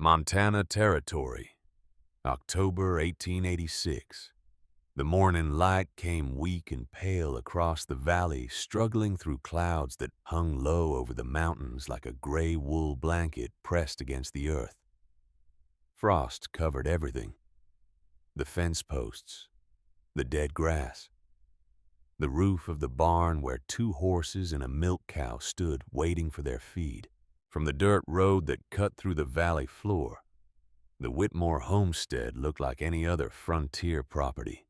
Montana Territory, October 1886. The morning light came weak and pale across the valley, struggling through clouds that hung low over the mountains like a gray wool blanket pressed against the earth. Frost covered everything: the fence posts, the dead grass, the roof of the barn where 2 horses and a milk cow stood waiting for their feed. From the dirt road that cut through the valley floor, the Whitmore homestead looked like any other frontier property.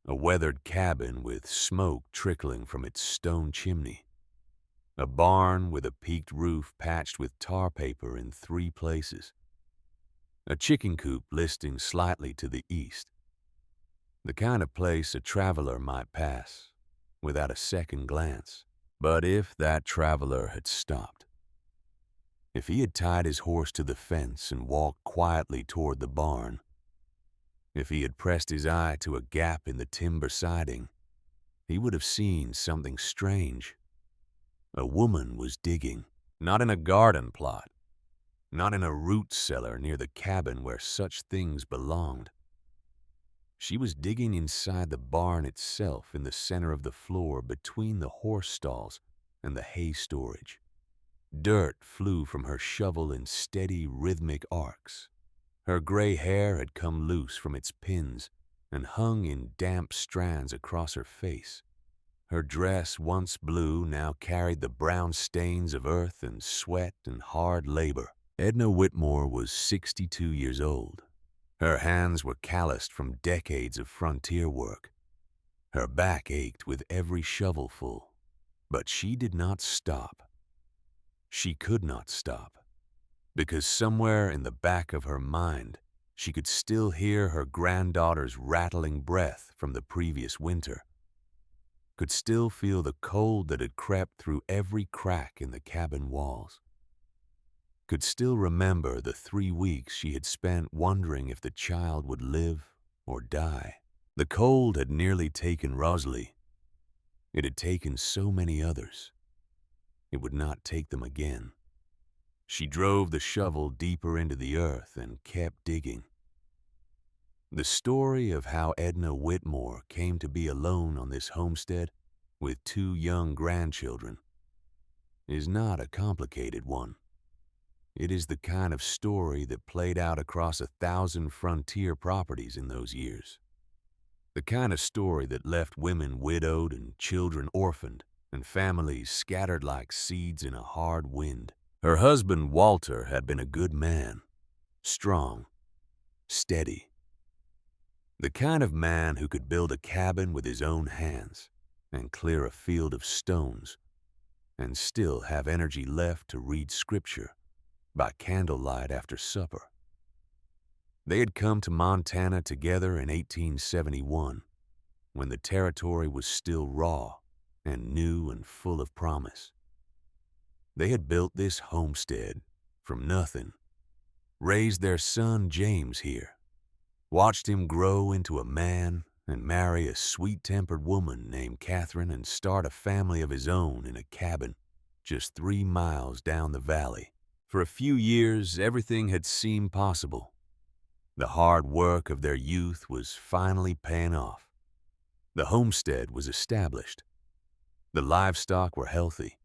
A weathered cabin with smoke trickling from its stone chimney. A barn with a peaked roof patched with tar paper in 3 places. A chicken coop listing slightly to the east. The kind of place a traveler might pass without a second glance. But if that traveler had stopped, if he had tied his horse to the fence and walked quietly toward the barn, if he had pressed his eye to a gap in the timber siding, he would have seen something strange. A woman was digging, not in a garden plot, not in a root cellar near the cabin where such things belonged. She was digging inside the barn itself, in the center of the floor between the horse stalls and the hay storage. Dirt flew from her shovel in steady, rhythmic arcs. Her gray hair had come loose from its pins and hung in damp strands across her face. Her dress, once blue, now carried the brown stains of earth and sweat and hard labor. Edna Whitmore was 62 years old. Her hands were calloused from decades of frontier work. Her back ached with every shovelful, but she did not stop. She could not stop, because somewhere in the back of her mind, she could still hear her granddaughter's rattling breath from the previous winter, could still feel the cold that had crept through every crack in the cabin walls, could still remember the 3 weeks she had spent wondering if the child would live or die. The cold had nearly taken Rosalie. It had taken so many others. It would not take them again. She drove the shovel deeper into the earth and kept digging. The story of how Edna Whitmore came to be alone on this homestead with 2 young grandchildren is not a complicated one. It is the kind of story that played out across 1,000 frontier properties in those years. The kind of story that left women widowed and children orphaned and families scattered like seeds in a hard wind. Her husband, Walter, had been a good man, strong, steady. The kind of man who could build a cabin with his own hands and clear a field of stones and still have energy left to read scripture by candlelight after supper. They had come to Montana together in 1871, when the territory was still raw and new and full of promise. They had built this homestead from nothing, raised their son James here, watched him grow into a man and marry a sweet-tempered woman named Catherine and start a family of his own in a cabin just 3 miles down the valley. For a few years, everything had seemed possible. The hard work of their youth was finally paying off. The homestead was established. The livestock were healthy.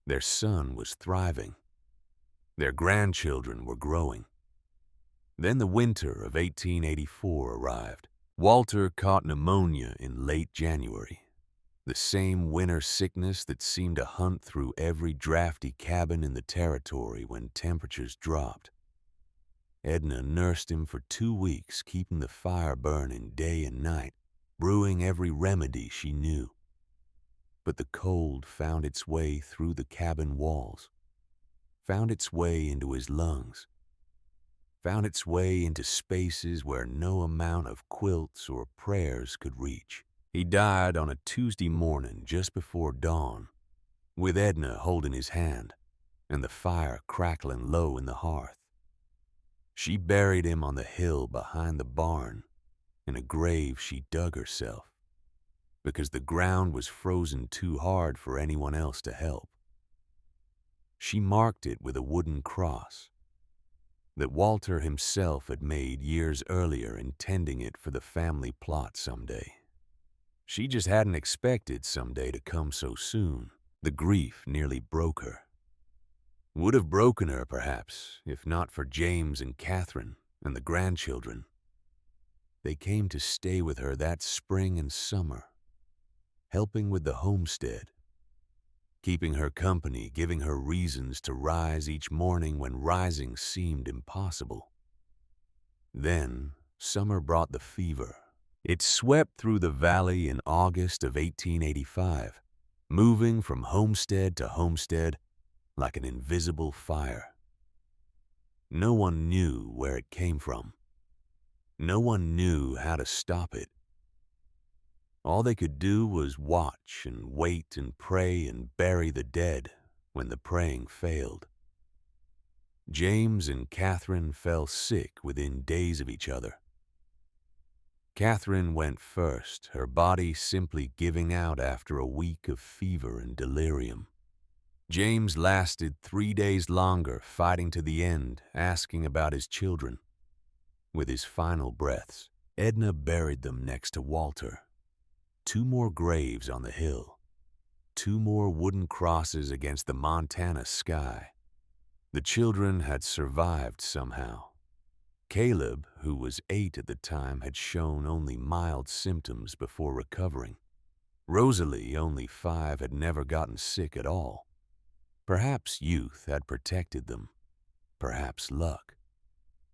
Their son was thriving. Their grandchildren were growing. Then the winter of 1884 arrived. Walter caught pneumonia in late January, the same winter sickness that seemed to hunt through every drafty cabin in the territory when temperatures dropped. Edna nursed him for 2 weeks, keeping the fire burning day and night, brewing every remedy she knew. But the cold found its way through the cabin walls, found its way into his lungs, found its way into spaces where no amount of quilts or prayers could reach. He died on a Tuesday morning just before dawn, with Edna holding his hand and the fire crackling low in the hearth. She buried him on the hill behind the barn in a grave she dug herself, because the ground was frozen too hard for anyone else to help. She marked it with a wooden cross, that Walter himself had made years earlier, intending it for the family plot someday. She just hadn't expected someday to come so soon. The grief nearly broke her. Would have broken her, perhaps, if not for James and Catherine and the grandchildren. They came to stay with her that spring and summer, helping with the homestead, keeping her company, giving her reasons to rise each morning when rising seemed impossible. Then, summer brought the fever. It swept through the valley in August of 1885, moving from homestead to homestead like an invisible fire. No one knew where it came from. No one knew how to stop it. All they could do was watch and wait and pray and bury the dead when the praying failed. James and Catherine fell sick within days of each other. Catherine went first, her body simply giving out after a week of fever and delirium. James lasted 3 days longer, fighting to the end, asking about his children. With his final breaths, Edna buried them next to Walter. 2 more graves on the hill. 2 more wooden crosses against the Montana sky. The children had survived somehow. Caleb, who was 8 at the time, had shown only mild symptoms before recovering. Rosalie, only 5, had never gotten sick at all. Perhaps youth had protected them. Perhaps luck.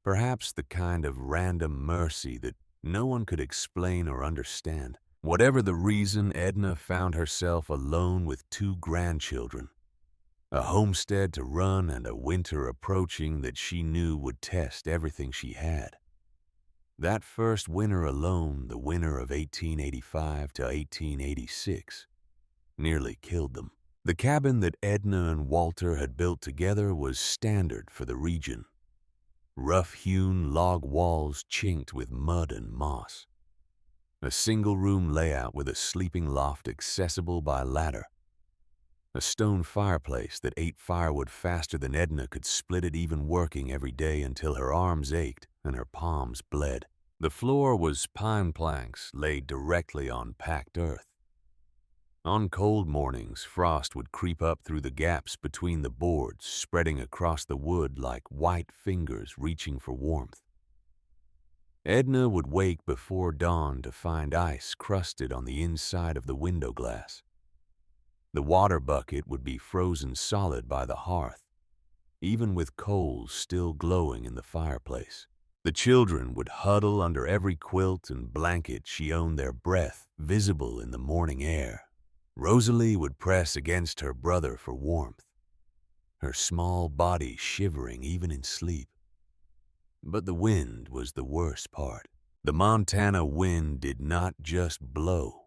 Perhaps the kind of random mercy that no one could explain or understand. Whatever the reason, Edna found herself alone with 2 grandchildren, a homestead to run and a winter approaching that she knew would test everything she had. That first winter alone, the winter of 1885 to 1886, nearly killed them. The cabin that Edna and Walter had built together was standard for the region. Rough-hewn log walls chinked with mud and moss. A single-room layout with a sleeping loft accessible by ladder. A stone fireplace that ate firewood faster than Edna could split it, even working every day until her arms ached and her palms bled. The floor was pine planks laid directly on packed earth. On cold mornings, frost would creep up through the gaps between the boards, spreading across the wood like white fingers reaching for warmth. Edna would wake before dawn to find ice crusted on the inside of the window glass. The water bucket would be frozen solid by the hearth, even with coals still glowing in the fireplace. The children would huddle under every quilt and blanket she owned, their breath visible in the morning air. Rosalie would press against her brother for warmth, her small body shivering even in sleep. But the wind was the worst part. The Montana wind did not just blow.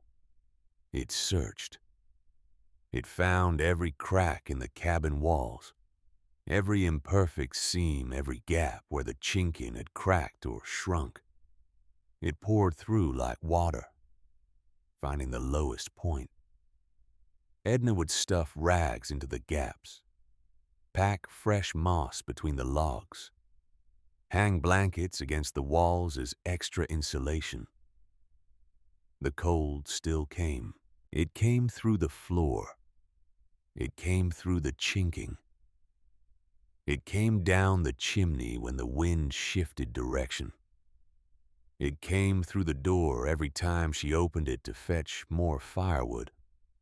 It searched. It found every crack in the cabin walls, every imperfect seam, every gap where the chinking had cracked or shrunk. It poured through like water, finding the lowest point. Edna would stuff rags into the gaps, pack fresh moss between the logs, hang blankets against the walls as extra insulation. The cold still came. It came through the floor. It came through the chinking. It came down the chimney when the wind shifted direction. It came through the door every time she opened it to fetch more firewood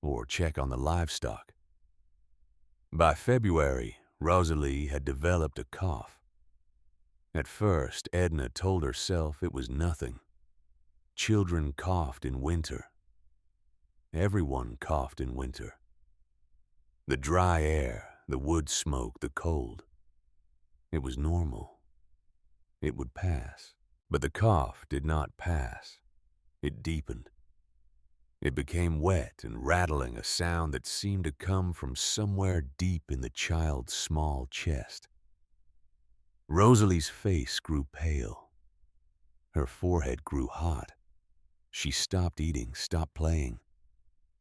or check on the livestock. By February, Rosalie had developed a cough. At first, Edna told herself it was nothing. Children coughed in winter. Everyone coughed in winter. The dry air, the wood smoke, the cold. It was normal. It would pass. But the cough did not pass. It deepened. It became wet and rattling, a sound that seemed to come from somewhere deep in the child's small chest. Rosalie's face grew pale. Her forehead grew hot. She stopped eating, stopped playing,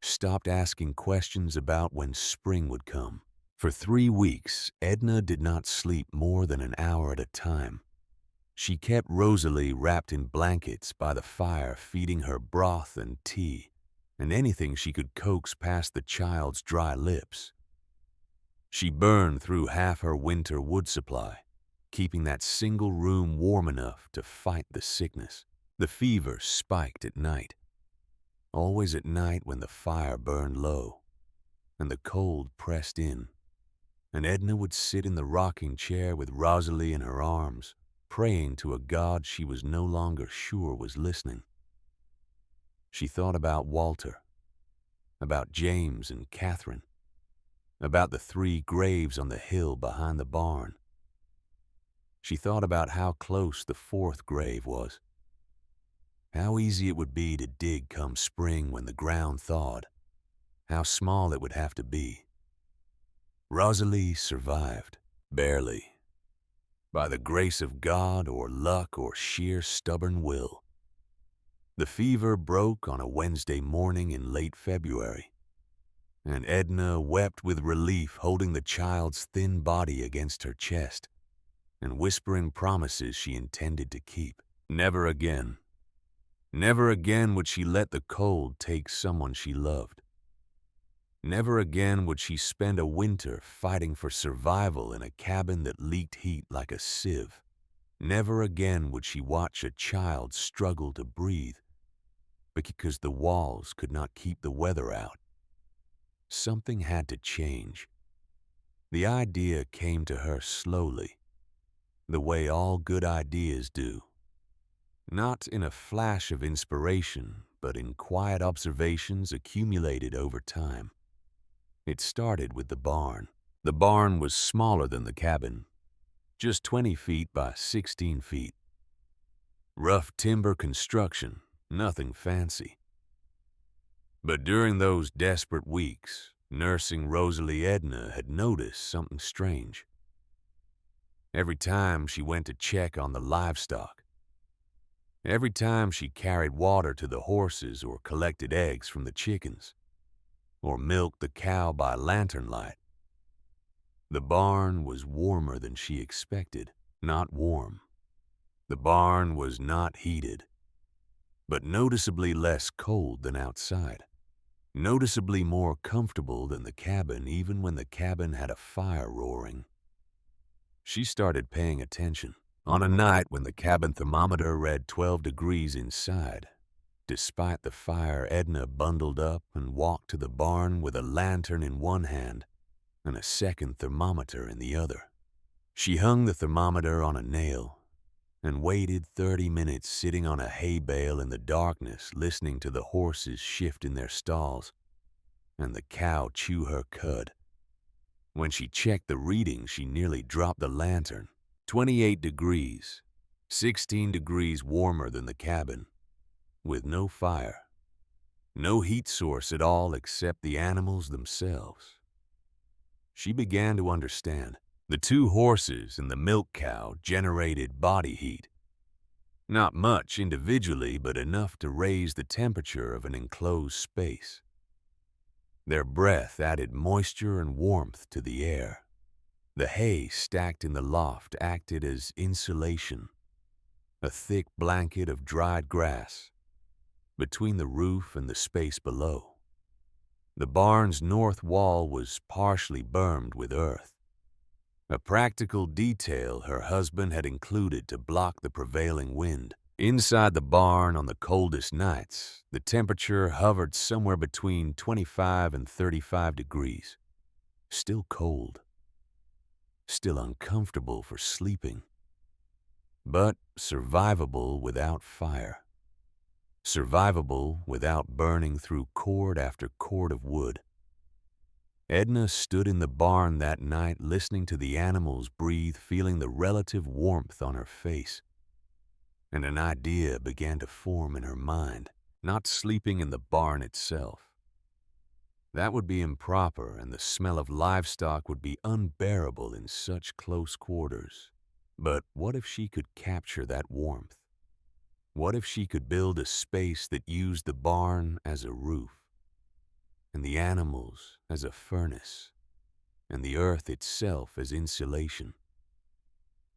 stopped asking questions about when spring would come. For 3 weeks, Edna did not sleep more than an hour at a time. She kept Rosalie wrapped in blankets by the fire, feeding her broth and tea, and anything she could coax past the child's dry lips. She burned through half her winter wood supply, keeping that single room warm enough to fight the sickness. The fever spiked at night, always at night when the fire burned low and the cold pressed in, and Edna would sit in the rocking chair with Rosalie in her arms, praying to a God she was no longer sure was listening. She thought about Walter, about James and Catherine, about the 3 graves on the hill behind the barn. She thought about how close the 4th grave was, how easy it would be to dig come spring when the ground thawed, how small it would have to be. Rosalie survived, barely, by the grace of God or luck or sheer stubborn will. The fever broke on a Wednesday morning in late February, and Edna wept with relief, holding the child's thin body against her chest and whispering promises she intended to keep. Never again. Never again would she let the cold take someone she loved. Never again would she spend a winter fighting for survival in a cabin that leaked heat like a sieve. Never again would she watch a child struggle to breathe because the walls could not keep the weather out. Something had to change. The idea came to her slowly, the way all good ideas do. Not in a flash of inspiration, but in quiet observations accumulated over time. It started with the barn. The barn was smaller than the cabin, just 20 feet by 16 feet. Rough timber construction, nothing fancy. But during those desperate weeks, nursing Rosalie, Edna had noticed something strange. Every time she went to check on the livestock, every time she carried water to the horses or collected eggs from the chickens, or milked the cow by lantern light, the barn was warmer than she expected. Not warm. The barn was not heated, but noticeably less cold than outside. Noticeably more comfortable than the cabin, even when the cabin had a fire roaring. She started paying attention. On a night when the cabin thermometer read 12 degrees inside, despite the fire, Edna bundled up and walked to the barn with a lantern in one hand and a second thermometer in the other. She hung the thermometer on a nail and waited 30 minutes sitting on a hay bale in the darkness, listening to the horses shift in their stalls and the cow chew her cud. When she checked the reading, she nearly dropped the lantern. 28 degrees, 16 degrees warmer than the cabin, with no fire, no heat source at all except the animals themselves. She began to understand. The 2 horses and the milk cow generated body heat. Not much individually, but enough to raise the temperature of an enclosed space. Their breath added moisture and warmth to the air. The hay stacked in the loft acted as insulation, a thick blanket of dried grass between the roof and the space below. The barn's north wall was partially bermed with earth, a practical detail her husband had included to block the prevailing wind. Inside the barn on the coldest nights, the temperature hovered somewhere between 25 and 35 degrees. Still cold. Still uncomfortable for sleeping. But survivable without fire. Survivable without burning through cord after cord of wood. Edna stood in the barn that night listening to the animals breathe, feeling the relative warmth on her face. And an idea began to form in her mind. Not sleeping in the barn itself. That would be improper, and the smell of livestock would be unbearable in such close quarters. But what if she could capture that warmth? What if she could build a space that used the barn as a roof, and the animals as a furnace? and the earth itself as insulation.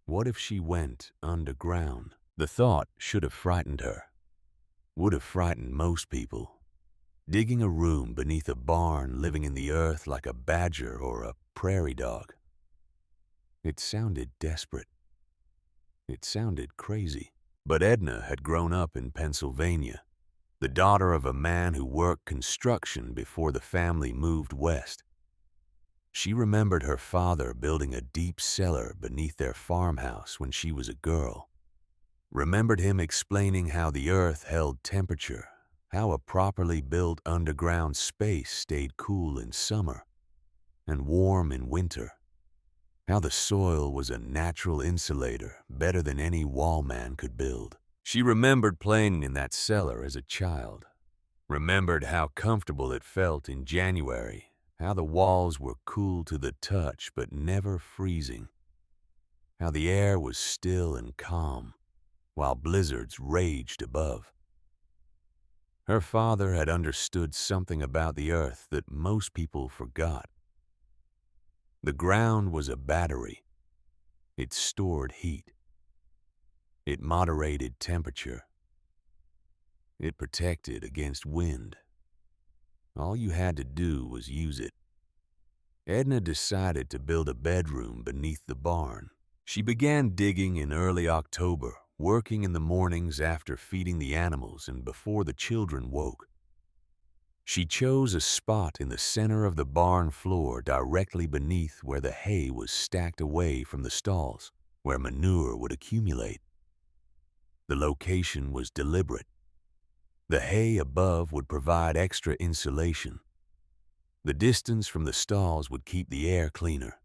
What if she went underground? The thought should have frightened her, would have frightened most people. Digging a room beneath a barn, living in the earth like a badger or a prairie dog. It sounded desperate. It sounded crazy. But Edna had grown up in Pennsylvania, the daughter of a man who worked construction before the family moved west. She remembered her father building a deep cellar beneath their farmhouse when she was a girl. Remembered him explaining how the earth held temperature, how a properly built underground space stayed cool in summer and warm in winter, how the soil was a natural insulator better than any wall man could build. She remembered playing in that cellar as a child, remembered how comfortable it felt in January, how the walls were cool to the touch but never freezing, how the air was still and calm while blizzards raged above. Her father had understood something about the earth that most people forgot. The ground was a battery. It stored heat. It moderated temperature. It protected against wind. All you had to do was use it. Edna decided to build a bedroom beneath the barn. She began digging in early October, working in the mornings after feeding the animals and before the children woke. She chose a spot in the center of the barn floor directly beneath where the hay was stacked away from the stalls, where manure would accumulate. The location was deliberate. The hay above would provide extra insulation. The distance from the stalls would keep the air cleaner.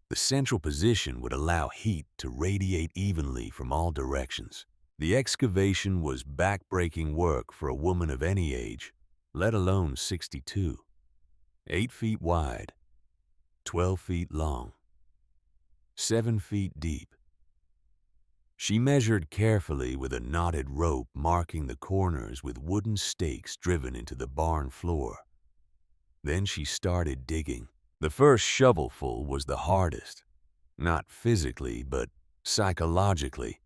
The central position would allow heat to radiate evenly from all directions. The excavation was back-breaking work for a woman of any age, let alone 62. 8 feet wide, 12 feet long, 7 feet deep. She measured carefully with a knotted rope, marking the corners with wooden stakes driven into the barn floor. Then she started digging. The first shovelful was the hardest, not physically, but psychologically.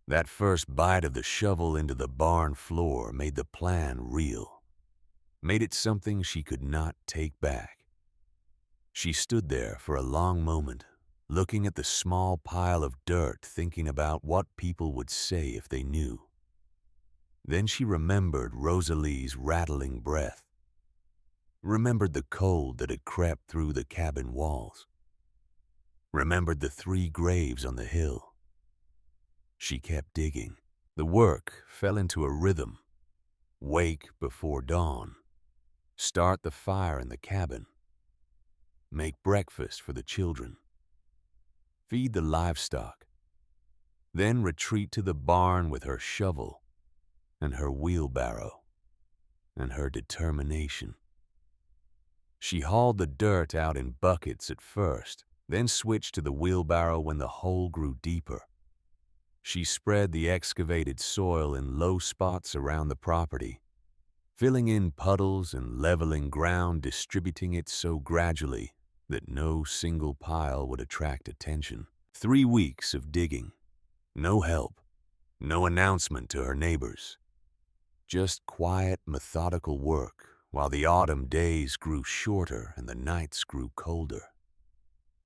That first bite of the shovel into the barn floor made the plan real, made it something she could not take back. She stood there for a long moment, looking at the small pile of dirt, thinking about what people would say if they knew. Then she remembered Rosalie's rattling breath, remembered the cold that had crept through the cabin walls, remembered the 3 graves on the hill. She kept digging. The work fell into a rhythm. Wake before dawn. Start the fire in the cabin. Make breakfast for the children. Feed the livestock. Then retreat to the barn with her shovel and her wheelbarrow and her determination. She hauled the dirt out in buckets at first, then switched to the wheelbarrow when the hole grew deeper. She spread the excavated soil in low spots around the property, filling in puddles and leveling ground, distributing it so gradually that no single pile would attract attention. 3 weeks of digging. No help. No announcement to her neighbors. Just quiet, methodical work while the autumn days grew shorter and the nights grew colder.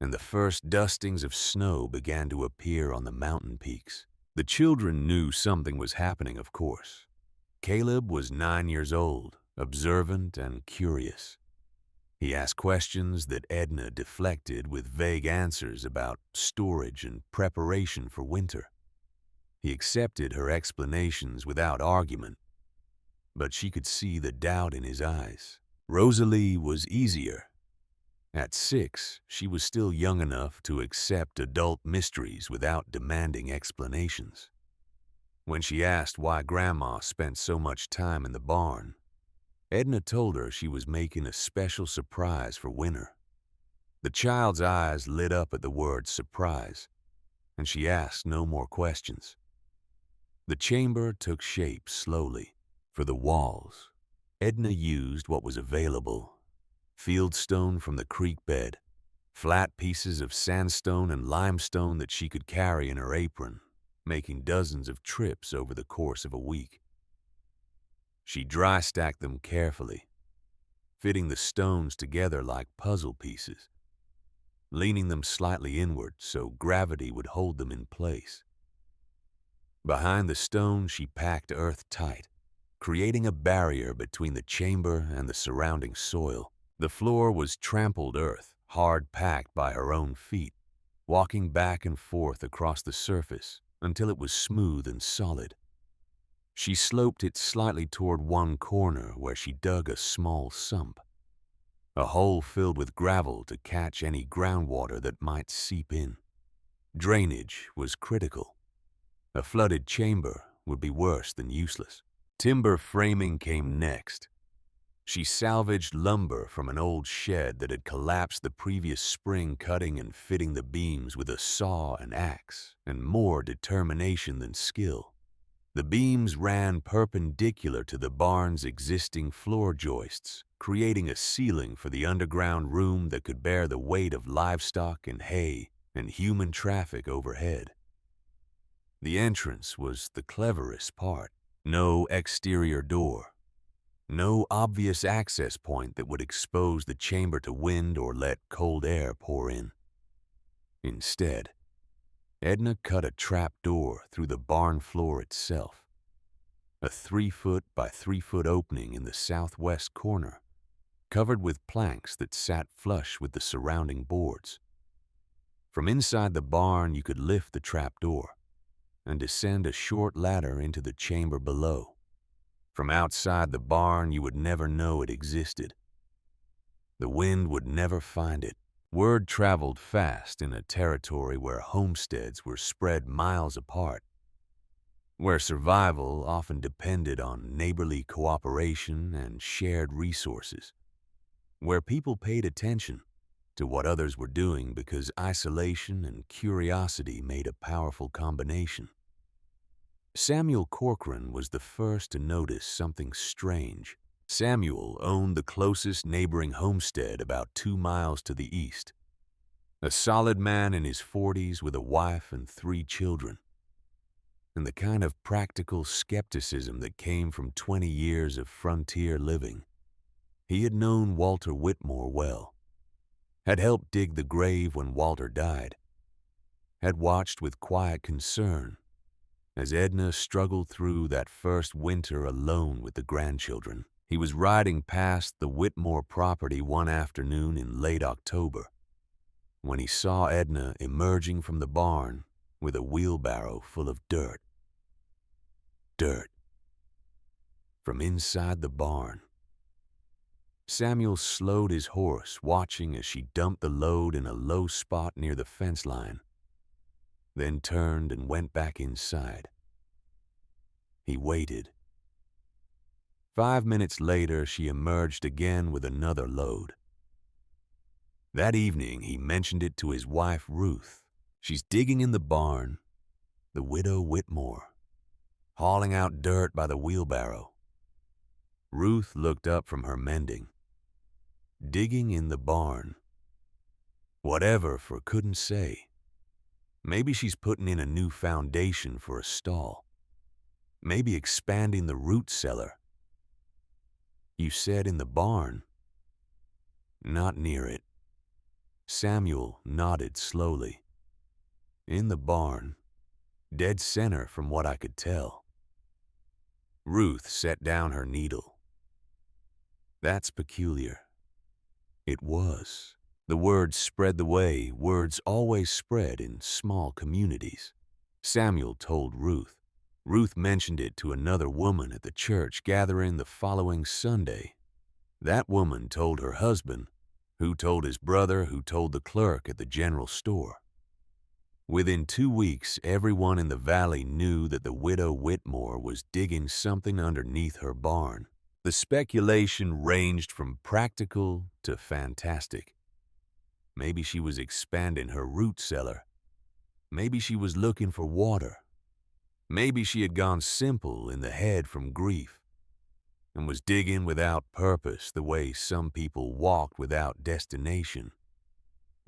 And the first dustings of snow began to appear on the mountain peaks. The children knew something was happening, of course. Caleb was 9 years old, observant and curious. He asked questions that Edna deflected with vague answers about storage and preparation for winter. He accepted her explanations without argument, but she could see the doubt in his eyes. Rosalie was easier. At 6, she was still young enough to accept adult mysteries without demanding explanations. When she asked why Grandma spent so much time in the barn, Edna told her she was making a special surprise for winter. The child's eyes lit up at the word surprise, and she asked no more questions. The chamber took shape slowly. For the walls, Edna used what was available: fieldstone from the creek bed, flat pieces of sandstone and limestone that she could carry in her apron, making dozens of trips over the course of a week. She dry stacked them carefully, fitting the stones together like puzzle pieces, leaning them slightly inward so gravity would hold them in place. Behind the stones, she packed earth tight, creating a barrier between the chamber and the surrounding soil. The floor was trampled earth, hard packed by her own feet, walking back and forth across the surface until it was smooth and solid. She sloped it slightly toward one corner where she dug a small sump, a hole filled with gravel to catch any groundwater that might seep in. Drainage was critical. A flooded chamber would be worse than useless. Timber framing came next. She salvaged lumber from an old shed that had collapsed the previous spring, cutting and fitting the beams with a saw and axe, and more determination than skill. The beams ran perpendicular to the barn's existing floor joists, creating a ceiling for the underground room that could bear the weight of livestock and hay and human traffic overhead. The entrance was the cleverest part. No exterior door. No obvious access point that would expose the chamber to wind or let cold air pour in. Instead, Edna cut a trap door through the barn floor itself. A 3-foot by 3-foot opening in the southwest corner, covered with planks that sat flush with the surrounding boards. From inside the barn, you could lift the trap door and descend a short ladder into the chamber below. From outside the barn, you would never know it existed. The wind would never find it. Word traveled fast in a territory where homesteads were spread miles apart, where survival often depended on neighborly cooperation and shared resources, where people paid attention to what others were doing because isolation and curiosity made a powerful combination. Samuel Corcoran was the first to notice something strange. Samuel owned the closest neighboring homestead about 2 miles to the east. A solid man in his 40s with a wife and 3 children. And the kind of practical skepticism that came from 20 years of frontier living. He had known Walter Whitmore well, had helped dig the grave when Walter died, had watched with quiet concern as Edna struggled through that first winter alone with the grandchildren. He was riding past the Whitmore property one afternoon in late October when he saw Edna emerging from the barn with a wheelbarrow full of dirt. Dirt. From inside the barn. Samuel slowed his horse, watching as she dumped the load in a low spot near the fence line, then turned and went back inside. He waited. 5 minutes later, she emerged again with another load. That evening, he mentioned it to his wife, Ruth. She's digging in the barn, the widow Whitmore, hauling out dirt by the wheelbarrow. Ruth looked up from her mending. Digging in the barn. Whatever for couldn't say. Maybe she's putting in a new foundation for a stall. Maybe expanding the root cellar. You said in the barn? Not near it. Samuel nodded slowly. In the barn. Dead center from what I could tell. Ruth set down her needle. That's peculiar. It was. The word spread the way words always spread in small communities. Samuel told Ruth. Ruth mentioned it to another woman at the church gathering the following Sunday. That woman told her husband, who told his brother, who told the clerk at the general store. Within 2 weeks, everyone in the valley knew that the widow Whitmore was digging something underneath her barn. The speculation ranged from practical to fantastic. Maybe she was expanding her root cellar. Maybe she was looking for water. Maybe she had gone simple in the head from grief and was digging without purpose the way some people walked without destination.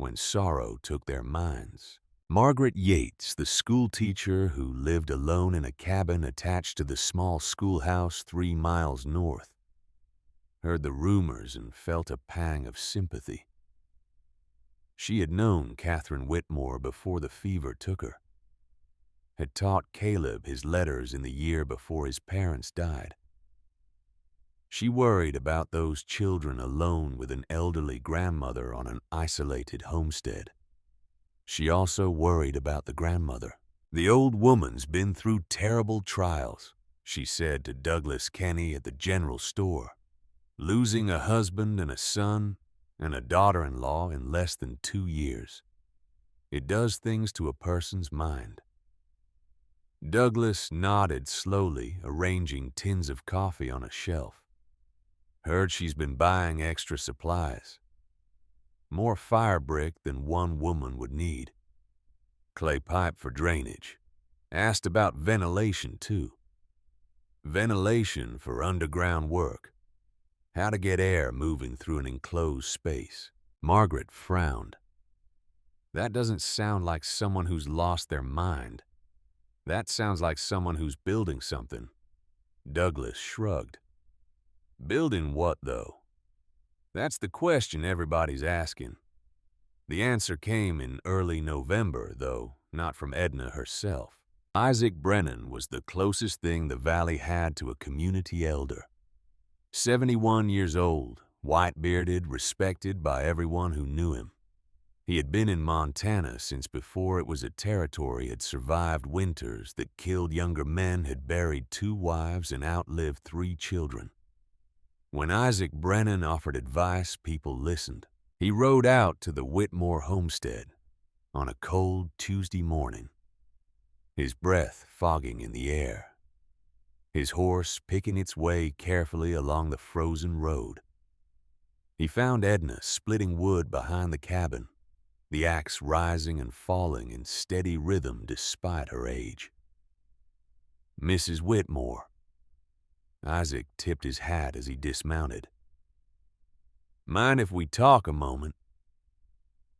when sorrow took their minds. Margaret Yates, the school teacher who lived alone in a cabin attached to the small schoolhouse 3 miles north, heard the rumors and felt a pang of sympathy. She had known Catherine Whitmore before the fever took her, had taught Caleb his letters in the year before his parents died. She worried about those children alone with an elderly grandmother on an isolated homestead. She also worried about the grandmother. "The old woman's been through terrible trials," she said to Douglas Kenny at the general store, "losing a husband and a son and a daughter-in-law in less than 2 years. It does things to a person's mind." Douglas nodded slowly, arranging tins of coffee on a shelf. "Heard she's been buying extra supplies. More fire brick than one woman would need. Clay pipe for drainage. Asked about ventilation, too. Ventilation for underground work. How to get air moving through an enclosed space." Margaret frowned. "That doesn't sound like someone who's lost their mind. That sounds like someone who's building something." Douglas shrugged. "Building what, though? That's the question everybody's asking." The answer came in early November, though not from Edna herself. Isaac Brennan was the closest thing the valley had to a community elder. 71 years old, white-bearded, respected by everyone who knew him. He had been in Montana since before it was a territory, had survived winters that killed younger men, had buried 2 wives, and outlived 3 children. When Isaac Brennan offered advice, people listened. He rode out to the Whitmore homestead on a cold Tuesday morning, his breath fogging in the air, his horse picking its way carefully along the frozen road. He found Edna splitting wood behind the cabin, the axe rising and falling in steady rhythm despite her age. "Mrs. Whitmore." Isaac tipped his hat as he dismounted. "Mind if we talk a moment?"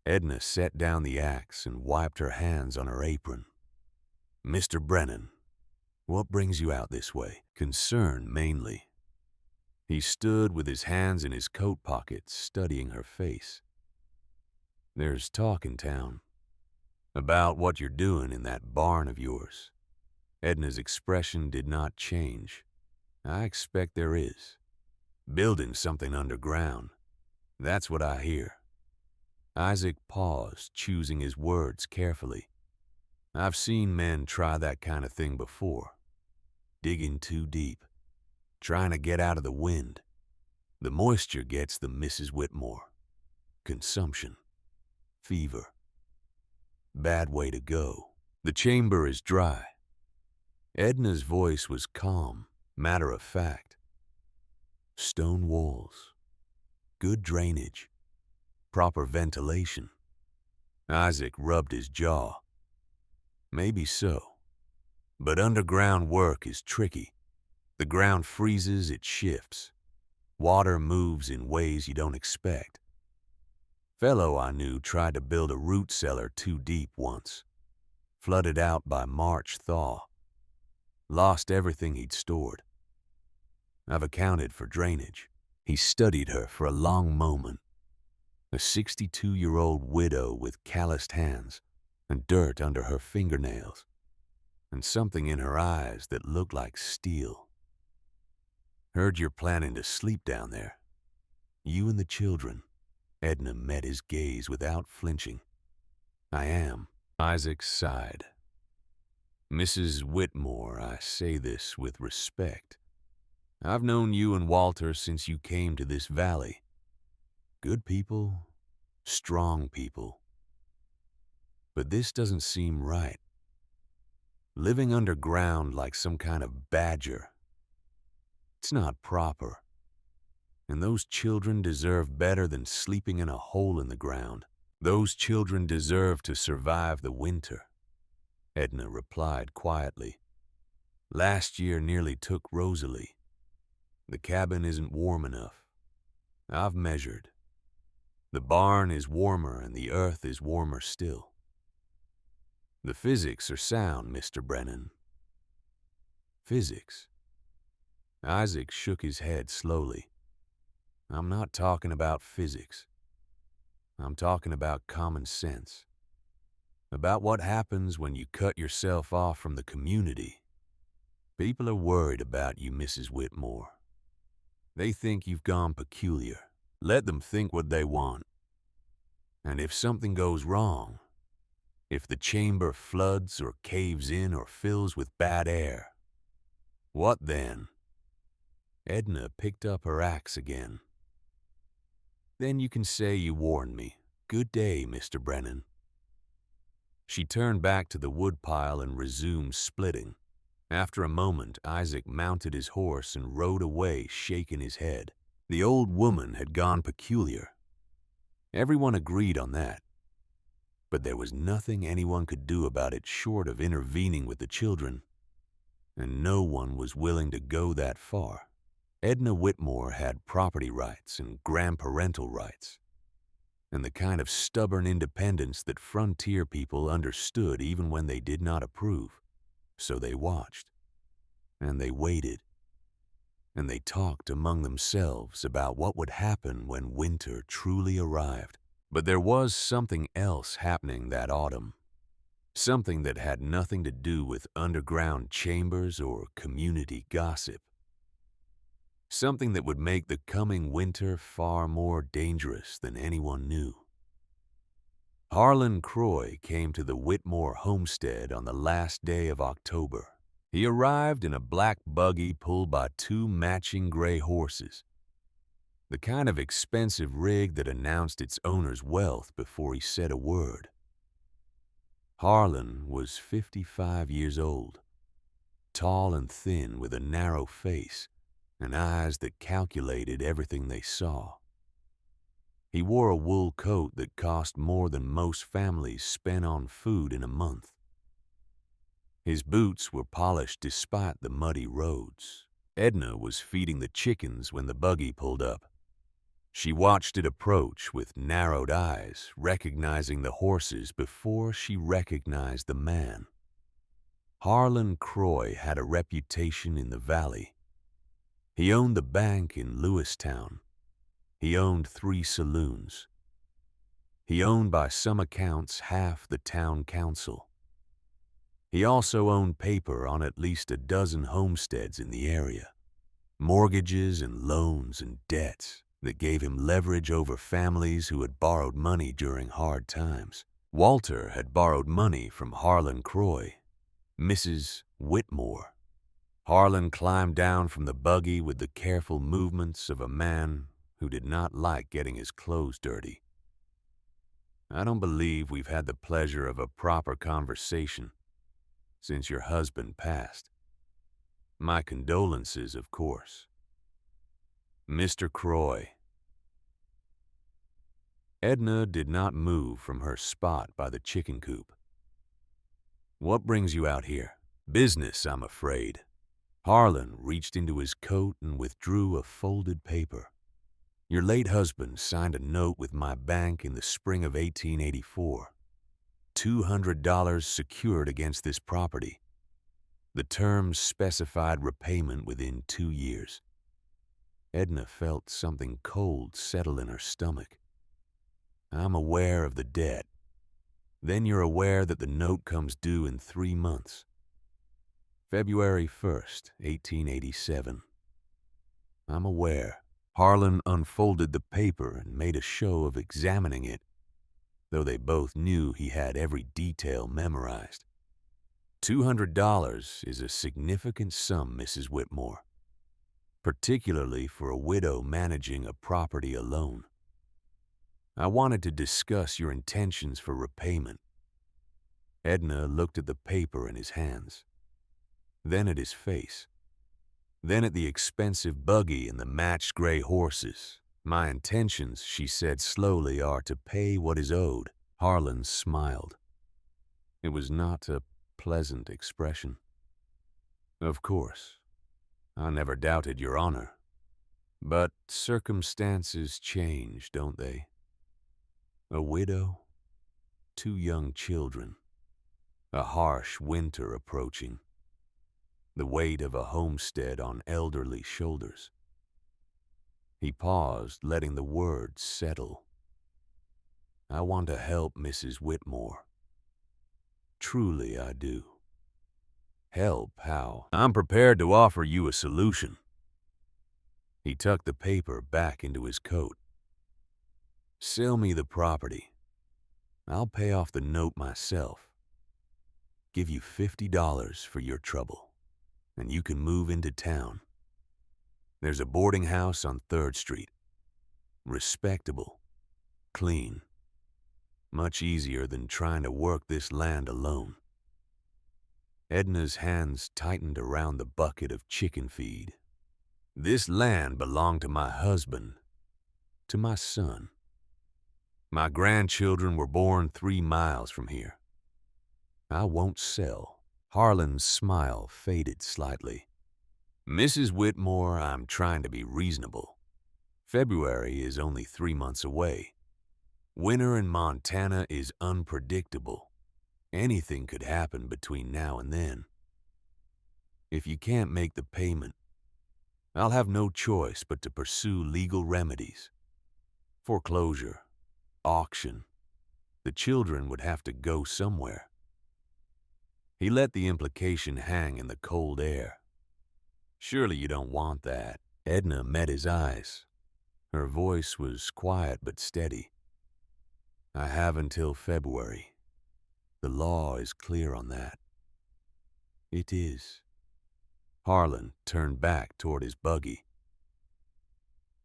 Edna set down the axe and wiped her hands on her apron. "Mr. Brennan, what brings you out this way?" Concern, mainly. He stood with his hands in his coat pockets, studying her face. "There's talk in town about what you're doing in that barn of yours." Edna's expression did not change. "I expect there is. Building something underground. That's what I hear." Isaac paused, choosing his words carefully. "I've seen men try that kind of thing before. Digging too deep. Trying to get out of the wind. The moisture gets the Mrs. Whitmore. Consumption. Fever. Bad way to go. The chamber is dry." Edna's voice was calm, matter of fact. "Stone walls. Good drainage. Proper ventilation." Isaac rubbed his jaw. "Maybe so. But underground work is tricky. The ground freezes, it shifts. Water moves in ways you don't expect. Fellow I knew tried to build a root cellar too deep once. Flooded out by March thaw. Lost everything he'd stored. I've accounted for drainage." He studied her for a long moment. A 62-year-old widow with calloused hands and dirt under her fingernails, and something in her eyes that looked like steel. "Heard you're planning to sleep down there. You and the children." Edna met his gaze without flinching. "I am." Isaac sighed. "Mrs. Whitmore, I say this with respect. I've known you and Walter since you came to this valley. Good people, strong people. But this doesn't seem right. Living underground like some kind of badger. It's not proper. And those children deserve better than sleeping in a hole in the ground. Those children deserve to survive the winter," Edna replied quietly. "Last year nearly took Rosalie. The cabin isn't warm enough. I've measured. The barn is warmer and the earth is warmer still. The physics are sound, Mr. Brennan. Physics. Isaac shook his head slowly. I'm not talking about physics. I'm talking about common sense. About what happens when you cut yourself off from the community. People are worried about you, Mrs. Whitmore. They think you've gone peculiar. Let them think what they want. And if something goes wrong, if the chamber floods or caves in or fills with bad air, what then? Edna picked up her axe again. Then you can say you warned me. Good day, Mr. Brennan. She turned back to the woodpile and resumed splitting. After a moment, Isaac mounted his horse and rode away, shaking his head. The old woman had gone peculiar. Everyone agreed on that. But there was nothing anyone could do about it short of intervening with the children, and no one was willing to go that far. Edna Whitmore had property rights and grandparental rights, and the kind of stubborn independence that frontier people understood even when they did not approve. So they watched, and they waited, and they talked among themselves about what would happen when winter truly arrived. But there was something else happening that autumn, something that had nothing to do with underground chambers or community gossip, something that would make the coming winter far more dangerous than anyone knew. Harlan Croy came to the Whitmore homestead on the last day of October. He arrived in a black buggy pulled by two matching gray horses, the kind of expensive rig that announced its owner's wealth before he said a word. Harlan was 55 years old, tall and thin with a narrow face and eyes that calculated everything they saw. He wore a wool coat that cost more than most families spent on food in a month. His boots were polished despite the muddy roads. Edna was feeding the chickens when the buggy pulled up. She watched it approach with narrowed eyes, recognizing the horses before she recognized the man. Harlan Croy had a reputation in the valley. He owned the bank in Lewistown. He owned 3 saloons. He owned by some accounts half the town council. He also owned paper on at least a dozen homesteads in the area, mortgages and loans and debts that gave him leverage over families who had borrowed money during hard times. Walter had borrowed money from Harlan Croy, Mrs. Whitmore. Harlan climbed down from the buggy with the careful movements of a man who did not like getting his clothes dirty. I don't believe we've had the pleasure of a proper conversation since your husband passed. My condolences, of course. Mr. Croy. Edna did not move from her spot by the chicken coop. What brings you out here? Business, I'm afraid. Harlan reached into his coat and withdrew a folded paper. Your late husband signed a note with my bank in the spring of 1884. $200 secured against this property. The terms specified repayment within 2 years. Edna felt something cold settle in her stomach. I'm aware of the debt. Then you're aware that the note comes due in 3 months. February 1st, 1887. I'm aware. Harlan unfolded the paper and made a show of examining it, though they both knew he had every detail memorized. $200 is a significant sum, Mrs. Whitmore, particularly for a widow managing a property alone. I wanted to discuss your intentions for repayment. Edna looked at the paper in his hands, then at his face, then at the expensive buggy and the matched gray horses. My intentions, she said slowly, are to pay what is owed. Harlan smiled. It was not a pleasant expression. Of course, I never doubted your honor. But circumstances change, don't they? A widow, two young children, a harsh winter approaching, the weight of a homestead on elderly shoulders. He paused, letting the words settle. I want to help Mrs. Whitmore. Truly I do. Help how? I'm prepared to offer you a solution. He tucked the paper back into his coat. Sell me the property. I'll pay off the note myself. Give you $50 for your trouble, and you can move into town. There's a boarding house on 3rd Street. Respectable. Clean. Much easier than trying to work this land alone. Edna's hands tightened around the bucket of chicken feed. This land belonged to my husband, to my son. My grandchildren were born 3 miles from here. I won't sell. Harlan's smile faded slightly. Mrs. Whitmore, I'm trying to be reasonable. February is only 3 months away. Winter in Montana is unpredictable. Anything could happen between now and then. If you can't make the payment, I'll have no choice but to pursue legal remedies. Foreclosure, auction. The children would have to go somewhere. He let the implication hang in the cold air. Surely you don't want that. Edna met his eyes. Her voice was quiet but steady. I have until February. The law is clear on that. It is. Harlan turned back toward his buggy.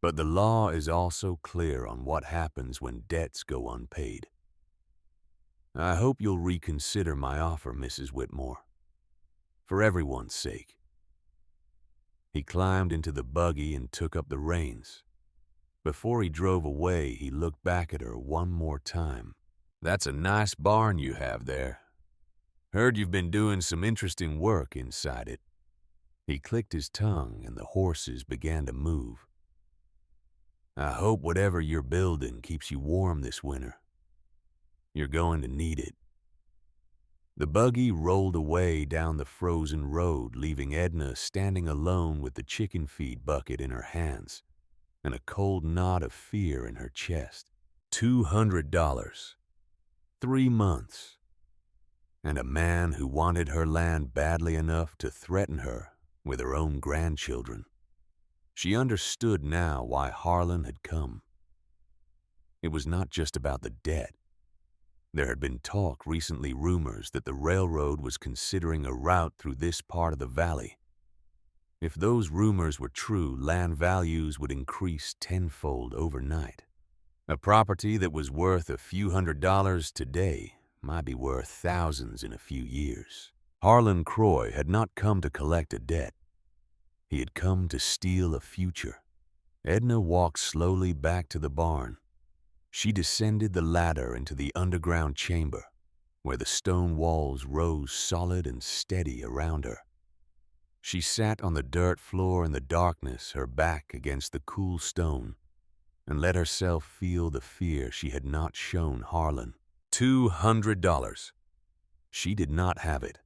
But the law is also clear on what happens when debts go unpaid. I hope you'll reconsider my offer, Mrs. Whitmore. For everyone's sake. He climbed into the buggy and took up the reins. Before he drove away, he looked back at her one more time. That's a nice barn you have there. Heard you've been doing some interesting work inside it. He clicked his tongue and the horses began to move. I hope whatever you're building keeps you warm this winter. You're going to need it. The buggy rolled away down the frozen road, leaving Edna standing alone with the chicken feed bucket in her hands and a cold knot of fear in her chest. $200. 3 months. And a man who wanted her land badly enough to threaten her with her own grandchildren. She understood now why Harlan had come. It was not just about the debt. There had been recently rumors that the railroad was considering a route through this part of the valley. If those rumors were true, land values would increase tenfold overnight. A property that was worth a few $100s today might be worth thousands in a few years. Harlan Croy had not come to collect a debt. He had come to steal a future. Edna walked slowly back to the barn. She descended the ladder into the underground chamber, where the stone walls rose solid and steady around her. She sat on the dirt floor in the darkness, her back against the cool stone, and let herself feel the fear she had not shown Harlan. $200. She did not have it.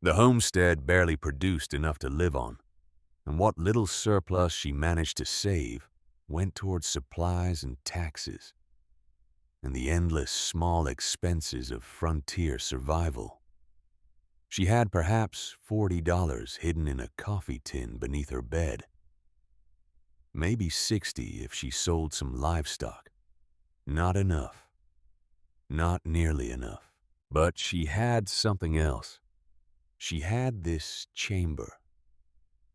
The homestead barely produced enough to live on, and what little surplus she managed to save went towards supplies and taxes, and the endless small expenses of frontier survival. She had perhaps $40 hidden in a coffee tin beneath her bed. Maybe 60 if she sold some livestock. Not enough. Not nearly enough. But she had something else. She had this chamber.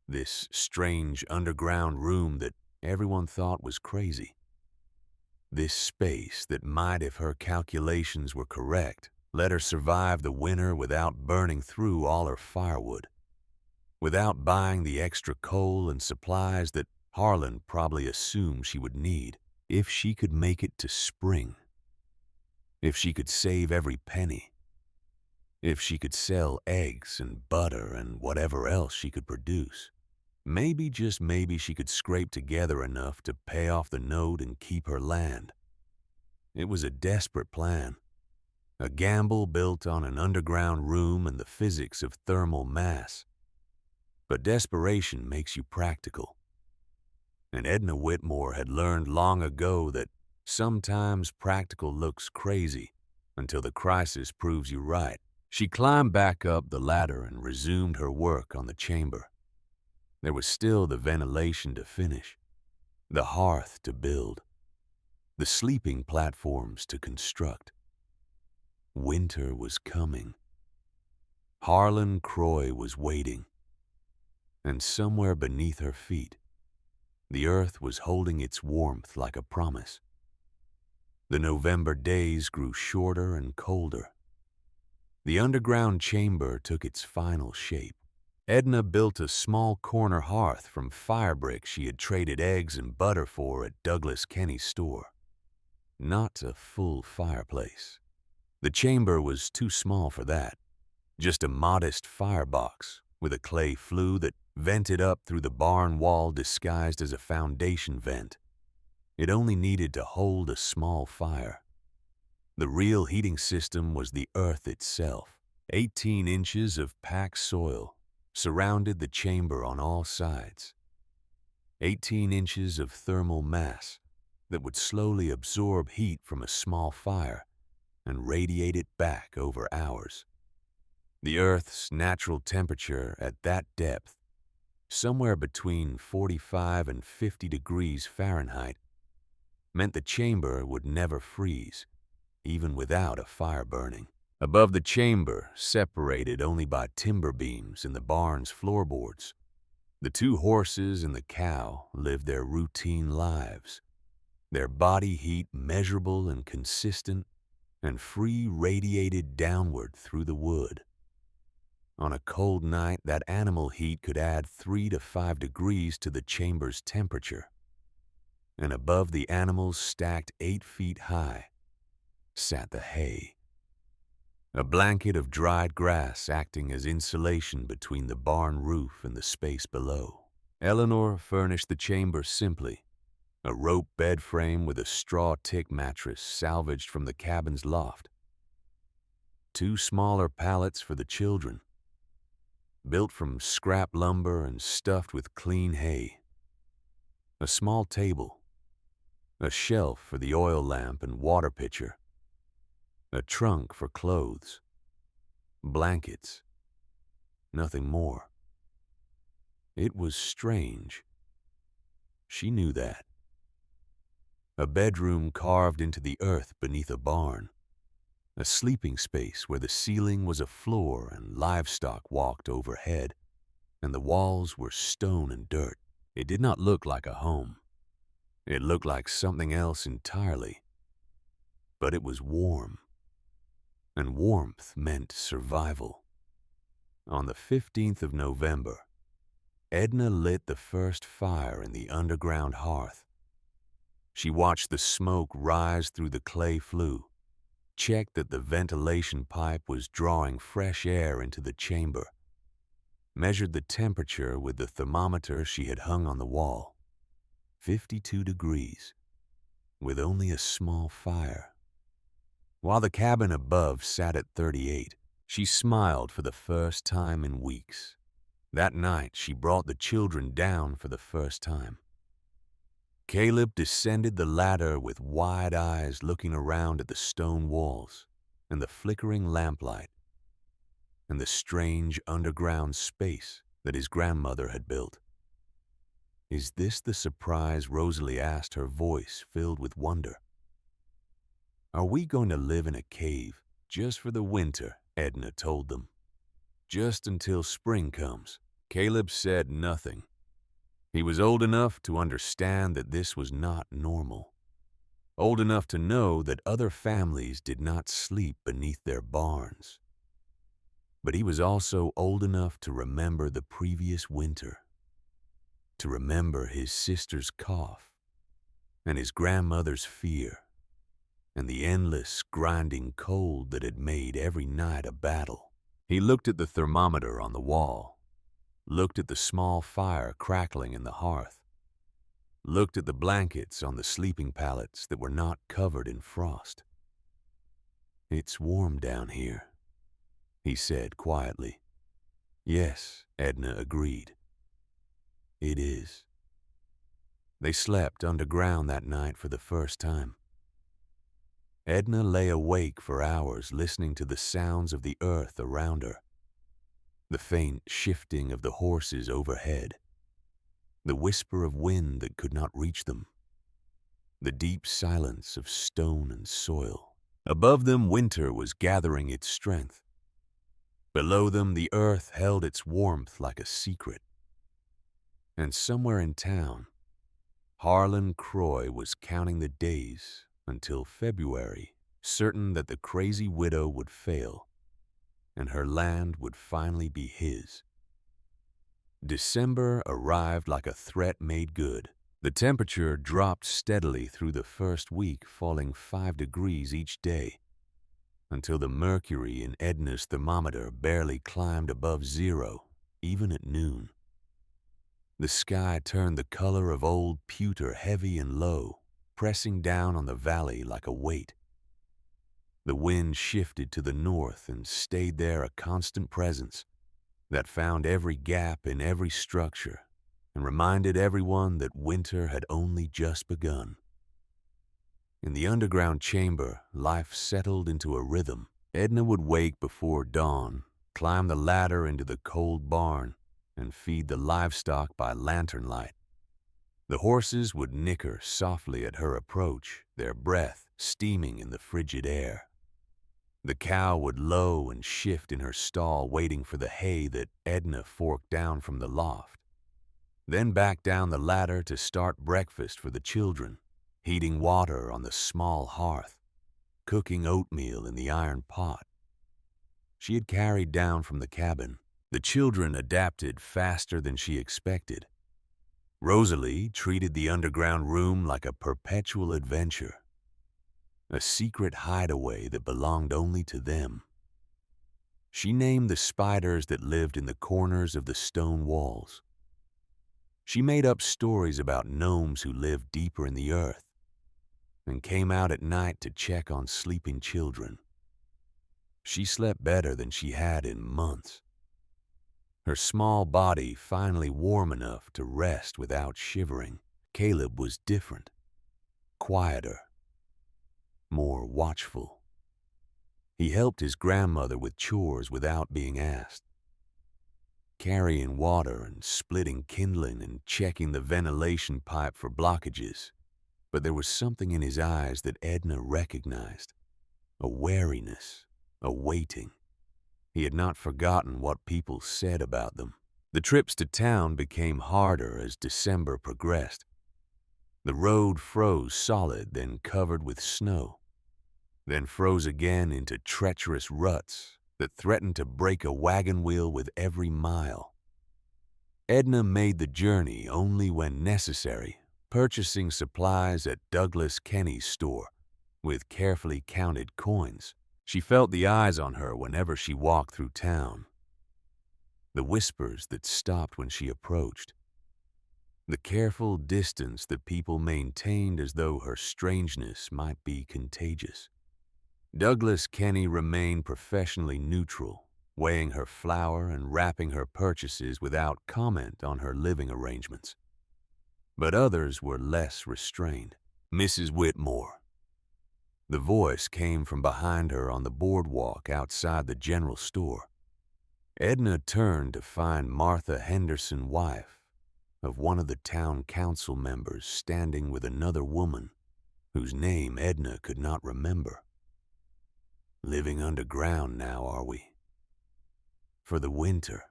This strange underground room that everyone thought was crazy. This space that might, if her calculations were correct, let her survive the winter without burning through all her firewood, without buying the extra coal and supplies that Harlan probably assumed she would need. If she could make it to spring, if she could save every penny, if she could sell eggs and butter and whatever else she could produce, maybe, just maybe, she could scrape together enough to pay off the note and keep her land. It was a desperate plan, a gamble built on an underground room and the physics of thermal mass. But desperation makes you practical. And Edna Whitmore had learned long ago that sometimes practical looks crazy until the crisis proves you right. She climbed back up the ladder and resumed her work on the chamber. There was still the ventilation to finish, the hearth to build, the sleeping platforms to construct. Winter was coming. Harlan Croy was waiting. And somewhere beneath her feet, the earth was holding its warmth like a promise. The November days grew shorter and colder. The underground chamber took its final shape. Edna built a small corner hearth from fire bricks she had traded eggs and butter for at Douglas Kenny's store. Not a full fireplace. The chamber was too small for that. Just a modest firebox with a clay flue that vented up through the barn wall disguised as a foundation vent. It only needed to hold a small fire. The real heating system was the earth itself. 18 inches of packed soil surrounded the chamber on all sides. 18 inches of thermal mass that would slowly absorb heat from a small fire and radiate it back over hours. The Earth's natural temperature at that depth, somewhere between 45 and 50 degrees Fahrenheit, meant the chamber would never freeze, even without a fire burning. Above the chamber, separated only by timber beams and the barn's floorboards, the two horses and the cow lived their routine lives, their body heat measurable and consistent and free radiated downward through the wood. On a cold night, that animal heat could add 3 to 5 degrees to the chamber's temperature. And above the animals, stacked 8 feet high, sat the hay. A blanket of dried grass acting as insulation between the barn roof and the space below. Eleanor furnished the chamber simply, a rope bed frame with a straw tick mattress salvaged from the cabin's loft. 2 smaller pallets for the children, built from scrap lumber and stuffed with clean hay. A small table, a shelf for the oil lamp and water pitcher, a trunk for clothes, blankets, nothing more. It was strange. She knew that. A bedroom carved into the earth beneath a barn. A sleeping space where the ceiling was a floor and livestock walked overhead, and the walls were stone and dirt. It did not look like a home. It looked like something else entirely. But it was warm. And warmth meant survival. On the 15th of November, Edna lit the first fire in the underground hearth. She watched the smoke rise through the clay flue, checked that the ventilation pipe was drawing fresh air into the chamber, measured the temperature with the thermometer she had hung on the wall. 52 degrees, with only a small fire. While the cabin above sat at 38, she smiled for the first time in weeks. That night, she brought the children down for the first time. Caleb descended the ladder with wide eyes looking around at the stone walls and the flickering lamplight and the strange underground space that his grandmother had built. "Is this the surprise?" Rosalie asked, her voice filled with wonder. "Are we going to live in a cave just for the winter?" Edna told them. "Just until spring comes." Caleb said nothing. He was old enough to understand that this was not normal. Old enough to know that other families did not sleep beneath their barns. But he was also old enough to remember the previous winter, to remember his sister's cough and his grandmother's fear and the endless grinding cold that had made every night a battle. He looked at the thermometer on the wall, looked at the small fire crackling in the hearth, looked at the blankets on the sleeping pallets that were not covered in frost. "It's warm down here," he said quietly. "Yes," Edna agreed. "It is." They slept underground that night for the first time. Edna lay awake for hours listening to the sounds of the earth around her. The faint shifting of the horses overhead. The whisper of wind that could not reach them. The deep silence of stone and soil. Above them, winter was gathering its strength. Below them, the earth held its warmth like a secret. And somewhere in town, Harlan Croy was counting the days until February, certain that the crazy widow would fail, and her land would finally be his. December arrived like a threat made good. The temperature dropped steadily through the first week, falling 5 degrees each day, until the mercury in Edna's thermometer barely climbed above 0, even at noon. The sky turned the color of old pewter, heavy and low, pressing down on the valley like a weight. The wind shifted to the north and stayed there, a constant presence that found every gap in every structure and reminded everyone that winter had only just begun. In the underground chamber, life settled into a rhythm. Edna would wake before dawn, climb the ladder into the cold barn, and feed the livestock by lantern light. The horses would nicker softly at her approach, their breath steaming in the frigid air. The cow would low and shift in her stall, waiting for the hay that Edna forked down from the loft. Then back down the ladder to start breakfast for the children, heating water on the small hearth, cooking oatmeal in the iron pot she had carried down from the cabin. The children adapted faster than she expected. Rosalie treated the underground room like a perpetual adventure, a secret hideaway that belonged only to them. She named the spiders that lived in the corners of the stone walls. She made up stories about gnomes who lived deeper in the earth and came out at night to check on sleeping children. She slept better than she had in months. Her small body finally warm enough to rest without shivering. Caleb was different, quieter, more watchful. He helped his grandmother with chores without being asked, carrying water and splitting kindling and checking the ventilation pipe for blockages. But there was something in his eyes that Edna recognized, a wariness, a waiting. He had not forgotten what people said about them. The trips to town became harder as December progressed. The road froze solid, then covered with snow, then froze again into treacherous ruts that threatened to break a wagon wheel with every mile. Edna made the journey only when necessary, purchasing supplies at Douglas Kenny's store with carefully counted coins. She felt the eyes on her whenever she walked through town, the whispers that stopped when she approached, the careful distance that people maintained as though her strangeness might be contagious. Douglas Kenny remained professionally neutral, weighing her flour and wrapping her purchases without comment on her living arrangements. But others were less restrained. Mrs. Whitmore. The voice came from behind her on the boardwalk outside the general store. Edna turned to find Martha Henderson, wife of one of the town council members, standing with another woman whose name Edna could not remember. "Living underground now, are we? For the winter?"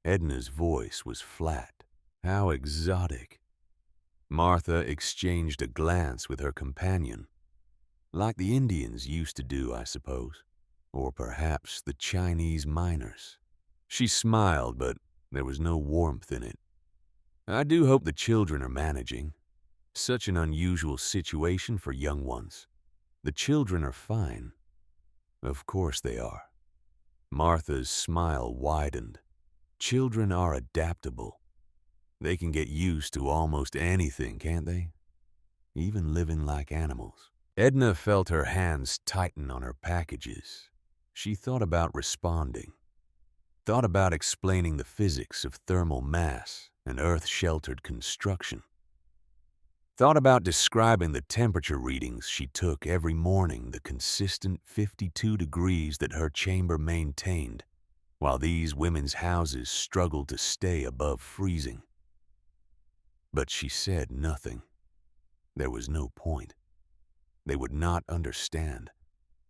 Edna's voice was flat. How exotic. Martha exchanged a glance with her companion. Like the Indians used to do, I suppose. Or perhaps the Chinese miners. She smiled, but there was no warmth in it. "I do hope the children are managing. Such an unusual situation for young ones. The children are fine." "Of course they are." Martha's smile widened. "Children are adaptable. They can get used to almost anything, can't they? Even living like animals. Edna felt her hands tighten on her packages. She thought about responding, thought about explaining the physics of thermal mass and earth-sheltered construction, thought about describing the temperature readings she took every morning, the consistent 52 degrees that her chamber maintained, while these women's houses struggled to stay above freezing. But she said nothing. There was no point. They would not understand,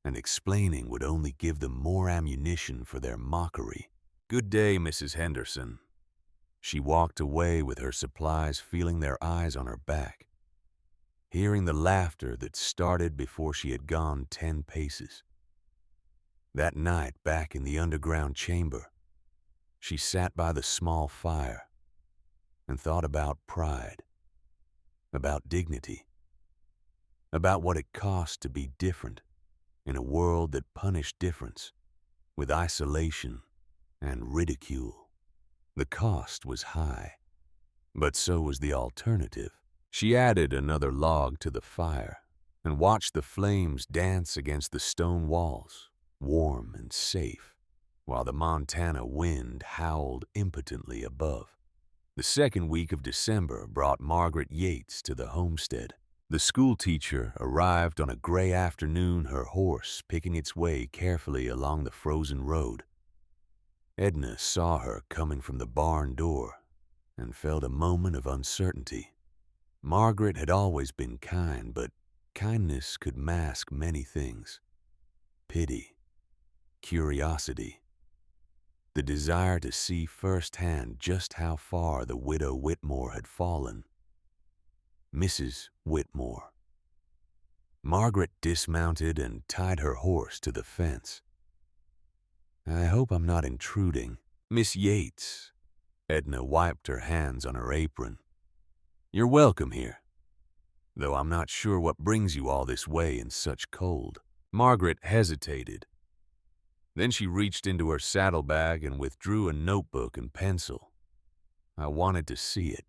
and explaining would only give them more ammunition for their mockery. "Good day, Mrs. Henderson." She walked away with her supplies, feeling their eyes on her back, hearing the laughter that started before she had gone 10 paces. That night, back in the underground chamber, she sat by the small fire and thought about pride, about dignity, about what it cost to be different in a world that punished difference with isolation and ridicule. The cost was high, but so was the alternative. She added another log to the fire and watched the flames dance against the stone walls, warm and safe, while the Montana wind howled impotently above. The second week of December brought Margaret Yates to the homestead. The schoolteacher arrived on a gray afternoon, her horse picking its way carefully along the frozen road. Edna saw her coming from the barn door and felt a moment of uncertainty. Margaret had always been kind, but kindness could mask many things: pity, curiosity, the desire to see firsthand just how far the widow Whitmore had fallen. Mrs. Whitmore. Margaret dismounted and tied her horse to the fence. "I hope I'm not intruding." "Miss Yates." Edna wiped her hands on her apron. "You're welcome here, though I'm not sure what brings you all this way in such cold." Margaret hesitated. Then she reached into her saddlebag and withdrew a notebook and pencil. "I wanted to see it.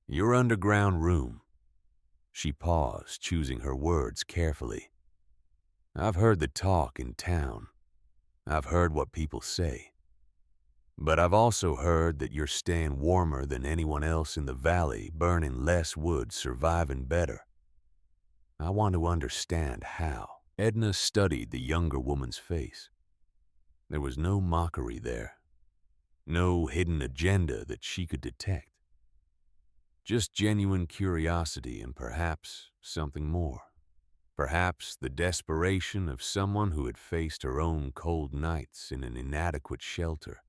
Your underground room." She paused, choosing her words carefully. "I've heard the talk in town. I've heard what people say. But I've also heard that you're staying warmer than anyone else in the valley, burning less wood, surviving better. I want to understand how." Edna studied the younger woman's face. There was no mockery there, no hidden agenda that she could detect. Just genuine curiosity and perhaps something more. Perhaps the desperation of someone who had faced her own cold nights in an inadequate shelter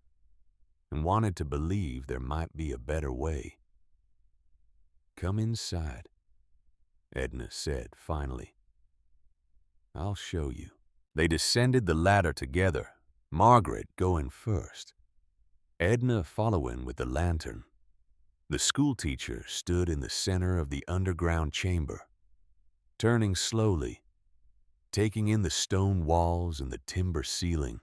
and wanted to believe there might be a better way. "Come inside," Edna said finally. "I'll show you." They descended the ladder together, Margaret going first, Edna following with the lantern. The schoolteacher stood in the center of the underground chamber, turning slowly, taking in the stone walls and the timber ceiling,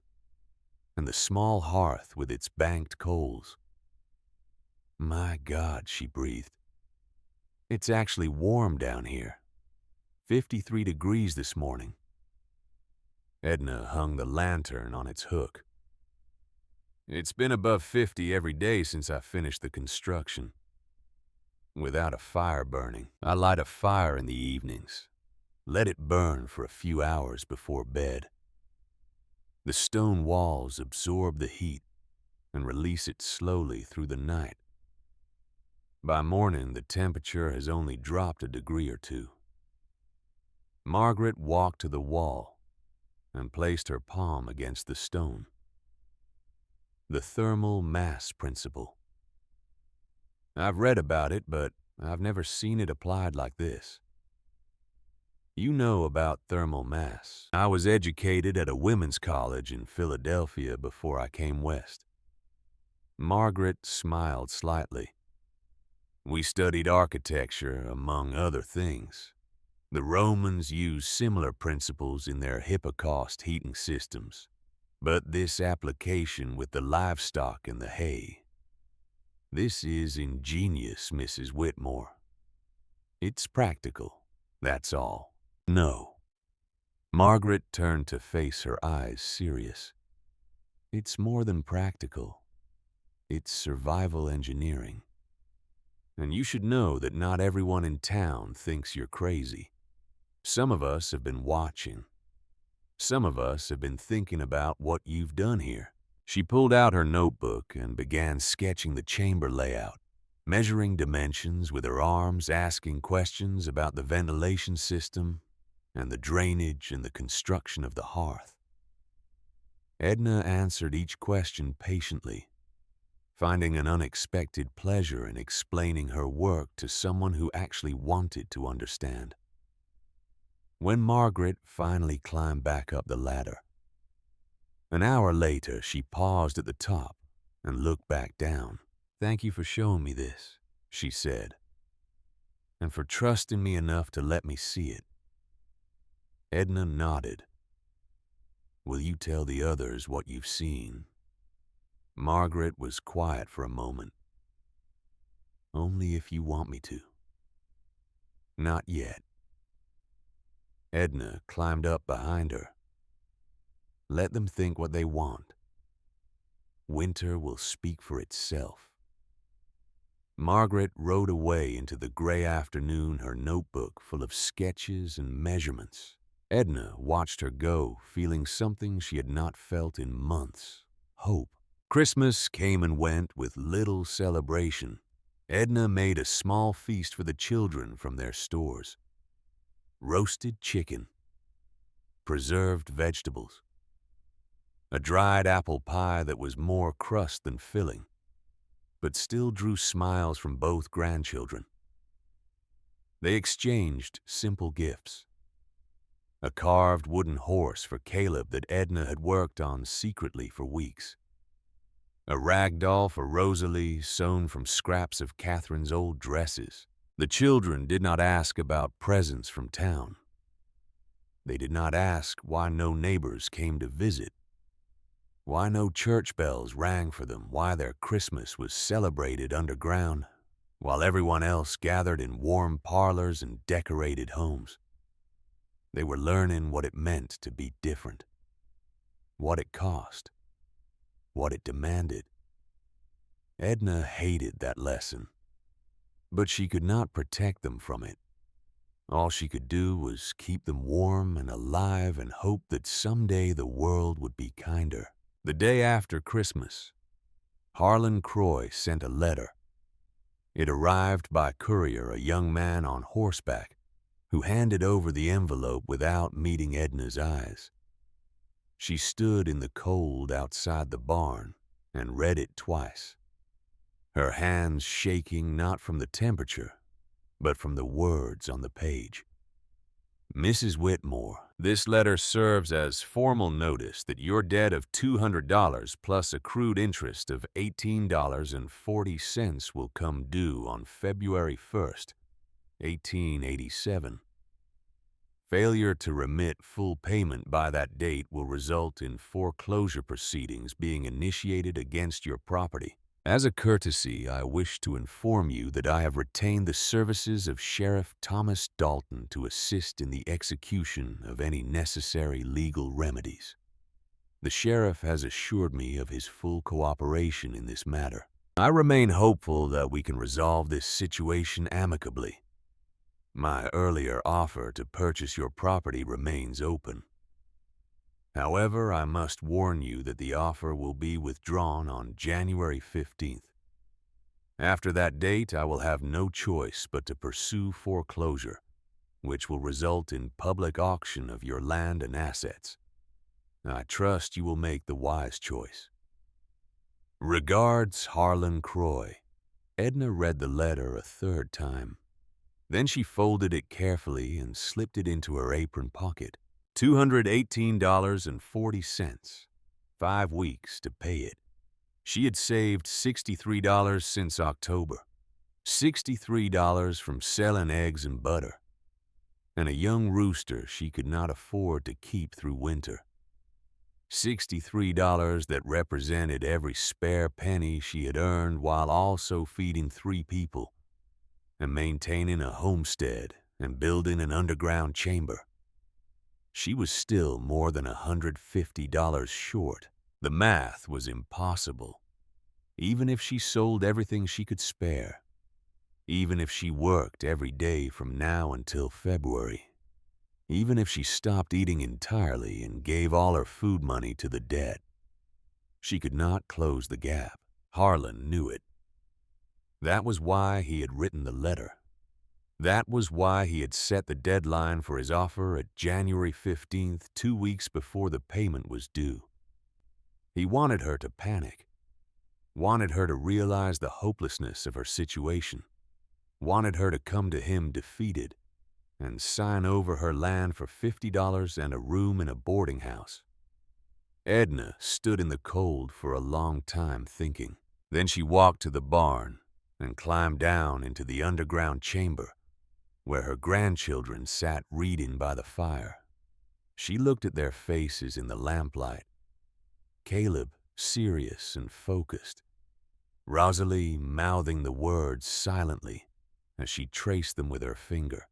and the small hearth with its banked coals. "My God," she breathed. "It's actually warm down here. 53 degrees this morning." Edna hung the lantern on its hook. "It's been above 50 every day since I finished the construction. Without a fire burning. I light a fire in the evenings. Let it burn for a few hours before bed. The stone walls absorb the heat and release it slowly through the night. By morning, the temperature has only dropped a degree or two." Margaret walked to the wall and placed her palm against the stone. The thermal mass principle. "I've read about it, but I've never seen it applied like this." "You know about thermal mass. I was educated at a women's college in Philadelphia before I came west." Margaret smiled slightly. "We studied architecture, among other things. The Romans used similar principles in their Hippocaust heating systems, but this application with the livestock and the hay. This is ingenious, Mrs. Whitmore. It's practical, that's all. No. Margaret turned to face her eyes serious. It's more than practical. It's survival engineering. And you should know that not everyone in town thinks you're crazy. Some of us have been watching. Some of us have been thinking about what you've done here. She pulled out her notebook and began sketching the chamber layout, measuring dimensions with her arms, asking questions about the ventilation system and the drainage and the construction of the hearth. Edna answered each question patiently, finding an unexpected pleasure in explaining her work to someone who actually wanted to understand. When Margaret finally climbed back up the ladder, an hour later she paused at the top and looked back down. "Thank you for showing me this," she said, "and for trusting me enough to let me see it." Edna nodded. "Will you tell the others what you've seen?" Margaret was quiet for a moment. "Only if you want me to." "Not yet." Edna climbed up behind her. "Let them think what they want. Winter will speak for itself." Margaret rode away into the gray afternoon, her notebook full of sketches and measurements. Edna watched her go, feeling something she had not felt in months: hope. Christmas came and went with little celebration. Edna made a small feast for the children from their stores. Roasted chicken, preserved vegetables, a dried apple pie that was more crust than filling, but still drew smiles from both grandchildren. They exchanged simple gifts. A carved wooden horse for Caleb that Edna had worked on secretly for weeks. A rag doll for Rosalie, sewn from scraps of Catherine's old dresses. The children did not ask about presents from town. They did not ask why no neighbors came to visit, why no church bells rang for them, why their Christmas was celebrated underground, while everyone else gathered in warm parlors and decorated homes. They were learning what it meant to be different, what it cost, what it demanded. Edna hated that lesson, but she could not protect them from it. All she could do was keep them warm and alive and hope that someday the world would be kinder. The day after Christmas, Harlan Croy sent a letter. It arrived by courier, a young man on horseback, who handed over the envelope without meeting Edna's eyes. She stood in the cold outside the barn and read it twice, her hands shaking not from the temperature, but from the words on the page. "Mrs. Whitmore, this letter serves as formal notice that your debt of $200 plus accrued interest of $18.40 will come due on February 1st, 1887. Failure to remit full payment by that date will result in foreclosure proceedings being initiated against your property. As a courtesy, I wish to inform you that I have retained the services of Sheriff Thomas Dalton to assist in the execution of any necessary legal remedies. The sheriff has assured me of his full cooperation in this matter. I remain hopeful that we can resolve this situation amicably. My earlier offer to purchase your property remains open. However, I must warn you that the offer will be withdrawn on January 15th. After that date, I will have no choice but to pursue foreclosure, which will result in public auction of your land and assets. I trust you will make the wise choice. Regards, Harlan Croy." Edna read the letter a third time. Then she folded it carefully and slipped it into her apron pocket. $218.40. 5 weeks to pay it. She had saved $63 since October. $63 from selling eggs and butter. And a young rooster she could not afford to keep through winter. $63 that represented every spare penny she had earned while also feeding 3 people and maintaining a homestead and building an underground chamber. She was still more than $150 short. The math was impossible. Even if she sold everything she could spare, even if she worked every day from now until February, even if she stopped eating entirely and gave all her food money to the debt, she could not close the gap. Harlan knew it. That was why he had written the letter. That was why he had set the deadline for his offer at January 15th, 2 weeks before the payment was due. He wanted her to panic, wanted her to realize the hopelessness of her situation, wanted her to come to him defeated and sign over her land for $50 and a room in a boarding house. Edna stood in the cold for a long time thinking. Then she walked to the barn and climbed down into the underground chamber where her grandchildren sat reading by the fire. She looked at their faces in the lamplight. Caleb, serious and focused. Rosalie mouthing the words silently as she traced them with her finger.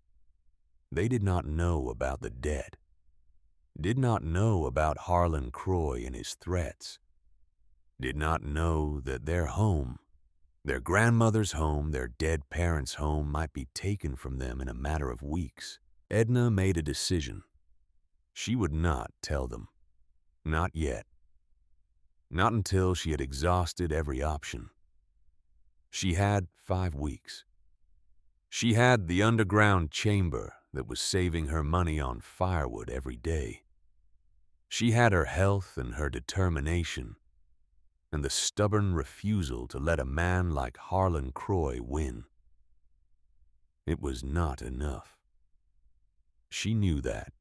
They did not know about the debt, did not know about Harlan Croy and his threats, did not know that their home, their grandmother's home, their dead parents' home might be taken from them in a matter of weeks. Edna made a decision. She would not tell them. Not yet. Not until she had exhausted every option. She had 5 weeks. She had the underground chamber that was saving her money on firewood every day. She had her health and her determination, and the stubborn refusal to let a man like Harlan Croy win. It was not enough. She knew that.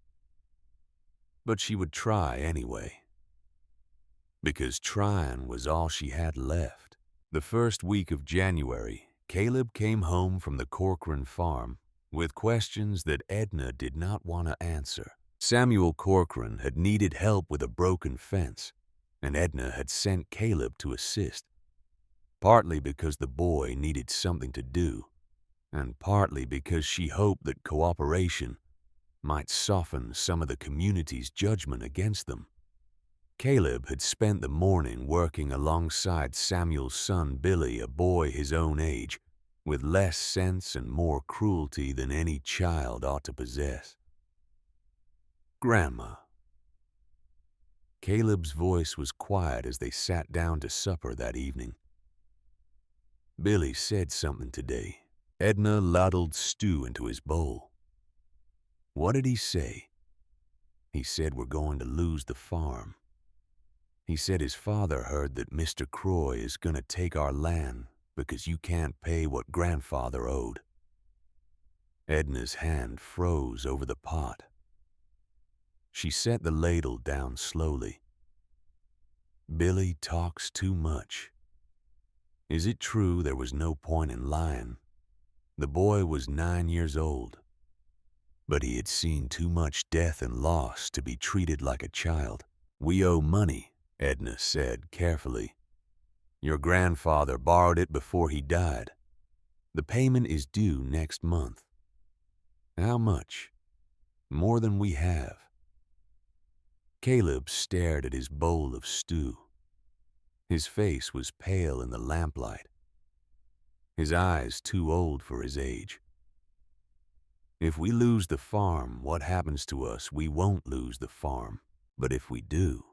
But she would try anyway. Because trying was all she had left. The first week of January, Caleb came home from the Corcoran farm with questions that Edna did not want to answer. Samuel Corcoran had needed help with a broken fence, and Edna had sent Caleb to assist, partly because the boy needed something to do, and partly because she hoped that cooperation might soften some of the community's judgment against them. Caleb had spent the morning working alongside Samuel's son Billy, a boy his own age, with less sense and more cruelty than any child ought to possess. "Grandma." Caleb's voice was quiet as they sat down to supper that evening. "Billy said something today." Edna ladled stew into his bowl. "What did he say?" "He said we're going to lose the farm. He said his father heard that Mr. Croy is going to take our land because you can't pay what grandfather owed." Edna's hand froze over the pot. She set the ladle down slowly. "Billy talks too much. Is it true there was no point in lying? The boy was 9 years old, but he had seen too much death and loss to be treated like a child. We owe money," Edna said carefully. "Your grandfather borrowed it before he died. The payment is due next month." "How much?" "More than we have." Caleb stared at his bowl of stew. His face was pale in the lamplight, his eyes too old for his age. "If we lose the farm, what happens to us? We won't lose the farm. But if we do..."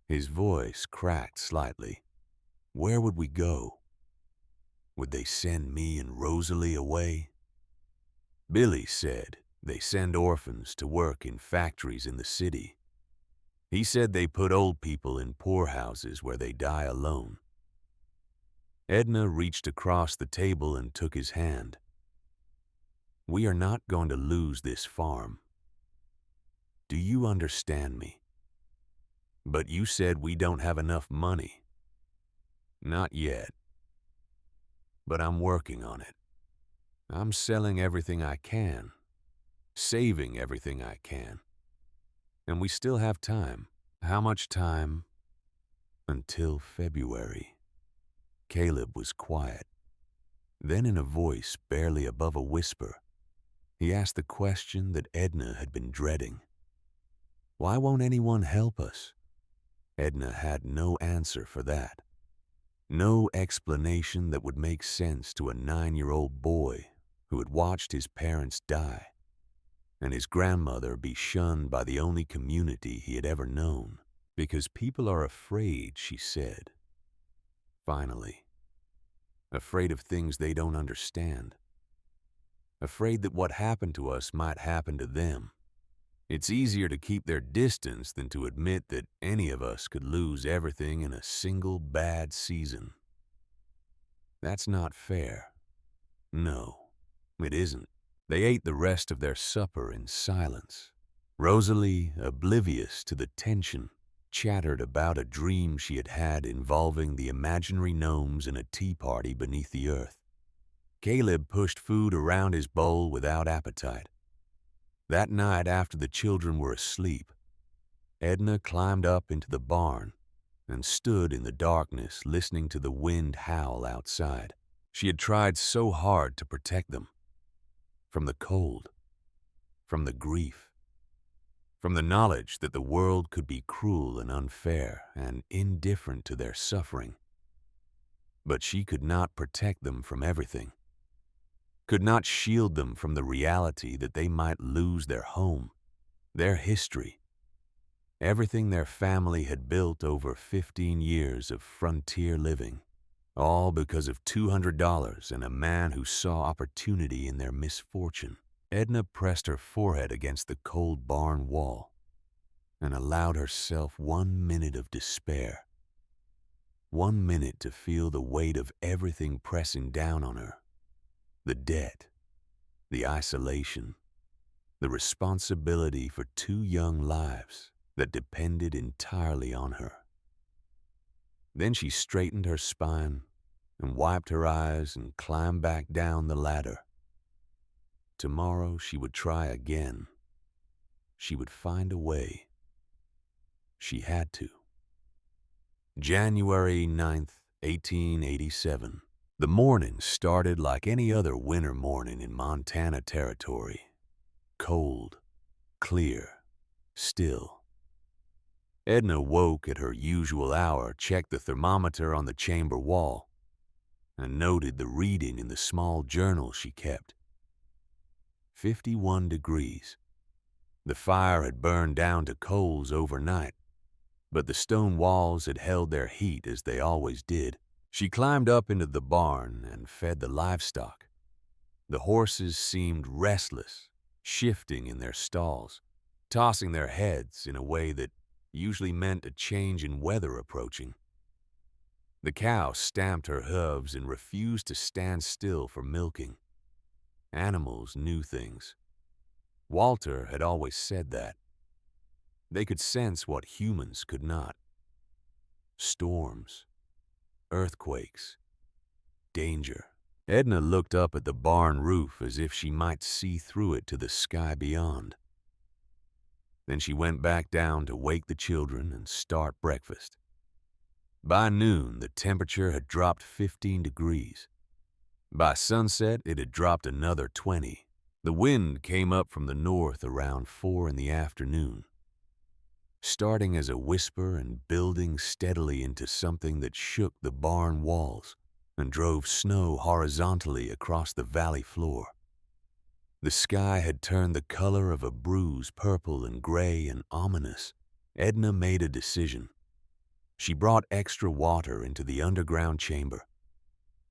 His voice cracked slightly. "Where would we go? Would they send me and Rosalie away?" "Billy said they send orphans to work in factories in the city. He said they put old people in poorhouses where they die alone." Edna reached across the table and took his hand. "We are not going to lose this farm. Do you understand me? But you said we don't have enough money." "Not yet. But I'm working on it. I'm selling everything I can, saving everything I can. And we still have time." How much time until February? Caleb was quiet. Then in a voice barely above a whisper, he asked the question that Edna had been dreading. Why won't anyone help us? Edna had no answer for that. No explanation that would make sense to a 9-year-old boy who had watched his parents die and his grandmother be shunned by the only community he had ever known. Because people are afraid, she said. Finally. Afraid of things they don't understand. Afraid that what happened to us might happen to them. It's easier to keep their distance than to admit that any of us could lose everything in a single bad season. That's not fair. No, it isn't. They ate the rest of their supper in silence. Rosalie, oblivious to the tension, chattered about a dream she had had involving the imaginary gnomes in a tea party beneath the earth. Caleb pushed food around his bowl without appetite. That night, after the children were asleep, Edna climbed up into the barn and stood in the darkness listening to the wind howl outside. She had tried so hard to protect them. From the cold, from the grief, from the knowledge that the world could be cruel and unfair and indifferent to their suffering. But she could not protect them from everything. Could not shield them from the reality that they might lose their home, their history, everything their family had built over 15 years of frontier living, all because of $200 and a man who saw opportunity in their misfortune. Edna pressed her forehead against the cold barn wall and allowed herself 1 minute of despair. 1 minute to feel the weight of everything pressing down on her. The debt, the isolation, the responsibility for 2 young lives that depended entirely on her. Then she straightened her spine and wiped her eyes and climbed back down the ladder. Tomorrow she would try again. She would find a way. She had to. January 9th, 1887. The morning started like any other winter morning in Montana Territory. Cold, clear, still. Edna woke at her usual hour, checked the thermometer on the chamber wall, and noted the reading in the small journal she kept. 51 degrees. The fire had burned down to coals overnight, but the stone walls had held their heat as they always did. She climbed up into the barn and fed the livestock. The horses seemed restless, shifting in their stalls, tossing their heads in a way that usually meant a change in weather approaching. The cow stamped her hooves and refused to stand still for milking. Animals knew things. Walter had always said that. They could sense what humans could not. Storms, earthquakes, danger. Edna looked up at the barn roof as if she might see through it to the sky beyond. Then she went back down to wake the children and start breakfast. By noon, the temperature had dropped 15 degrees. By sunset, it had dropped another 20. The wind came up from the north around 4 in the afternoon, starting as a whisper and building steadily into something that shook the barn walls and drove snow horizontally across the valley floor. The sky had turned the color of a bruise purple and gray and ominous. Edna made a decision. She brought extra water into the underground chamber,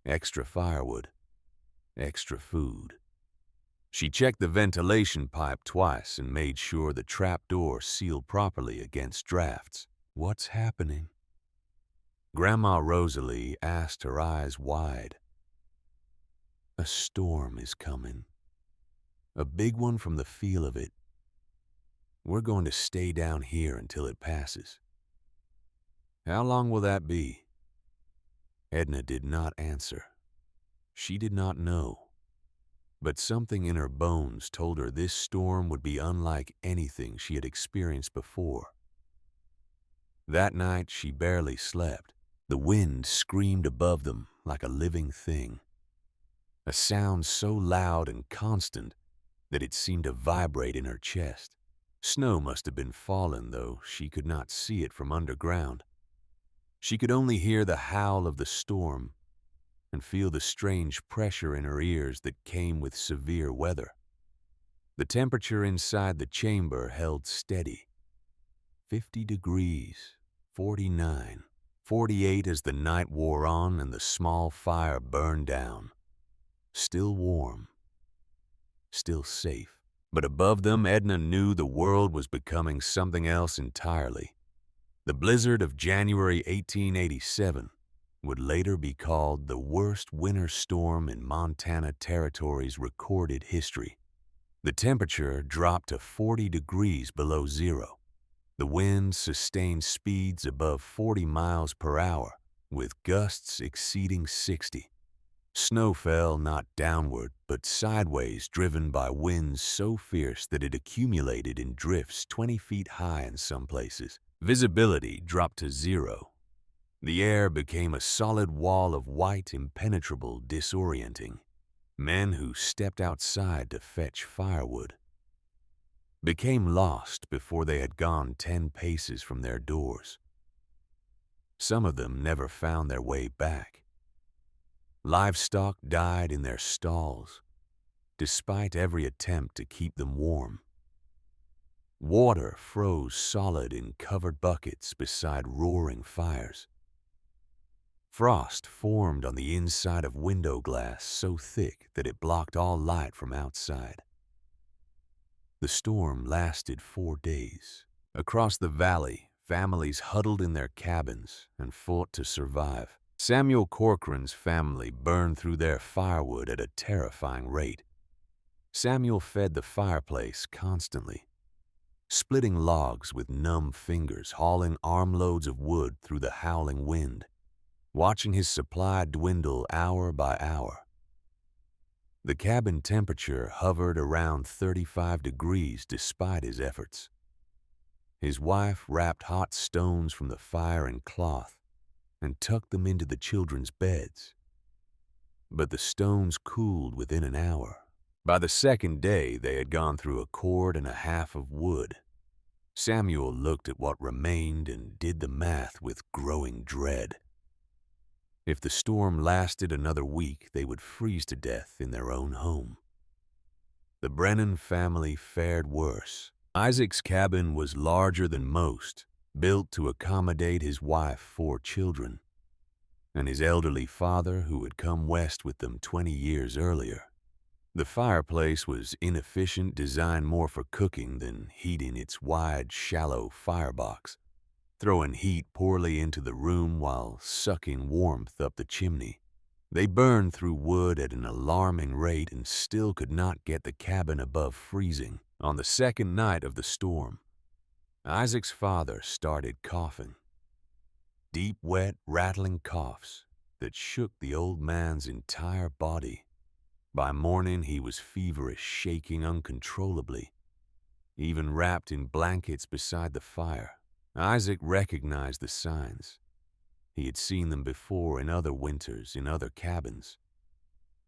extra firewood, extra food. She checked the ventilation pipe twice and made sure the trapdoor sealed properly against drafts. What's happening? Grandma Rosalie asked, her eyes wide. A storm is coming. A big one from the feel of it. We're going to stay down here until it passes. How long will that be? Edna did not answer. She did not know. But something in her bones told her this storm would be unlike anything she had experienced before. That night she barely slept. The wind screamed above them like a living thing, a sound so loud and constant that it seemed to vibrate in her chest. Snow must have been falling, though she could not see it from underground. She could only hear the howl of the storm and feel the strange pressure in her ears that came with severe weather. The temperature inside the chamber held steady. 50 degrees, 49, 48 as the night wore on and the small fire burned down. Still warm, still safe. But above them, Edna knew the world was becoming something else entirely. The blizzard of January 1887 would later be called the worst winter storm in Montana Territory's recorded history. The temperature dropped to 40 degrees below zero. The wind sustained speeds above 40 miles per hour, with gusts exceeding 60. Snow fell not downward, but sideways, driven by winds so fierce that it accumulated in drifts 20 feet high in some places. Visibility dropped to zero. The air became a solid wall of white, impenetrable, disorienting. Men who stepped outside to fetch firewood became lost before they had gone 10 paces from their doors. Some of them never found their way back. Livestock died in their stalls, despite every attempt to keep them warm. Water froze solid in covered buckets beside roaring fires. Frost formed on the inside of window glass so thick that it blocked all light from outside. The storm lasted 4 days. Across the valley, families huddled in their cabins and fought to survive. Samuel Corcoran's family burned through their firewood at a terrifying rate. Samuel fed the fireplace constantly, splitting logs with numb fingers, hauling armloads of wood through the howling wind, watching his supply dwindle hour by hour. The cabin temperature hovered around 35 degrees despite his efforts. His wife wrapped hot stones from the fire in cloth and tucked them into the children's beds. But the stones cooled within an hour. By the second day, they had gone through a cord and a half of wood. Samuel looked at what remained and did the math with growing dread. If the storm lasted another week, they would freeze to death in their own home. The Brennan family fared worse. Isaac's cabin was larger than most, built to accommodate his wife, 4 children, and his elderly father who had come west with them 20 years earlier. The fireplace was inefficient, designed more for cooking than heating its wide, shallow firebox, throwing heat poorly into the room while sucking warmth up the chimney. They burned through wood at an alarming rate and still could not get the cabin above freezing. On the second night of the storm, Isaac's father started coughing. Deep, wet, rattling coughs that shook the old man's entire body. By morning, he was feverish, shaking uncontrollably, even wrapped in blankets beside the fire. Isaac recognized the signs. He had seen them before in other winters, in other cabins.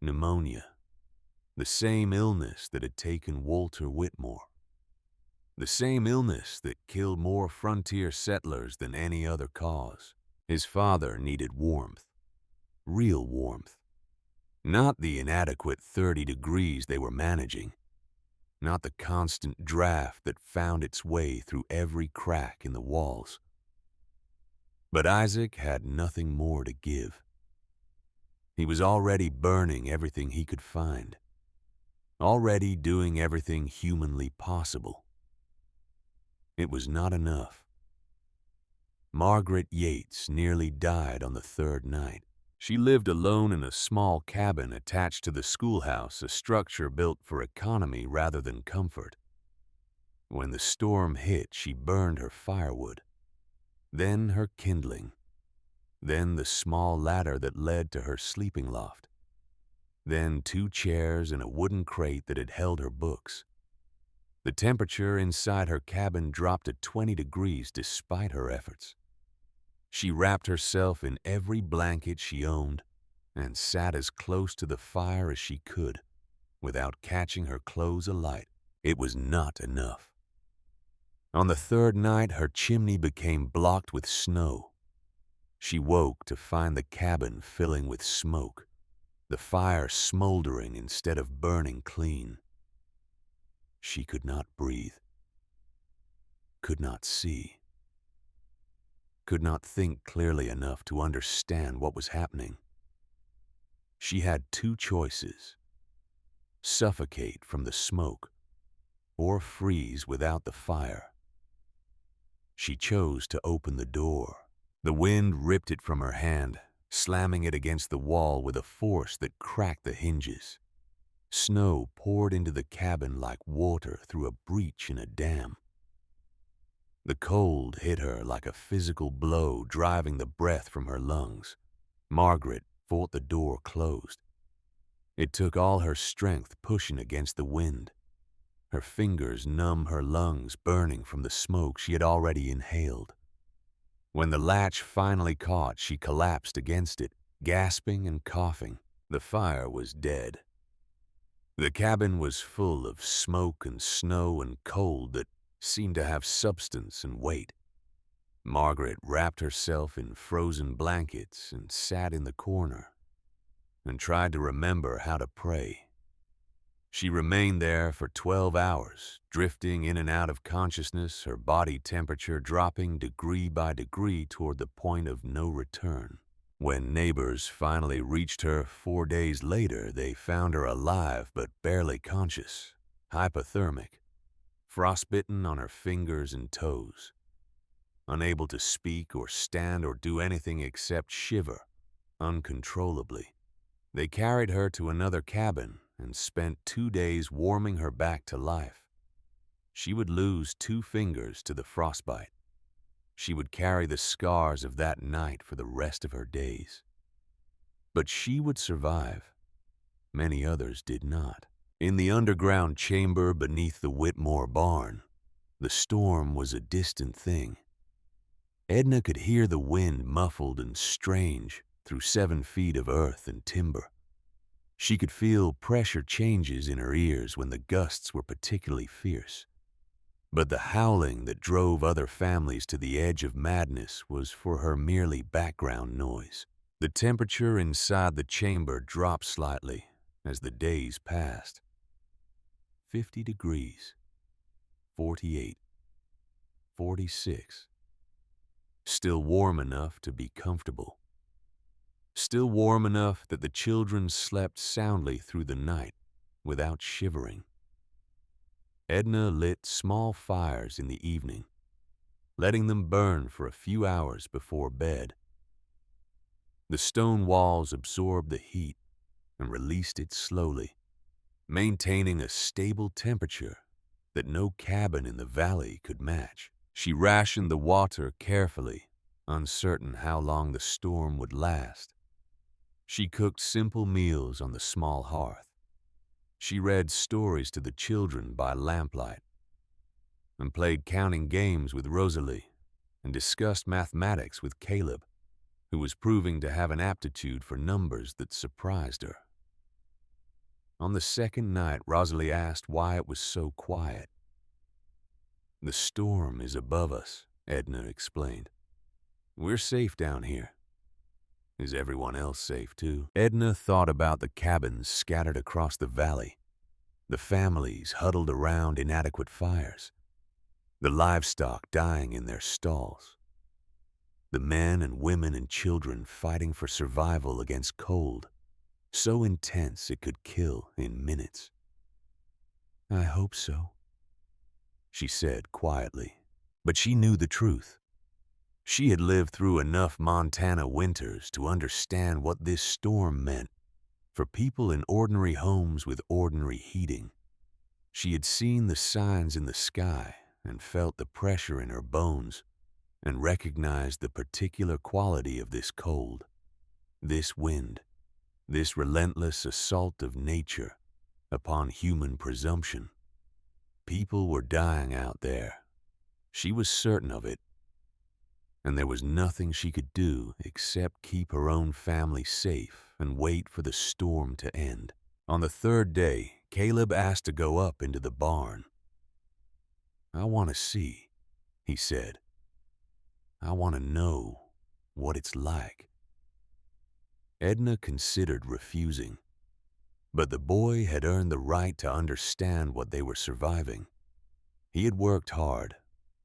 Pneumonia, the same illness that had taken Walter Whitmore. The same illness that killed more frontier settlers than any other cause. His father needed warmth, real warmth. Not the inadequate 30 degrees they were managing. Not the constant draft that found its way through every crack in the walls. But Isaac had nothing more to give. He was already burning everything he could find, already doing everything humanly possible. It was not enough. Margaret Yates nearly died on the 3rd night. She lived alone in a small cabin attached to the schoolhouse, a structure built for economy rather than comfort. When the storm hit, she burned her firewood, then her kindling, then the small ladder that led to her sleeping loft, then 2 chairs and a wooden crate that had held her books. The temperature inside her cabin dropped to 20 degrees despite her efforts. She wrapped herself in every blanket she owned and sat as close to the fire as she could without catching her clothes alight. It was not enough. On the third night, her chimney became blocked with snow. She woke to find the cabin filling with smoke, the fire smoldering instead of burning clean. She could not breathe, could not see, could not think clearly enough to understand what was happening. She had two choices: suffocate from the smoke or freeze without the fire. She chose to open the door. The wind ripped it from her hand, slamming it against the wall with a force that cracked the hinges. Snow poured into the cabin like water through a breach in a dam. The cold hit her like a physical blow, driving the breath from her lungs. Margaret fought the door closed. It took all her strength pushing against the wind. Her fingers numb her lungs, burning from the smoke she had already inhaled. When the latch finally caught, she collapsed against it, gasping and coughing. The fire was dead. The cabin was full of smoke and snow and cold that seemed to have substance and weight. Margaret wrapped herself in frozen blankets and sat in the corner and tried to remember how to pray. She remained there for 12 hours, drifting in and out of consciousness, her body temperature dropping degree by degree toward the point of no return. When neighbors finally reached her 4 days later, they found her alive but barely conscious, hypothermic, frostbitten on her fingers and toes, unable to speak or stand or do anything except shiver uncontrollably. They carried her to another cabin and spent 2 days warming her back to life. She would lose 2 fingers to the frostbite. She would carry the scars of that night for the rest of her days. But she would survive. Many others did not. In the underground chamber beneath the Whitmore barn, the storm was a distant thing. Edna could hear the wind muffled and strange through 7 feet of earth and timber. She could feel pressure changes in her ears when the gusts were particularly fierce. But the howling that drove other families to the edge of madness was for her merely background noise. The temperature inside the chamber dropped slightly as the days passed. 50 degrees, 48, 46. Still warm enough to be comfortable. Still warm enough that the children slept soundly through the night without shivering. Edna lit small fires in the evening, letting them burn for a few hours before bed. The stone walls absorbed the heat and released it slowly, maintaining a stable temperature that no cabin in the valley could match. She rationed the water carefully, uncertain how long the storm would last. She cooked simple meals on the small hearth. She read stories to the children by lamplight and played counting games with Rosalie and discussed mathematics with Caleb, who was proving to have an aptitude for numbers that surprised her. On the second night, Rosalie asked why it was so quiet. "The storm is above us," Edna explained. "We're safe down here. Is everyone else safe too?" Edna thought about the cabins scattered across the valley, the families huddled around inadequate fires, the livestock dying in their stalls, the men and women and children fighting for survival against cold, so intense it could kill in minutes. "I hope so," she said quietly, but she knew the truth. She had lived through enough Montana winters to understand what this storm meant for people in ordinary homes with ordinary heating. She had seen the signs in the sky and felt the pressure in her bones and recognized the particular quality of this cold, this wind, this relentless assault of nature upon human presumption. People were dying out there. She was certain of it. and there was nothing she could do except keep her own family safe and wait for the storm to end. On the third day, Caleb asked to go up into the barn. "I want to see," he said. "I want to know what it's like." Edna considered refusing, but the boy had earned the right to understand what they were surviving. He had worked hard,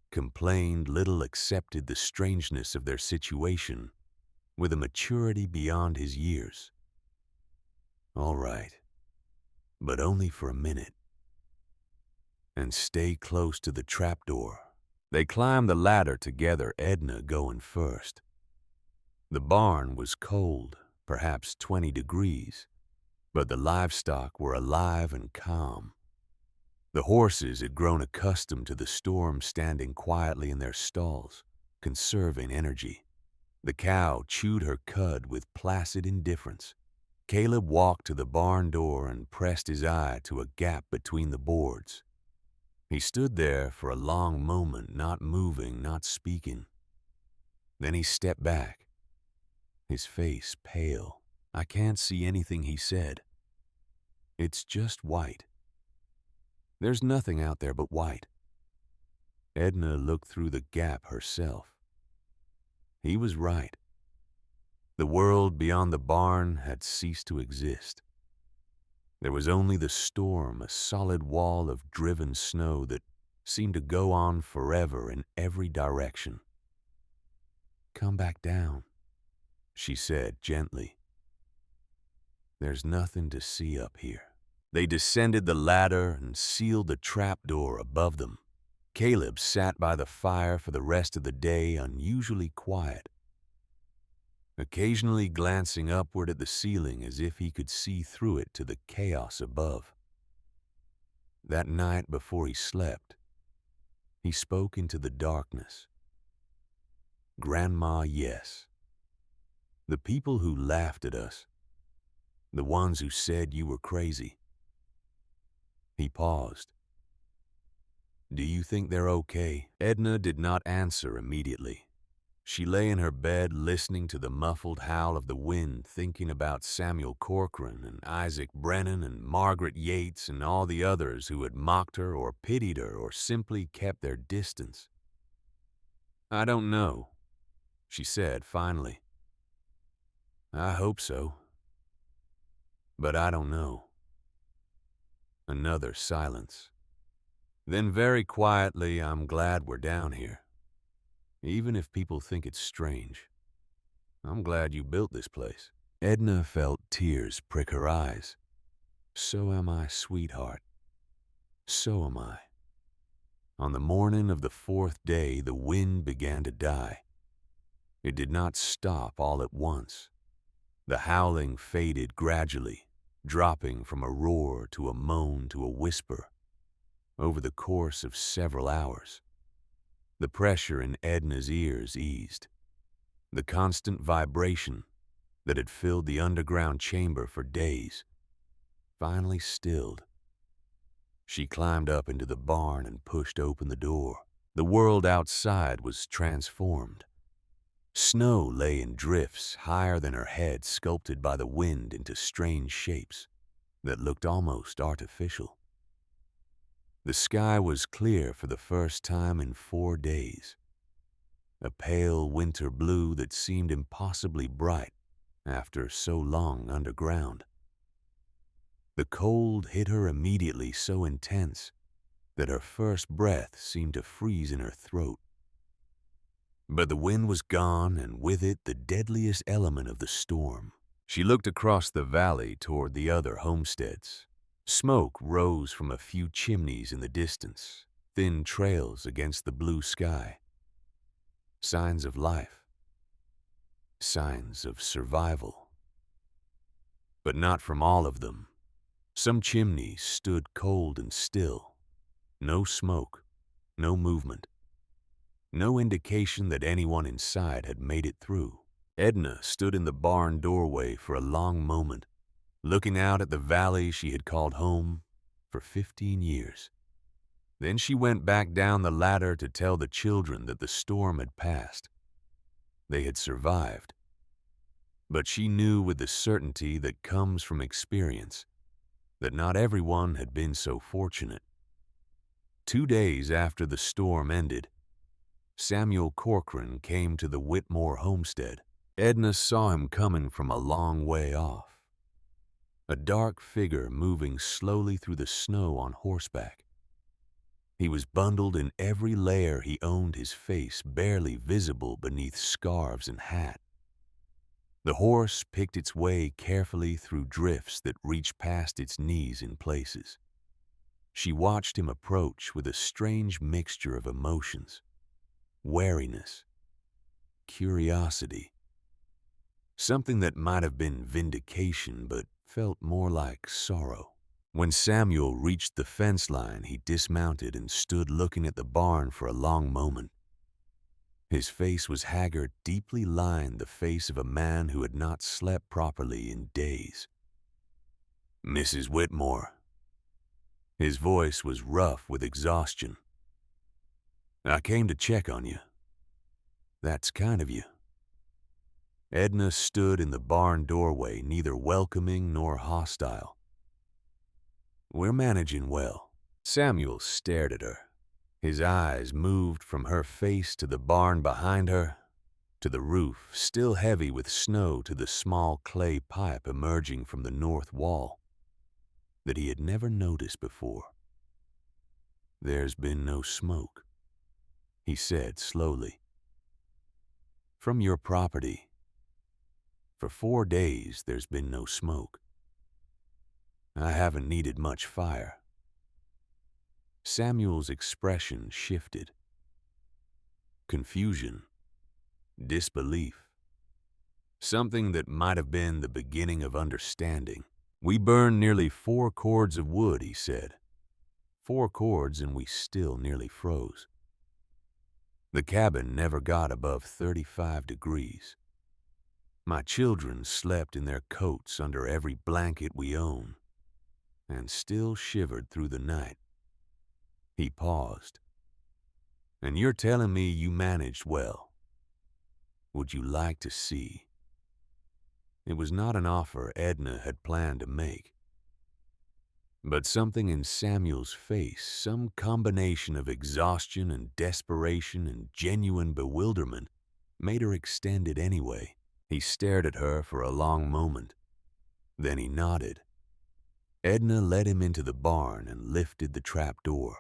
complained little, accepted the strangeness of their situation with a maturity beyond his years. "All right, but only for a minute. And stay close to the trapdoor." They climbed the ladder together, Edna going first. The barn was cold, perhaps 20 degrees, but the livestock were alive and calm. The horses had grown accustomed to the storm, standing quietly in their stalls, conserving energy. The cow chewed her cud with placid indifference. Caleb walked to the barn door and pressed his eye to a gap between the boards. He stood there for a long moment, not moving, not speaking. Then he stepped back, his face pale. "I can't see anything," he said. "It's just white. There's nothing out there but white." Edna looked through the gap herself. He was right. The world beyond the barn had ceased to exist. There was only the storm, a solid wall of driven snow that seemed to go on forever in every direction. "Come back down," she said gently. "There's nothing to see up here." They descended the ladder and sealed the trapdoor above them. Caleb sat by the fire for the rest of the day, unusually quiet, occasionally glancing upward at the ceiling as if he could see through it to the chaos above. That night before he slept, he spoke into the darkness. "Grandma, yes. The people who laughed at us, the ones who said you were crazy." He paused. "Do you think they're okay?" Edna did not answer immediately. She lay in her bed listening to the muffled howl of the wind, thinking about Samuel Corcoran and Isaac Brennan and Margaret Yates and all the others who had mocked her or pitied her or simply kept their distance. "I don't know," she said finally. "I hope so. But I don't know." Another silence. Then very quietly, "I'm glad we're down here. Even if people think it's strange. I'm glad you built this place." Edna felt tears prick her eyes. "So am I, sweetheart. So am I." On the morning of the fourth day, the wind began to die. It did not stop all at once. The howling faded gradually, dropping from a roar to a moan to a whisper over the course of several hours. The pressure in Edna's ears eased. The constant vibration that had filled the underground chamber for days finally stilled. She climbed up into the barn and pushed open the door. The world outside was transformed. Snow lay in drifts higher than her head, sculpted by the wind into strange shapes that looked almost artificial. The sky was clear for the first time in 4 days, a pale winter blue that seemed impossibly bright after so long underground. The cold hit her immediately, so intense that her first breath seemed to freeze in her throat. But the wind was gone, and with it the deadliest element of the storm. She looked across the valley toward the other homesteads. Smoke rose from a few chimneys in the distance, thin trails against the blue sky. Signs of life. Signs of survival. But not from all of them. Some chimneys stood cold and still. No smoke, no movement. No indication that anyone inside had made it through. Edna stood in the barn doorway for a long moment, looking out at the valley she had called home for 15 years. Then she went back down the ladder to tell the children that the storm had passed. They had survived. But she knew with the certainty that comes from experience that not everyone had been so fortunate. 2 days after the storm ended, Samuel Corcoran came to the Whitmore homestead. Edna saw him coming from a long way off, a dark figure moving slowly through the snow on horseback. He was bundled in every layer he owned, his face barely visible beneath scarves and hat. The horse picked its way carefully through drifts that reached past its knees in places. She watched him approach with a strange mixture of emotions: wariness, curiosity, something that might have been vindication but felt more like sorrow. When Samuel reached the fence line, he dismounted and stood looking at the barn for a long moment. His face was haggard, deeply lined, the face of a man who had not slept properly in days. "Mrs. Whitmore." His voice was rough with exhaustion. "I came to check on you." "That's kind of you." Edna stood in the barn doorway, neither welcoming nor hostile. "We're managing well." Samuel stared at her. His eyes moved from her face to the barn behind her, to the roof, still heavy with snow, to the small clay pipe emerging from the north wall that he had never noticed before. "There's been no smoke," he said slowly. "From your property. For 4 days there's been no smoke. I haven't needed much fire." Samuel's expression shifted. Confusion, disbelief, something that might have been the beginning of understanding. "We burned nearly 4 cords of wood," he said. 4 cords, and we still nearly froze. The cabin never got above 35 degrees. My children slept in their coats under every blanket we own, and still shivered through the night. He paused. "And you're telling me you managed well. Would you like to see?" It was not an offer Edna had planned to make. But something in Samuel's face, some combination of exhaustion and desperation and genuine bewilderment, made her extend it anyway. He stared at her for a long moment. Then he nodded. Edna led him into the barn and lifted the trap door.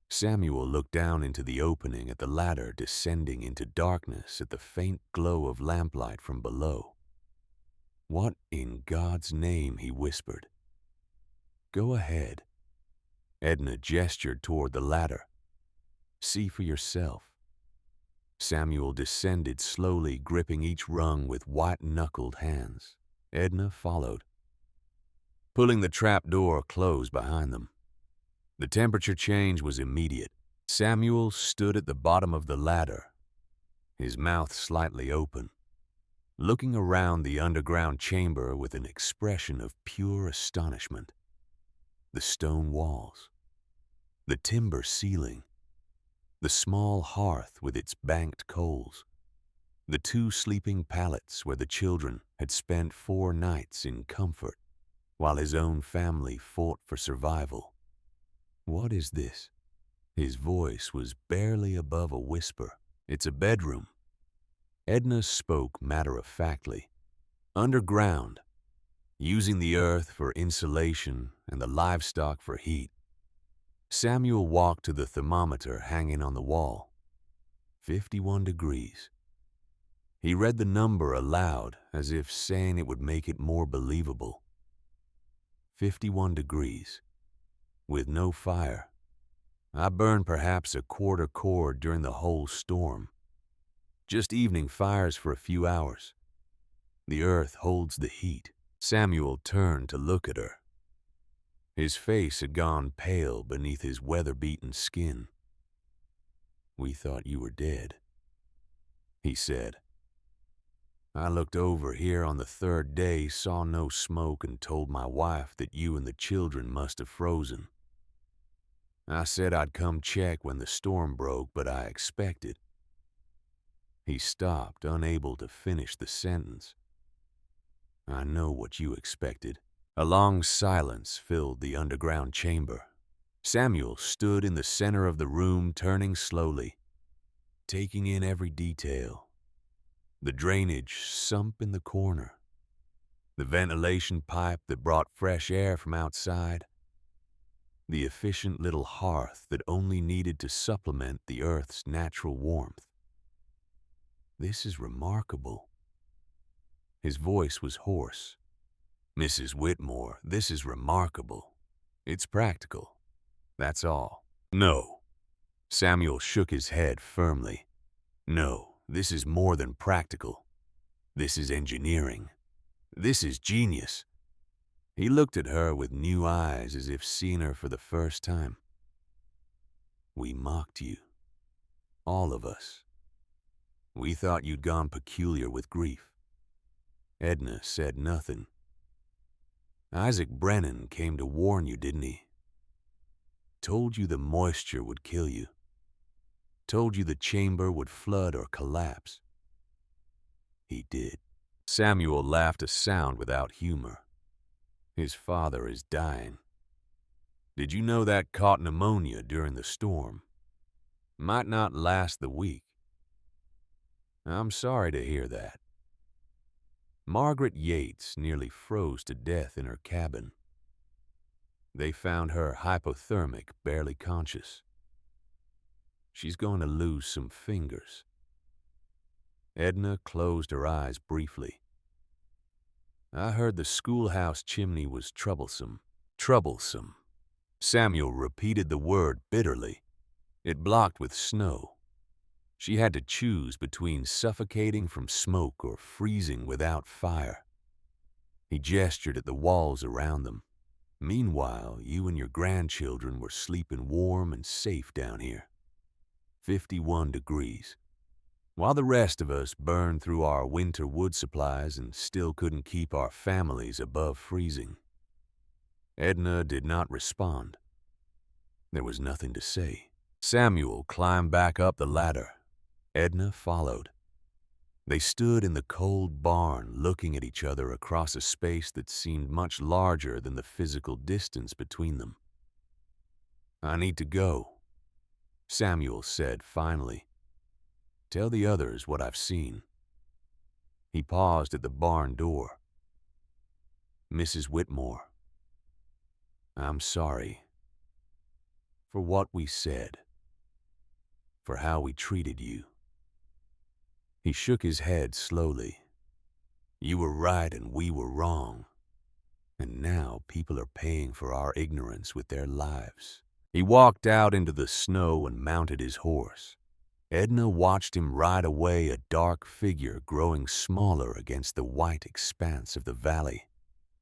Samuel looked down into the opening at the ladder descending into darkness at the faint glow of lamplight from below. "What in God's name?" he whispered. "Go ahead." Edna gestured toward the ladder. "See for yourself." Samuel descended slowly, gripping each rung with white-knuckled hands. Edna followed, pulling the trap door closed behind them. The temperature change was immediate. Samuel stood at the bottom of the ladder, his mouth slightly open, looking around the underground chamber with an expression of pure astonishment. The stone walls, the timber ceiling, the small hearth with its banked coals, the 2 sleeping pallets where the children had spent 4 nights in comfort while his own family fought for survival. "What is this?" His voice was barely above a whisper. "It's a bedroom." Edna spoke matter-of-factly. "Underground, using the earth for insulation and the livestock for heat." Samuel walked to the thermometer hanging on the wall. 51 degrees. He read the number aloud as if saying it would make it more believable. 51 degrees. With no fire. I burned perhaps a quarter cord during the whole storm. Just evening fires for a few hours. The earth holds the heat. Samuel turned to look at her. His face had gone pale beneath his weather-beaten skin. "We thought you were dead," he said. "I looked over here on the 3rd day, saw no smoke, and told my wife that you and the children must have frozen. I said I'd come check when the storm broke, but I expected." He stopped, unable to finish the sentence. I know what you expected. A long silence filled the underground chamber. Samuel stood in the center of the room, turning slowly, taking in every detail. The drainage sump in the corner, the ventilation pipe that brought fresh air from outside, the efficient little hearth that only needed to supplement the earth's natural warmth. This is remarkable. His voice was hoarse. Mrs. Whitmore, this is remarkable. It's practical. That's all. No. Samuel shook his head firmly. No, this is more than practical. This is engineering. This is genius. He looked at her with new eyes as if seeing her for the first time. We mocked you. All of us. We thought you'd gone peculiar with grief. Edna said nothing. Isaac Brennan came to warn you, didn't he? Told you the moisture would kill you. Told you the chamber would flood or collapse. He did. Samuel laughed a sound without humor. His father is dying. Did you know that caught pneumonia during the storm? Might not last the week. I'm sorry to hear that. Margaret Yates nearly froze to death in her cabin. They found her hypothermic, barely conscious. She's going to lose some fingers. Edna closed her eyes briefly. I heard the schoolhouse chimney was troublesome. Troublesome. Samuel repeated the word bitterly. It blocked with snow. She had to choose between suffocating from smoke or freezing without fire. He gestured at the walls around them. Meanwhile, you and your grandchildren were sleeping warm and safe down here. 51 degrees. While the rest of us burned through our winter wood supplies and still couldn't keep our families above freezing. Edna did not respond. There was nothing to say. Samuel climbed back up the ladder. Edna followed. They stood in the cold barn looking at each other across a space that seemed much larger than the physical distance between them. I need to go, Samuel said finally. Tell the others what I've seen. He paused at the barn door. Mrs. Whitmore, I'm sorry for what we said, for how we treated you. He shook his head slowly. You were right and we were wrong. And now people are paying for our ignorance with their lives. He walked out into the snow and mounted his horse. Edna watched him ride away, a dark figure growing smaller against the white expanse of the valley.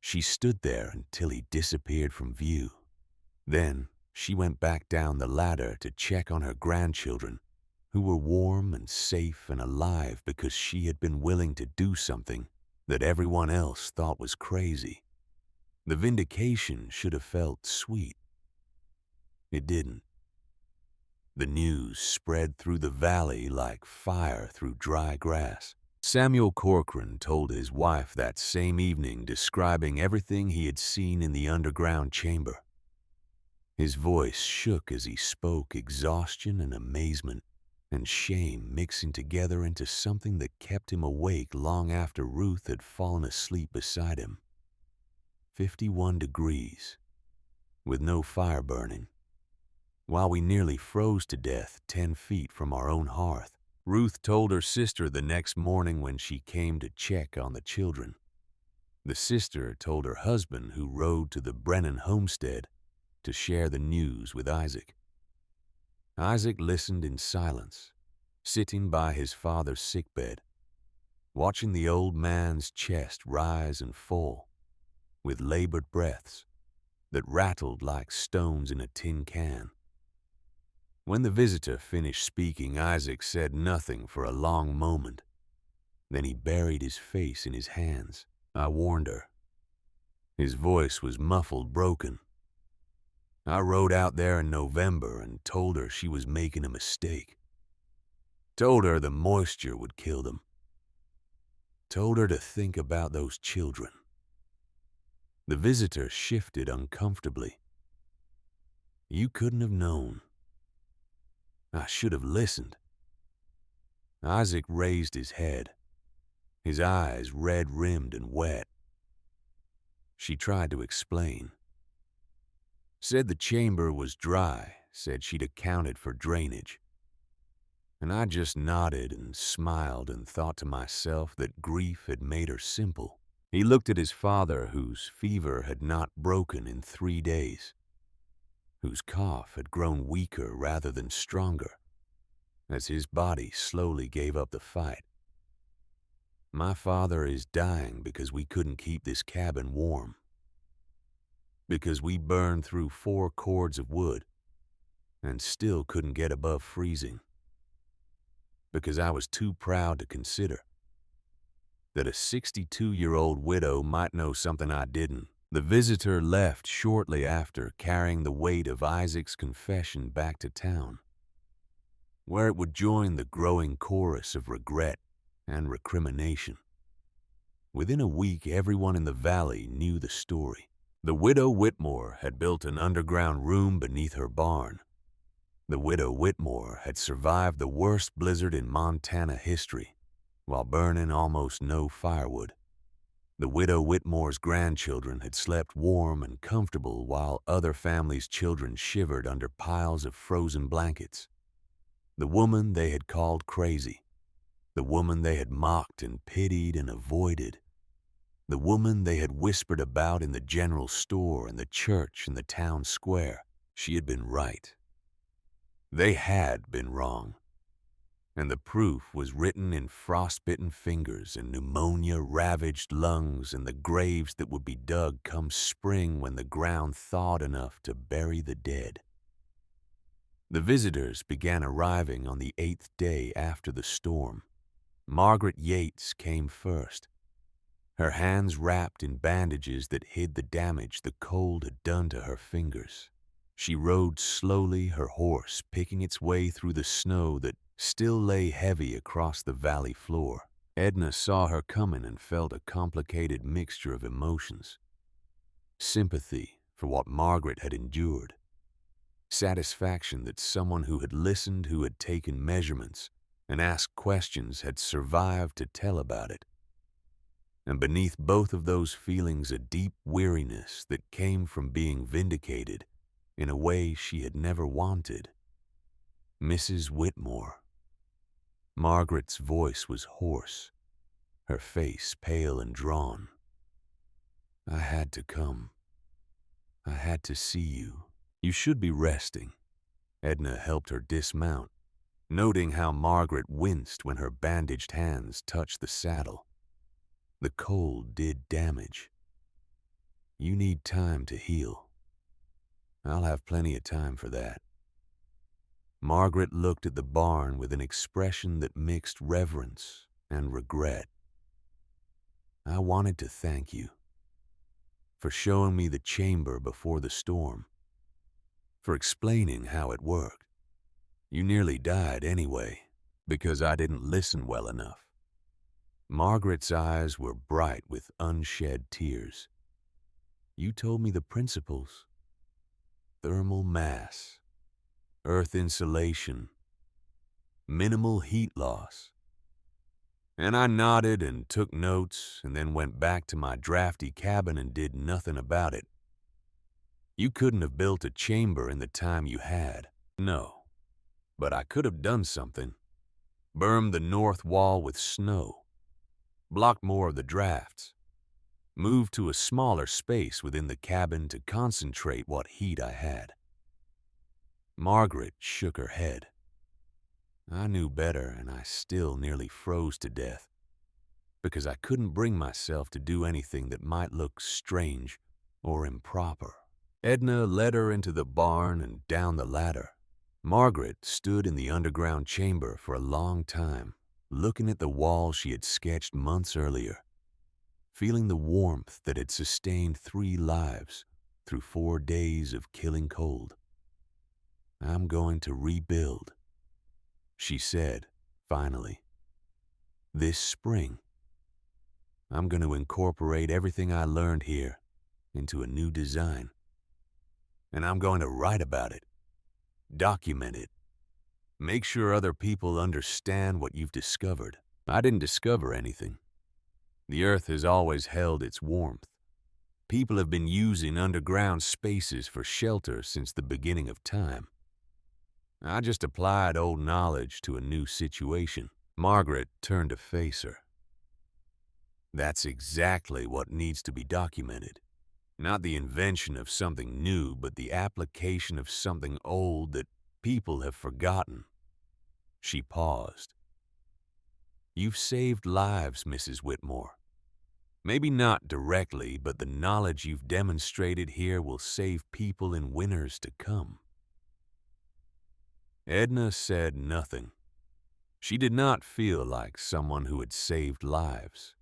She stood there until he disappeared from view. Then she went back down the ladder to check on her grandchildren, who were warm and safe and alive because she had been willing to do something that everyone else thought was crazy. The vindication should have felt sweet. It didn't. The news spread through the valley like fire through dry grass. Samuel Corcoran told his wife that same evening, describing everything he had seen in the underground chamber. His voice shook as he spoke, exhaustion and amazement and shame mixing together into something that kept him awake long after Ruth had fallen asleep beside him. 51 degrees, with no fire burning, while we nearly froze to death 10 feet from our own hearth. Ruth told her sister the next morning when she came to check on the children. The sister told her husband, who rode to the Brennan homestead to share the news with Isaac. Isaac listened in silence, sitting by his father's sickbed, watching the old man's chest rise and fall with labored breaths that rattled like stones in a tin can. When the visitor finished speaking, Isaac said nothing for a long moment. Then he buried his face in his hands. I warned her. His voice was muffled, broken. I rode out there in November and told her she was making a mistake. Told her the moisture would kill them. Told her to think about those children. The visitor shifted uncomfortably. You couldn't have known. I should have listened. Isaac raised his head, his eyes red-rimmed and wet. She tried to explain. Said the chamber was dry, said she'd accounted for drainage. And I just nodded and smiled and thought to myself that grief had made her simple. He looked at his father, whose fever had not broken in 3 days, whose cough had grown weaker rather than stronger, as his body slowly gave up the fight. My father is dying because we couldn't keep this cabin warm. Because we burned through 4 cords of wood and still couldn't get above freezing. Because I was too proud to consider that a 62-year-old widow might know something I didn't. The visitor left shortly after, carrying the weight of Isaac's confession back to town, where it would join the growing chorus of regret and recrimination. Within a week, everyone in the valley knew the story. The widow Whitmore had built an underground room beneath her barn. The widow Whitmore had survived the worst blizzard in Montana history, while burning almost no firewood. The widow Whitmore's grandchildren had slept warm and comfortable while other families' children shivered under piles of frozen blankets. The woman they had called crazy, the woman they had mocked and pitied and avoided, the woman they had whispered about in the general store and the church and the town square, she had been right. They had been wrong. And the proof was written in frostbitten fingers and pneumonia-ravaged lungs and the graves that would be dug come spring when the ground thawed enough to bury the dead. The visitors began arriving on the 8th day after the storm. Margaret Yates came first, her hands wrapped in bandages that hid the damage the cold had done to her fingers. She rode slowly, her horse picking its way through the snow that still lay heavy across the valley floor. Edna saw her coming and felt a complicated mixture of emotions. Sympathy for what Margaret had endured. Satisfaction that someone who had listened, who had taken measurements and asked questions had survived to tell about it. And beneath both of those feelings, a deep weariness that came from being vindicated in a way she had never wanted. Mrs. Whitmore. Margaret's voice was hoarse, her face pale and drawn. I had to come. I had to see you. You should be resting. Edna helped her dismount, noting how Margaret winced when her bandaged hands touched the saddle. The cold did damage. You need time to heal. I'll have plenty of time for that. Margaret looked at the barn with an expression that mixed reverence and regret. I wanted to thank you for showing me the chamber before the storm, for explaining how it worked. You nearly died anyway, because I didn't listen well enough. Margaret's eyes were bright with unshed tears. You told me the principles. Thermal mass, earth insulation, minimal heat loss. And I nodded and took notes and then went back to my drafty cabin and did nothing about it. You couldn't have built a chamber in the time you had. No, but I could have done something. Bermed the north wall with snow, blocked more of the drafts, moved to a smaller space within the cabin to concentrate what heat I had. Margaret shook her head. I knew better, and I still nearly froze to death, because I couldn't bring myself to do anything that might look strange or improper. Edna led her into the barn and down the ladder. Margaret stood in the underground chamber for a long time, looking at the wall she had sketched months earlier, feeling the warmth that had sustained 3 lives through 4 days of killing cold. I'm going to rebuild, she said, finally. This spring, I'm going to incorporate everything I learned here into a new design. And I'm going to write about it, document it, make sure other people understand what you've discovered. I didn't discover anything. The Earth has always held its warmth. People have been using underground spaces for shelter since the beginning of time. I just applied old knowledge to a new situation. Margaret turned to face her. That's exactly what needs to be documented. Not the invention of something new, but the application of something old that people have forgotten. She paused. You've saved lives, Mrs. Whitmore. Maybe not directly, but the knowledge you've demonstrated here will save people in winters to come. Edna said nothing. She did not feel like someone who had saved lives.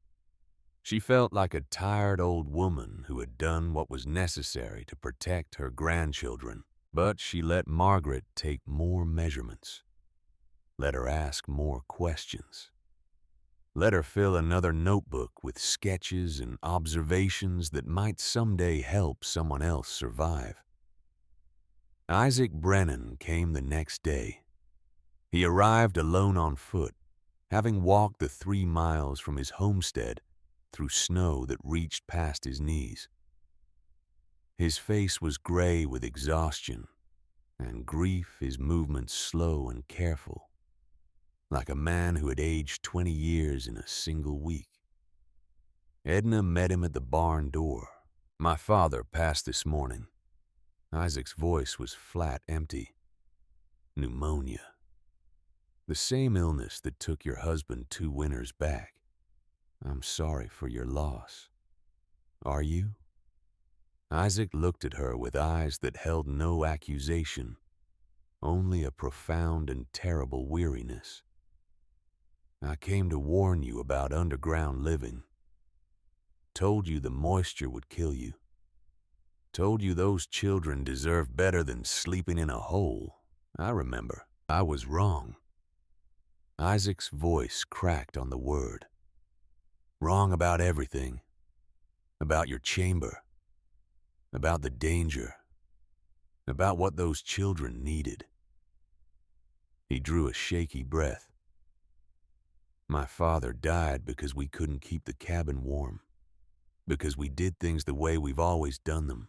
She felt like a tired old woman who had done what was necessary to protect her grandchildren. But she let Margaret take more measurements. Let her ask more questions. Let her fill another notebook with sketches and observations that might someday help someone else survive. Isaac Brennan came the next day. He arrived alone on foot, having walked the 3 miles from his homestead through snow that reached past his knees. His face was gray with exhaustion, and grief, his movements slow and careful, like a man who had aged 20 years in a single week. Edna met him at the barn door. My father passed this morning. Isaac's voice was flat empty. Pneumonia. The same illness that took your husband 2 winters back. I'm sorry for your loss. Are you? Isaac looked at her with eyes that held no accusation, only a profound and terrible weariness. I came to warn you about underground living. Told you the moisture would kill you. Told you those children deserve better than sleeping in a hole. I remember. I was wrong. Isaac's voice cracked on the word. Wrong about everything. About your chamber. About the danger. About what those children needed. He drew a shaky breath. My father died because we couldn't keep the cabin warm. Because we did things the way we've always done them.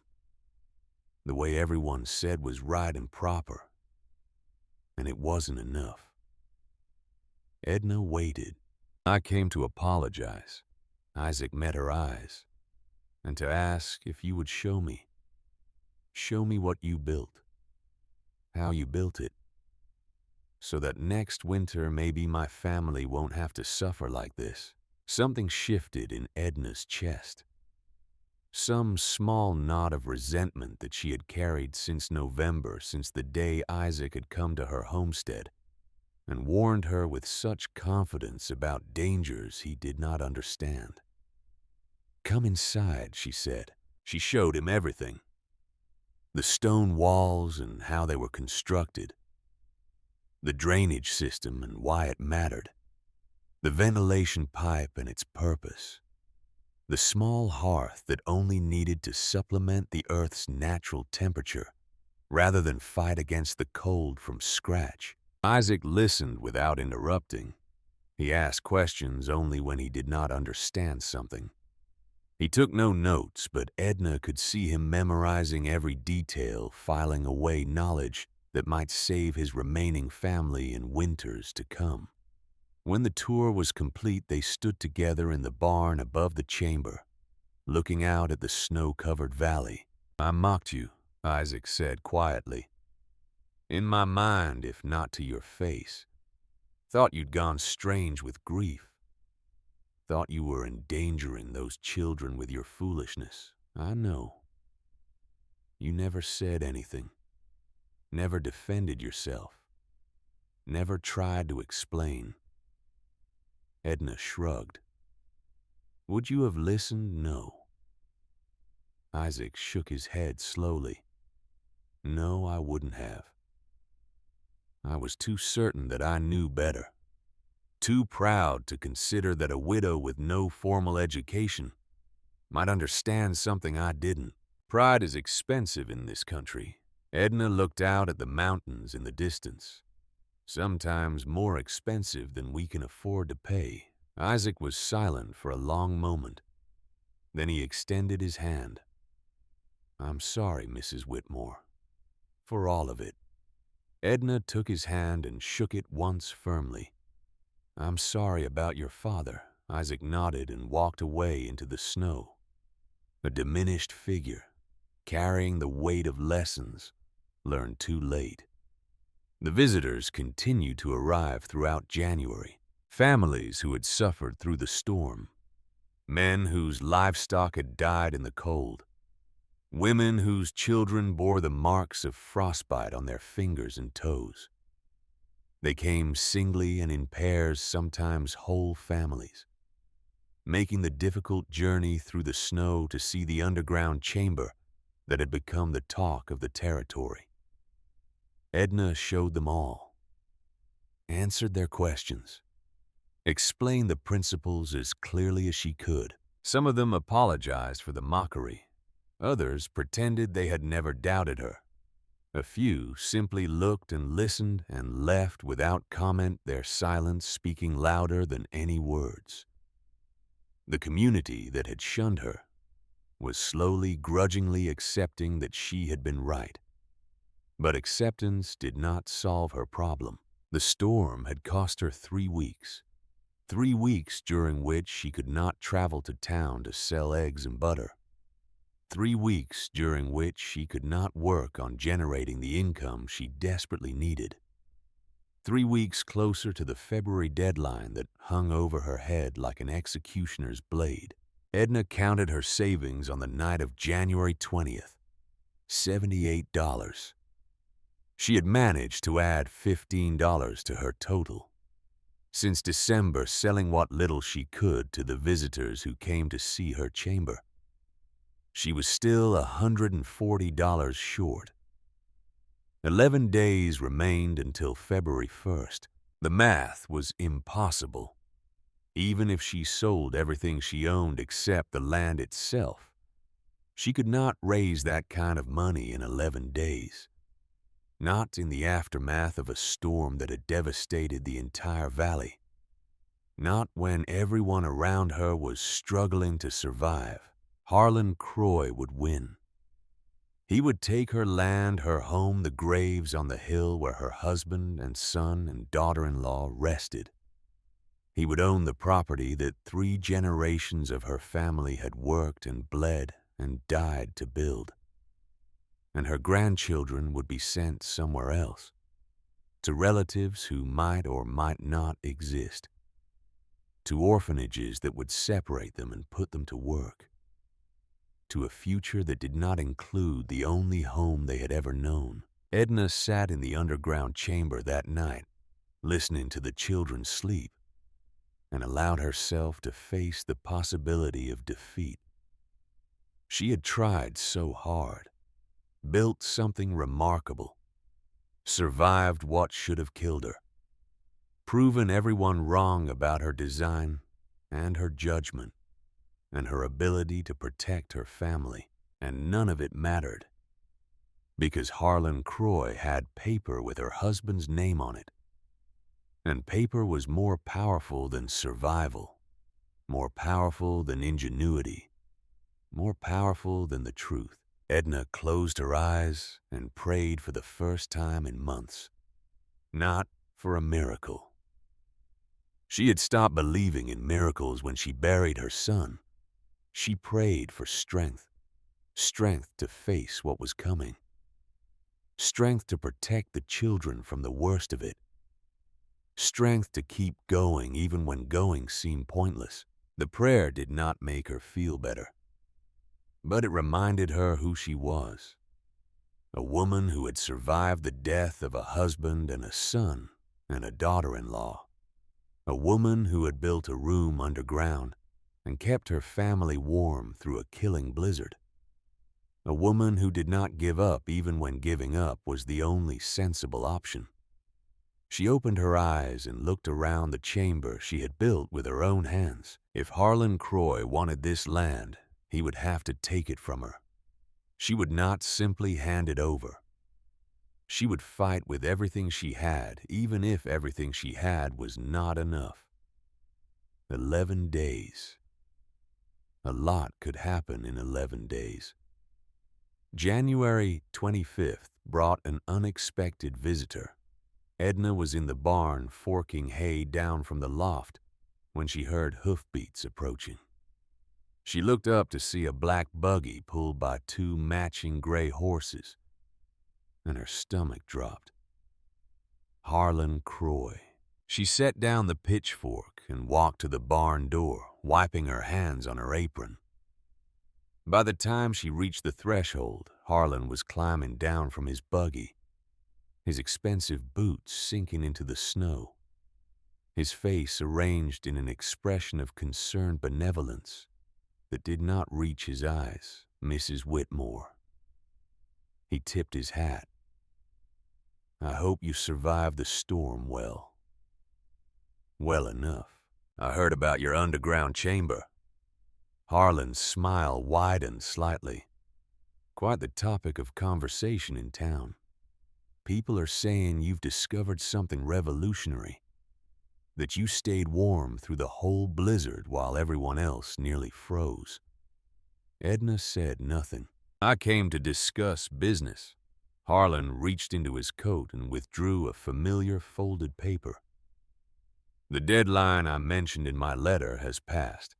The way everyone said was right and proper. And it wasn't enough. Edna waited. I came to apologize. Isaac met her eyes. And to ask if you would show me. Show me what you built. How you built it. So that next winter maybe my family won't have to suffer like this. Something shifted in Edna's chest. Some small knot of resentment that she had carried since November, since the day Isaac had come to her homestead and warned her with such confidence about dangers he did not understand. Come inside, she said. She showed him everything. The stone walls and how they were constructed. The drainage system and why it mattered. The ventilation pipe and its purpose. The small hearth that only needed to supplement the Earth's natural temperature rather than fight against the cold from scratch. Isaac listened without interrupting. He asked questions only when he did not understand something. He took no notes, but Edna could see him memorizing every detail, filing away knowledge that might save his remaining family in winters to come. When the tour was complete, they stood together in the barn above the chamber, looking out at the snow-covered valley. I mocked you, Isaac said quietly. In my mind, if not to your face. Thought you'd gone strange with grief. Thought you were endangering those children with your foolishness. I know. You never said anything. Never defended yourself. Never tried to explain. Edna shrugged. Would you have listened? No. Isaac shook his head slowly. No, I wouldn't have. I was too certain that I knew better. too proud to consider that a widow with no formal education might understand something I didn't. Pride is expensive in this country. Edna looked out at the mountains in the distance, sometimes more expensive than we can afford to pay. Isaac was silent for a long moment. Then he extended his hand. "I'm sorry, Mrs. Whitmore, for all of it." Edna took his hand and shook it once firmly. "I'm sorry about your father." Isaac nodded and walked away into the snow, a diminished figure, carrying the weight of lessons learned too late. The visitors continued to arrive throughout January. Families who had suffered through the storm, men whose livestock had died in the cold, women whose children bore the marks of frostbite on their fingers and toes. They came singly and in pairs, sometimes whole families, making the difficult journey through the snow to see the underground chamber that had become the talk of the territory. Edna showed them all, answered their questions, explained the principles as clearly as she could. Some of them apologized for the mockery. Others pretended they had never doubted her. A few simply looked and listened and left without comment, their silence speaking louder than any words. The community that had shunned her was slowly, grudgingly accepting that she had been right. But acceptance did not solve her problem. The storm had cost her 3 weeks. 3 weeks during which she could not travel to town to sell eggs and butter. 3 weeks during which she could not work on generating the income she desperately needed. 3 weeks closer to the February deadline that hung over her head like an executioner's blade. Edna counted her savings on the night of January 20th. $78. She had managed to add $15 to her total. Since December, selling what little she could to the visitors who came to see her chamber, she was still $140 short. 11 days remained until February 1st. The math was impossible. Even if she sold everything she owned except the land itself, she could not raise that kind of money in 11 days. Not in the aftermath of a storm that had devastated the entire valley. Not when everyone around her was struggling to survive. Harlan Croy would win. He would take her land, her home, the graves on the hill where her husband and son and daughter-in-law rested. He would own the property that 3 generations of her family had worked and bled and died to build. And her grandchildren would be sent somewhere else, to relatives who might or might not exist, to orphanages that would separate them and put them to work, to a future that did not include the only home they had ever known. Edna sat in the underground chamber that night, listening to the children sleep, and allowed herself to face the possibility of defeat. She had tried so hard, built something remarkable, survived what should have killed her, proven everyone wrong about her design and her judgment and her ability to protect her family, and none of it mattered, because Harlan Croy had paper with her husband's name on it, and paper was more powerful than survival, more powerful than ingenuity, more powerful than the truth. Edna closed her eyes and prayed for the first time in months, not for a miracle. She had stopped believing in miracles when she buried her son. She prayed for strength, strength to face what was coming, strength to protect the children from the worst of it, strength to keep going even when going seemed pointless. The prayer did not make her feel better, but it reminded her who she was, a woman who had survived the death of a husband and a son and a daughter-in-law, a woman who had built a room underground and kept her family warm through a killing blizzard, a woman who did not give up even when giving up was the only sensible option. She opened her eyes and looked around the chamber she had built with her own hands. If Harlan Croy wanted this land, he would have to take it from her. She would not simply hand it over. She would fight with everything she had, even if everything she had was not enough. 11 days. A lot could happen in 11 days. January 25th brought an unexpected visitor. Edna was in the barn forking hay down from the loft when she heard hoofbeats approaching. She looked up to see a black buggy pulled by 2 matching gray horses, and her stomach dropped. Harlan Croy. She set down the pitchfork and walked to the barn door, wiping her hands on her apron. By the time she reached the threshold, Harlan was climbing down from his buggy, his expensive boots sinking into the snow, his face arranged in an expression of concerned benevolence that did not reach his eyes. Mrs. Whitmore. He tipped his hat. "I hope you survived the storm well." "Well enough. I heard about your underground chamber." Harlan's smile widened slightly. "Quite the topic of conversation in town. People are saying you've discovered something revolutionary, that you stayed warm through the whole blizzard while everyone else nearly froze." Edna said nothing. "I came to discuss business." Harlan reached into his coat and withdrew a familiar folded paper. "The deadline I mentioned in my letter has passed.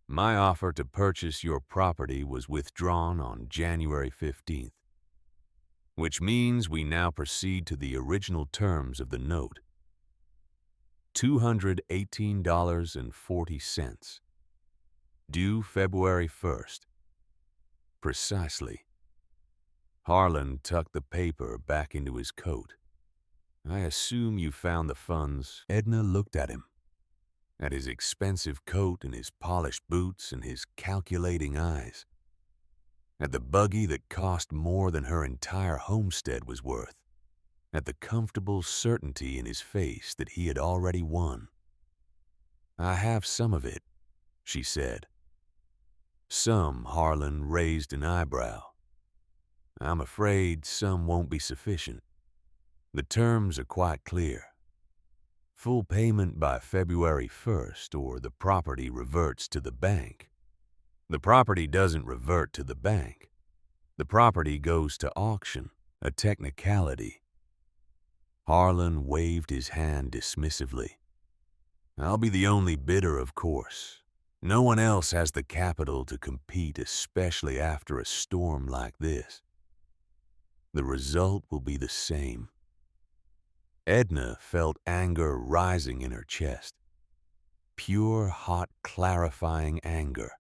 My offer to purchase your property was withdrawn on January 15th, which means we now proceed to the original terms of the note. $218.40. Due February 1st. Precisely." Harlan tucked the paper back into his coat. "I assume you found the funds." Edna looked at him, at his expensive coat and his polished boots and his calculating eyes, at the buggy that cost more than her entire homestead was worth, at the comfortable certainty in his face that he had already won. "I have some of it," she said. "Some." Harlan raised an eyebrow. "I'm afraid some won't be sufficient. The terms are quite clear. Full payment by February 1st, or the property reverts to the bank." "The property doesn't revert to the bank. The property goes to auction, a technicality." Harlan waved his hand dismissively. "I'll be the only bidder, of course. No one else has the capital to compete, especially after a storm like this. The result will be the same." Edna felt anger rising in her chest. Pure, hot, clarifying anger.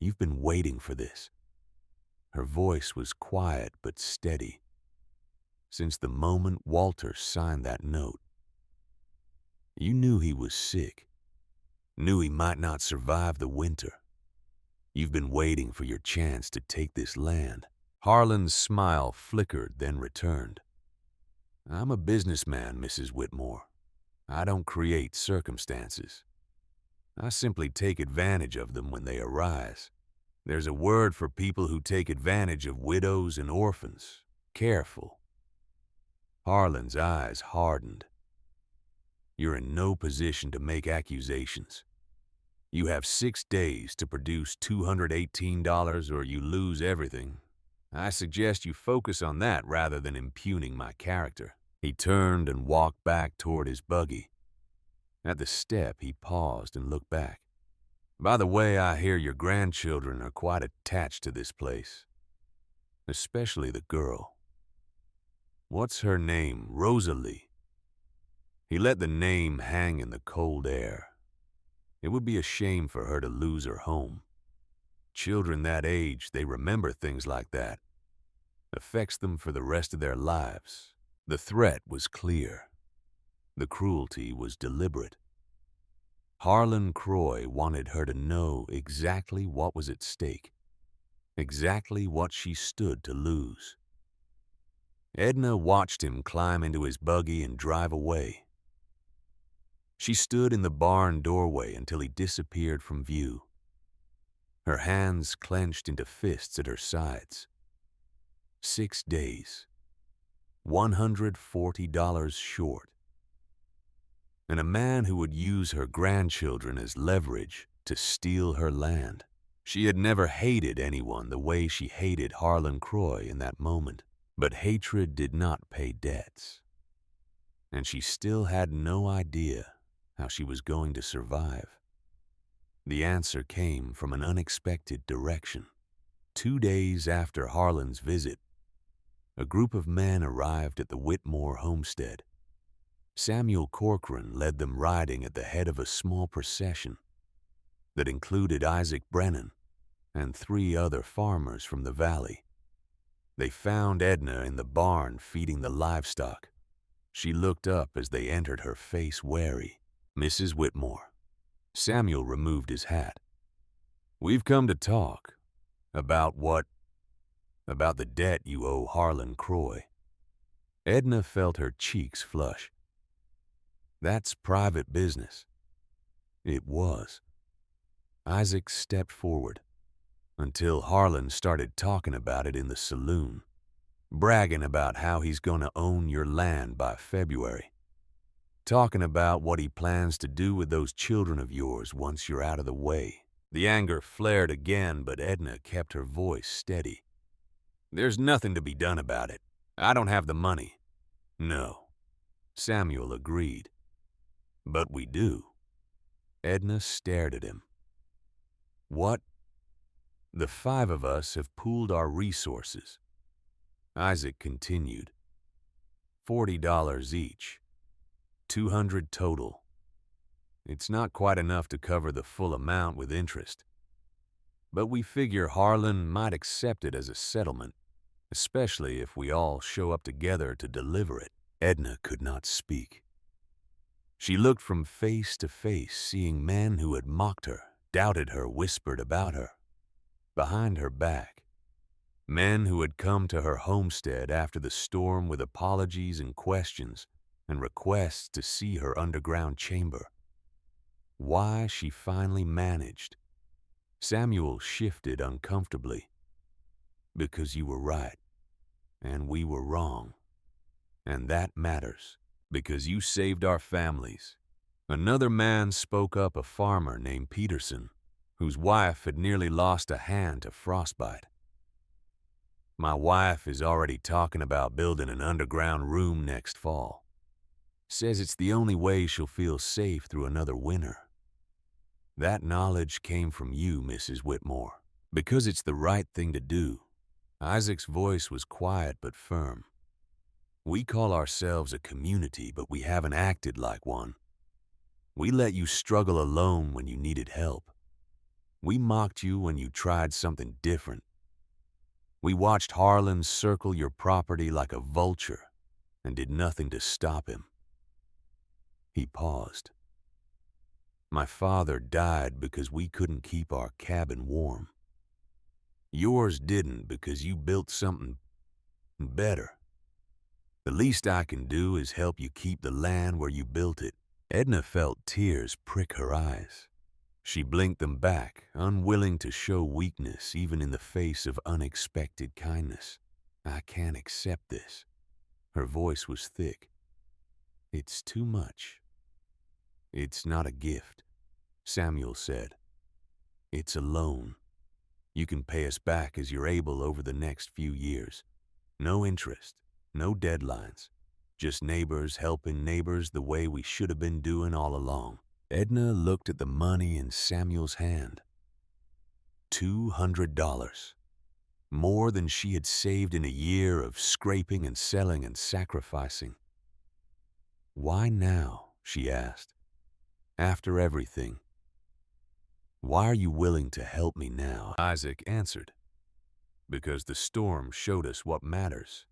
"You've been waiting for this." Her voice was quiet but steady. "Since the moment Walter signed that note. You knew he was sick, knew he might not survive the winter. You've been waiting for your chance to take this land." Harlan's smile flickered, then returned. "I'm a businessman, Mrs. Whitmore. I don't create circumstances. I simply take advantage of them when they arise. There's a word for people who take advantage of widows and orphans. Careful." Harlan's eyes hardened. "You're in no position to make accusations. You have 6 days to produce $218 or you lose everything. I suggest you focus on that rather than impugning my character." He turned and walked back toward his buggy. At the step, he paused and looked back. "By the way, I hear your grandchildren are quite attached to this place, especially the girl. What's her name? Rosalie." He let the name hang in the cold air. It would be a shame for her to lose her home. Children that age, they remember things like that. Affects them for the rest of their lives. The threat was clear. The cruelty was deliberate. Harlan Croy wanted her to know exactly what was at stake, exactly what she stood to lose. Edna watched him climb into his buggy and drive away. She stood in the barn doorway until he disappeared from view. Her hands clenched into fists at her sides. 6 days. $140 short. And a man who would use her grandchildren as leverage to steal her land. She had never hated anyone the way she hated Harlan Croy in that moment. But hatred did not pay debts. And she still had no idea how she was going to survive. The answer came from an unexpected direction. 2 days after Harlan's visit, a group of men arrived at the Whitmore homestead. Samuel Corcoran led them riding at the head of a small procession that included Isaac Brennan and 3 other farmers from the valley. They found Edna in the barn feeding the livestock. She looked up as they entered, her face wary. "Mrs. Whitmore." Samuel removed his hat. "We've come to talk. About what? About the debt you owe Harlan Croy." Edna felt her cheeks flush. "That's private business." It was. Isaac stepped forward until Harlan started talking about it in the saloon, bragging about how he's going to own your land by February, talking about what he plans to do with those children of yours once you're out of the way. The anger flared again, but Edna kept her voice steady. "There's nothing to be done about it. I don't have the money." "No," Samuel agreed. "But we do." Edna stared at him. "What?" "The 5 of us have pooled our resources," Isaac continued. $40 each. 200 total. It's not quite enough to cover the full amount with interest. But we figure Harlan might accept it as a settlement, especially if we all show up together to deliver it. Edna could not speak. She looked from face to face, seeing men who had mocked her, doubted her, whispered about her. Behind her back, men who had come to her homestead after the storm with apologies and questions and requests to see her underground chamber. Why she finally managed. Samuel shifted uncomfortably. "Because you were right, and we were wrong. And that matters, because you saved our families." Another man spoke up, a farmer named Peterson, whose wife had nearly lost a hand to frostbite. "My wife is already talking about building an underground room next fall. Says it's the only way she'll feel safe through another winter. That knowledge came from you, Mrs. Whitmore, because it's the right thing to do." Isaac's voice was quiet but firm. "We call ourselves a community, but we haven't acted like one. We let you struggle alone when you needed help. We mocked you when you tried something different. We watched Harlan circle your property like a vulture and did nothing to stop him." He paused. "My father died because we couldn't keep our cabin warm. Yours didn't because you built something better. The least I can do is help you keep the land where you built it." Edna felt tears prick her eyes. She blinked them back, unwilling to show weakness even in the face of unexpected kindness. "I can't accept this." Her voice was thick. "It's too much." "It's not a gift," Samuel said. "It's a loan. You can pay us back as you're able over the next few years. No interest, no deadlines. Just neighbors helping neighbors the way we should have been doing all along." Edna looked at the money in Samuel's hand. $200. More than she had saved in a year of scraping and selling and sacrificing. "Why now?" she asked. "After everything. Why are you willing to help me now?" Isaac answered. "Because the storm showed us what matters.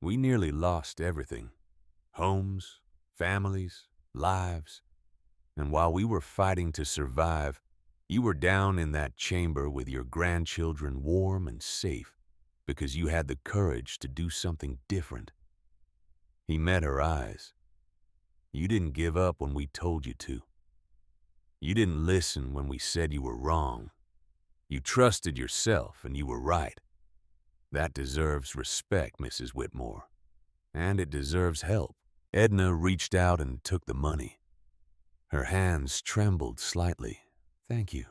We nearly lost everything. Homes, families, lives. And while we were fighting to survive, you were down in that chamber with your grandchildren warm and safe, because you had the courage to do something different. He met her eyes. You didn't give up when we told you to. You didn't listen when we said you were wrong. You trusted yourself and you were right. That deserves respect, Mrs. Whitmore. And it deserves help. Edna reached out and took the money. Her hands trembled slightly. Thank you.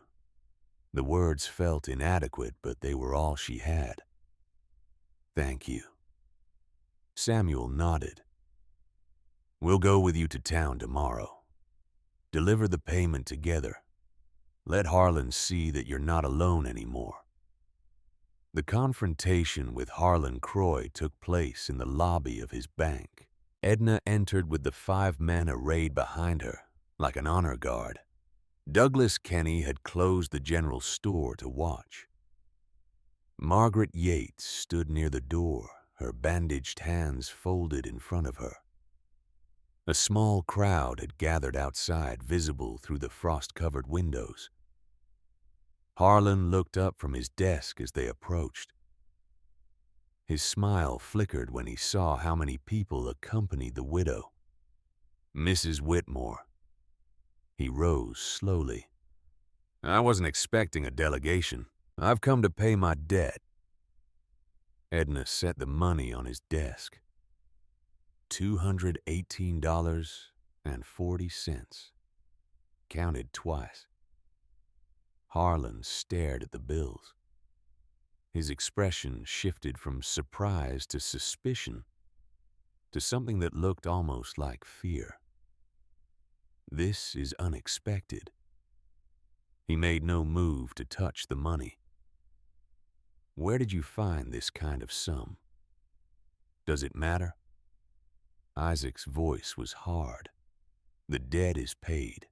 The words felt inadequate, but they were all she had. Thank you. Samuel nodded. We'll go with you to town tomorrow. Deliver the payment together. Let Harlan see that you're not alone anymore. The confrontation with Harlan Croy took place in the lobby of his bank. Edna entered with the 5 men arrayed behind her, like an honor guard. Douglas Kenny had closed the general store to watch. Margaret Yates stood near the door, her bandaged hands folded in front of her. A small crowd had gathered outside, visible through the frost-covered windows. Harlan looked up from his desk as they approached. His smile flickered when he saw how many people accompanied the widow. Mrs. Whitmore. He rose slowly. I wasn't expecting a delegation. I've come to pay my debt. Edna set the money on his desk. $218.40. Counted twice. Harlan stared at the bills. His expression shifted from surprise to suspicion, to something that looked almost like fear. This is unexpected. He made no move to touch the money. Where did you find this kind of sum? Does it matter? Isaac's voice was hard. The debt is paid.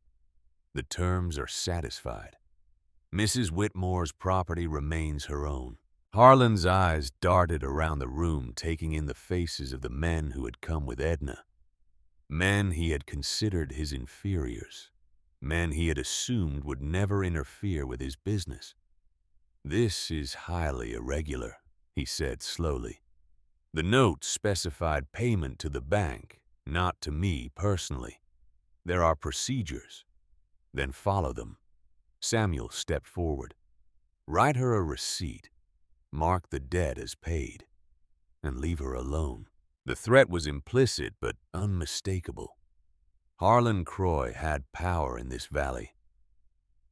The terms are satisfied. Mrs. Whitmore's property remains her own. Harlan's eyes darted around the room, taking in the faces of the men who had come with Edna. Men he had considered his inferiors. Men he had assumed would never interfere with his business. This is highly irregular, he said slowly. The note specified payment to the bank, not to me personally. There are procedures. Then follow them. Samuel stepped forward. Write her a receipt. Mark the debt as paid. And leave her alone. The threat was implicit but unmistakable. Harlan Croy had power in this valley.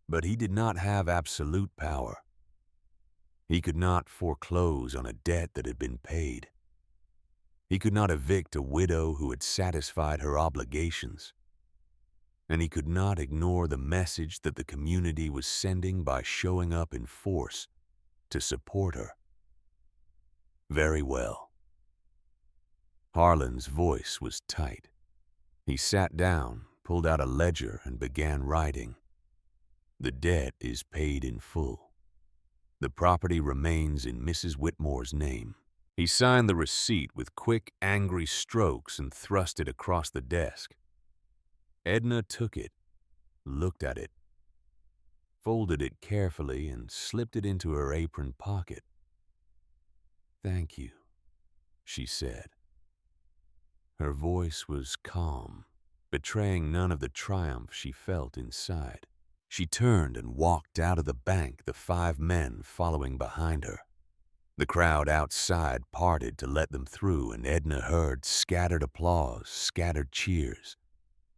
But he did not have absolute power. He could not foreclose on a debt that had been paid. He could not evict a widow who had satisfied her obligations. And he could not ignore the message that the community was sending by showing up in force to support her. Very well. Harlan's voice was tight. He sat down, pulled out a ledger, and began writing. The debt is paid in full. The property remains in Mrs. Whitmore's name. He signed the receipt with quick, angry strokes and thrust it across the desk. Edna took it, looked at it, folded it carefully, and slipped it into her apron pocket. Thank you, she said. Her voice was calm, betraying none of the triumph she felt inside. She turned and walked out of the bank, the 5 men following behind her. The crowd outside parted to let them through, and Edna heard scattered applause, scattered cheers,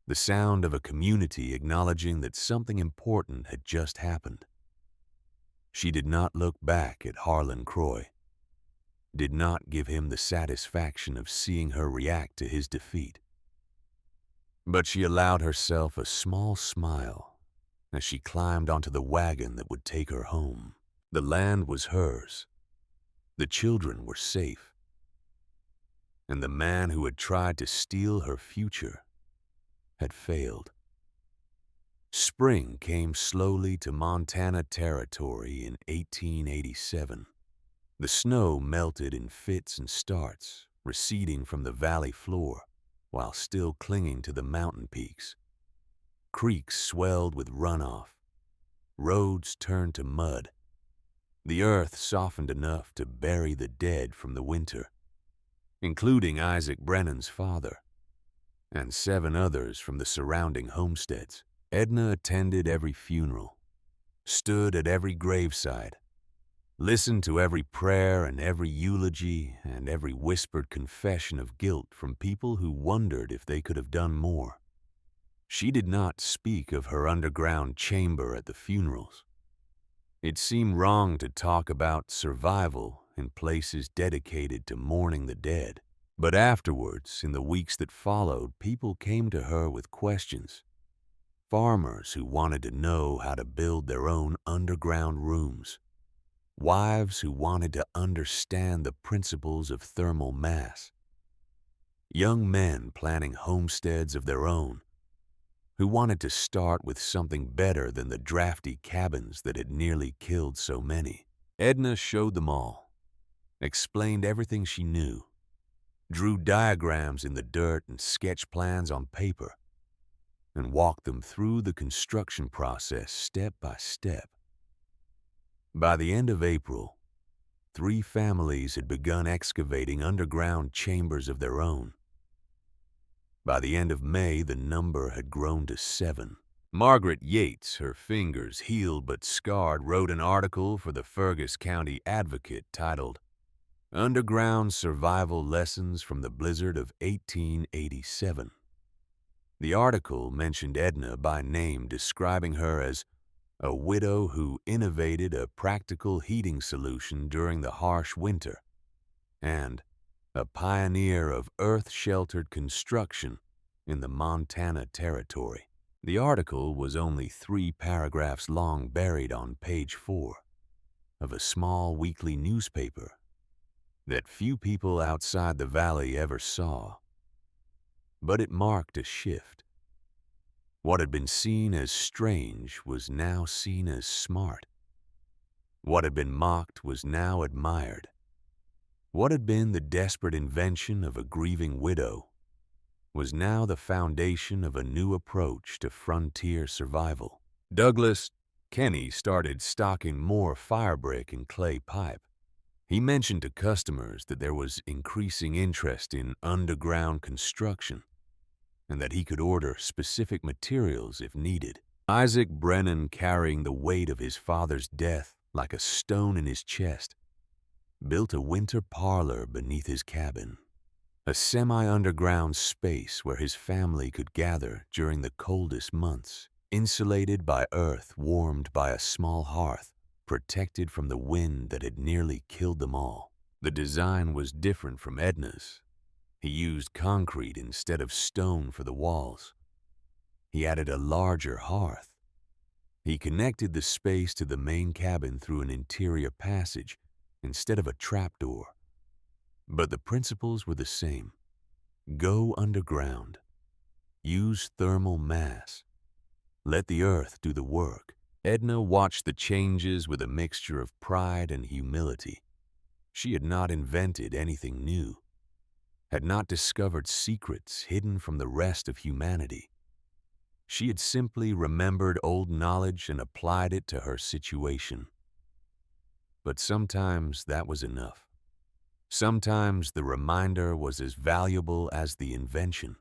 the sound of a community acknowledging that something important had just happened. She did not look back at Harlan Croy, did not give him the satisfaction of seeing her react to his defeat. But she allowed herself a small smile as she climbed onto the wagon that would take her home. The land was hers. The children were safe. And the man who had tried to steal her future had failed. Spring came slowly to Montana Territory in 1887. The snow melted in fits and starts, receding from the valley floor, while still clinging to the mountain peaks. Creeks swelled with runoff. Roads turned to mud. The earth softened enough to bury the dead from the winter, including Isaac Brennan's father, and 7 others from the surrounding homesteads. Edna attended every funeral, stood at every graveside, listened to every prayer and every eulogy and every whispered confession of guilt from people who wondered if they could have done more. She did not speak of her underground chamber at the funerals. It seemed wrong to talk about survival in places dedicated to mourning the dead. But afterwards, in the weeks that followed, people came to her with questions. Farmers who wanted to know how to build their own underground rooms. Wives who wanted to understand the principles of thermal mass. Young men planning homesteads of their own, who wanted to start with something better than the drafty cabins that had nearly killed so many. Edna showed them all, explained everything she knew, drew diagrams in the dirt and sketched plans on paper, and walked them through the construction process step by step. By the end of April, 3 families had begun excavating underground chambers of their own. By the end of May, the number had grown to 7. Margaret Yates, her fingers healed but scarred, wrote an article for the Fergus County Advocate titled, "Underground Survival Lessons from the Blizzard of 1887." The article mentioned Edna by name, describing her as a widow who innovated a practical heating solution during the harsh winter, and a pioneer of earth-sheltered construction in the Montana Territory. The article was only 3 paragraphs long, buried on page 4 of a small weekly newspaper that few people outside the valley ever saw. But it marked a shift. What had been seen as strange was now seen as smart. What had been mocked was now admired. What had been the desperate invention of a grieving widow was now the foundation of a new approach to frontier survival. Douglas Kenny started stocking more firebrick and clay pipe. He mentioned to customers that there was increasing interest in underground construction and that he could order specific materials if needed. Isaac Brennan, carrying the weight of his father's death like a stone in his chest, built a winter parlor beneath his cabin, a semi-underground space where his family could gather during the coldest months, insulated by earth, warmed by a small hearth, protected from the wind that had nearly killed them all. The design was different from Edna's. He used concrete instead of stone for the walls. He added a larger hearth. He connected the space to the main cabin through an interior passage instead of a trapdoor. But the principles were the same. Go underground. Use thermal mass. Let the earth do the work. Edna watched the changes with a mixture of pride and humility. She had not invented anything new, had not discovered secrets hidden from the rest of humanity. She had simply remembered old knowledge and applied it to her situation. But sometimes that was enough. Sometimes the reminder was as valuable as the invention.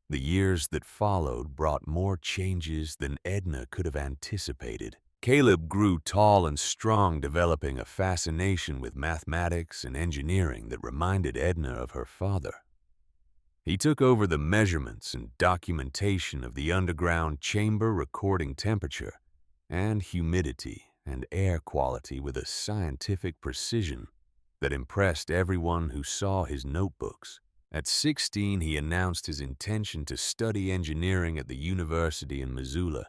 The years that followed brought more changes than Edna could have anticipated. Caleb grew tall and strong, developing a fascination with mathematics and engineering that reminded Edna of her father. He took over the measurements and documentation of the underground chamber, recording temperature and humidity and air quality with a scientific precision that impressed everyone who saw his notebooks. At 16, he announced his intention to study engineering at the university in Missoula.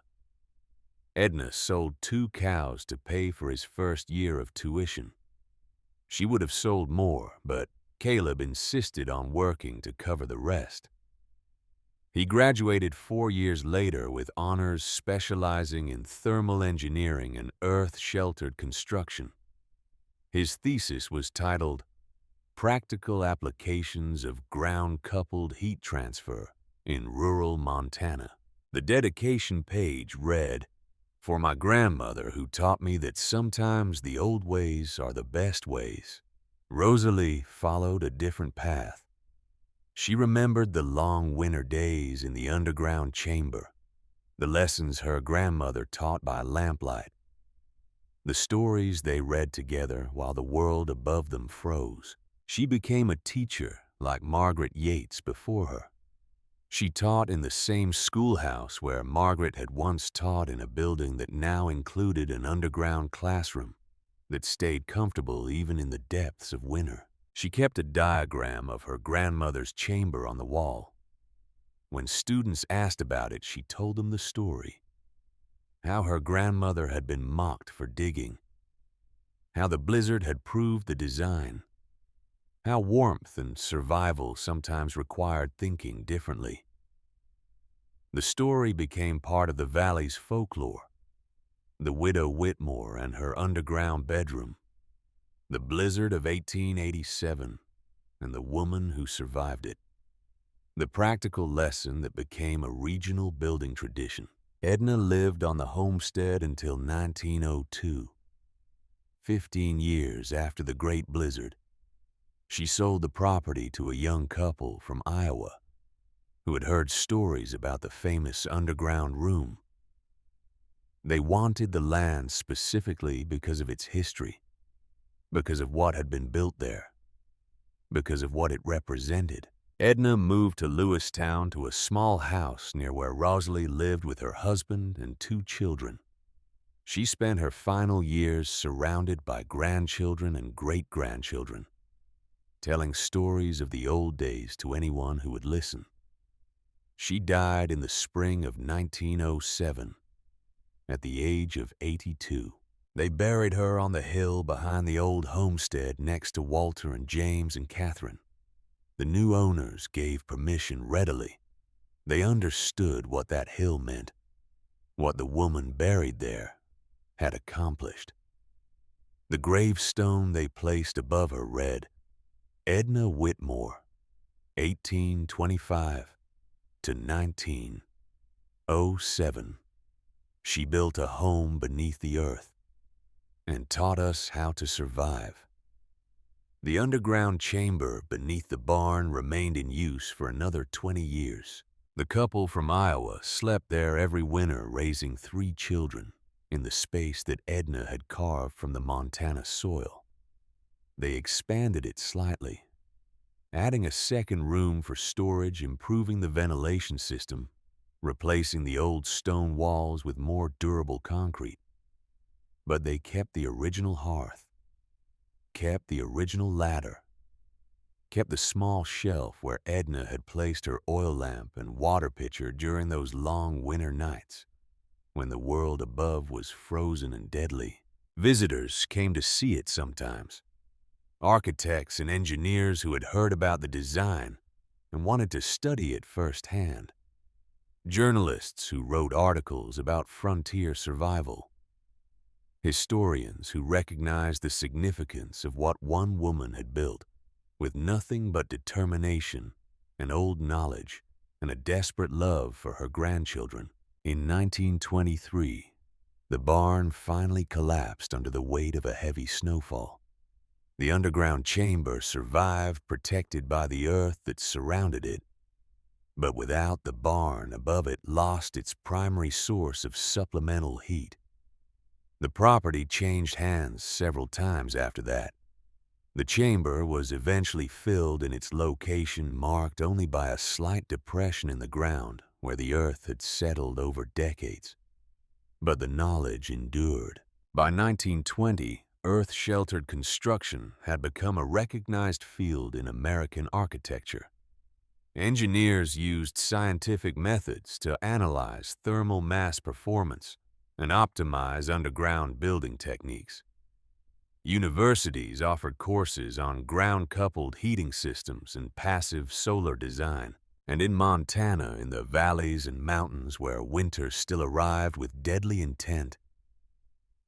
Edna sold 2 cows to pay for his first year of tuition. She would have sold more, but Caleb insisted on working to cover the rest. He graduated 4 years later with honors, specializing in thermal engineering and earth-sheltered construction. His thesis was titled, "Practical Applications of Ground-Coupled Heat Transfer in Rural Montana." The dedication page read, For my grandmother, who taught me that sometimes the old ways are the best ways, Rosalie followed a different path. She remembered the long winter days in the underground chamber, the lessons her grandmother taught by lamplight, the stories they read together while the world above them froze. She became a teacher like Margaret Yates before her. She taught in the same schoolhouse where Margaret had once taught, in a building that now included an underground classroom that stayed comfortable even in the depths of winter. She kept a diagram of her grandmother's chamber on the wall. When students asked about it, she told them the story. How her grandmother had been mocked for digging. How the blizzard had proved the design. How warmth and survival sometimes required thinking differently. The story became part of the valley's folklore. The widow Whitmore and her underground bedroom. The blizzard of 1887 and the woman who survived it. The practical lesson that became a regional building tradition. Edna lived on the homestead until 1902. 15 years after the Great Blizzard, she sold the property to a young couple from Iowa who had heard stories about the famous underground room. They wanted the land specifically because of its history, because of what had been built there, because of what it represented. Edna moved to Lewistown, to a small house near where Rosalie lived with her husband and 2 children. She spent her final years surrounded by grandchildren and great-grandchildren, telling stories of the old days to anyone who would listen. She died in the spring of 1907, at the age of 82. They buried her on the hill behind the old homestead next to Walter and James and Catherine. The new owners gave permission readily. They understood what that hill meant, what the woman buried there had accomplished. The gravestone they placed above her read, Edna Whitmore, 1825 to 1907. She built a home beneath the earth and taught us how to survive. The underground chamber beneath the barn remained in use for another 20 years. The couple from Iowa slept there every winter, raising 3 children in the space that Edna had carved from the Montana soil. They expanded it slightly, adding a second room for storage, improving the ventilation system, replacing the old stone walls with more durable concrete. But they kept the original hearth, kept the original ladder, kept the small shelf where Edna had placed her oil lamp and water pitcher during those long winter nights when the world above was frozen and deadly. Visitors came to see it sometimes. Architects and engineers who had heard about the design and wanted to study it firsthand. Journalists who wrote articles about frontier survival. Historians who recognized the significance of what one woman had built with nothing but determination and old knowledge and a desperate love for her grandchildren. In 1923, the barn finally collapsed under the weight of a heavy snowfall. The underground chamber survived, protected by the earth that surrounded it, but without the barn above it, lost its primary source of supplemental heat. The property changed hands several times after that. The chamber was eventually filled in its location, marked only by a slight depression in the ground where the earth had settled over decades. But the knowledge endured. By 1920, earth-sheltered construction had become a recognized field in American architecture. Engineers used scientific methods to analyze thermal mass performance and optimize underground building techniques. Universities offered courses on ground-coupled heating systems and passive solar design. And in Montana, in the valleys and mountains where winter still arrived with deadly intent,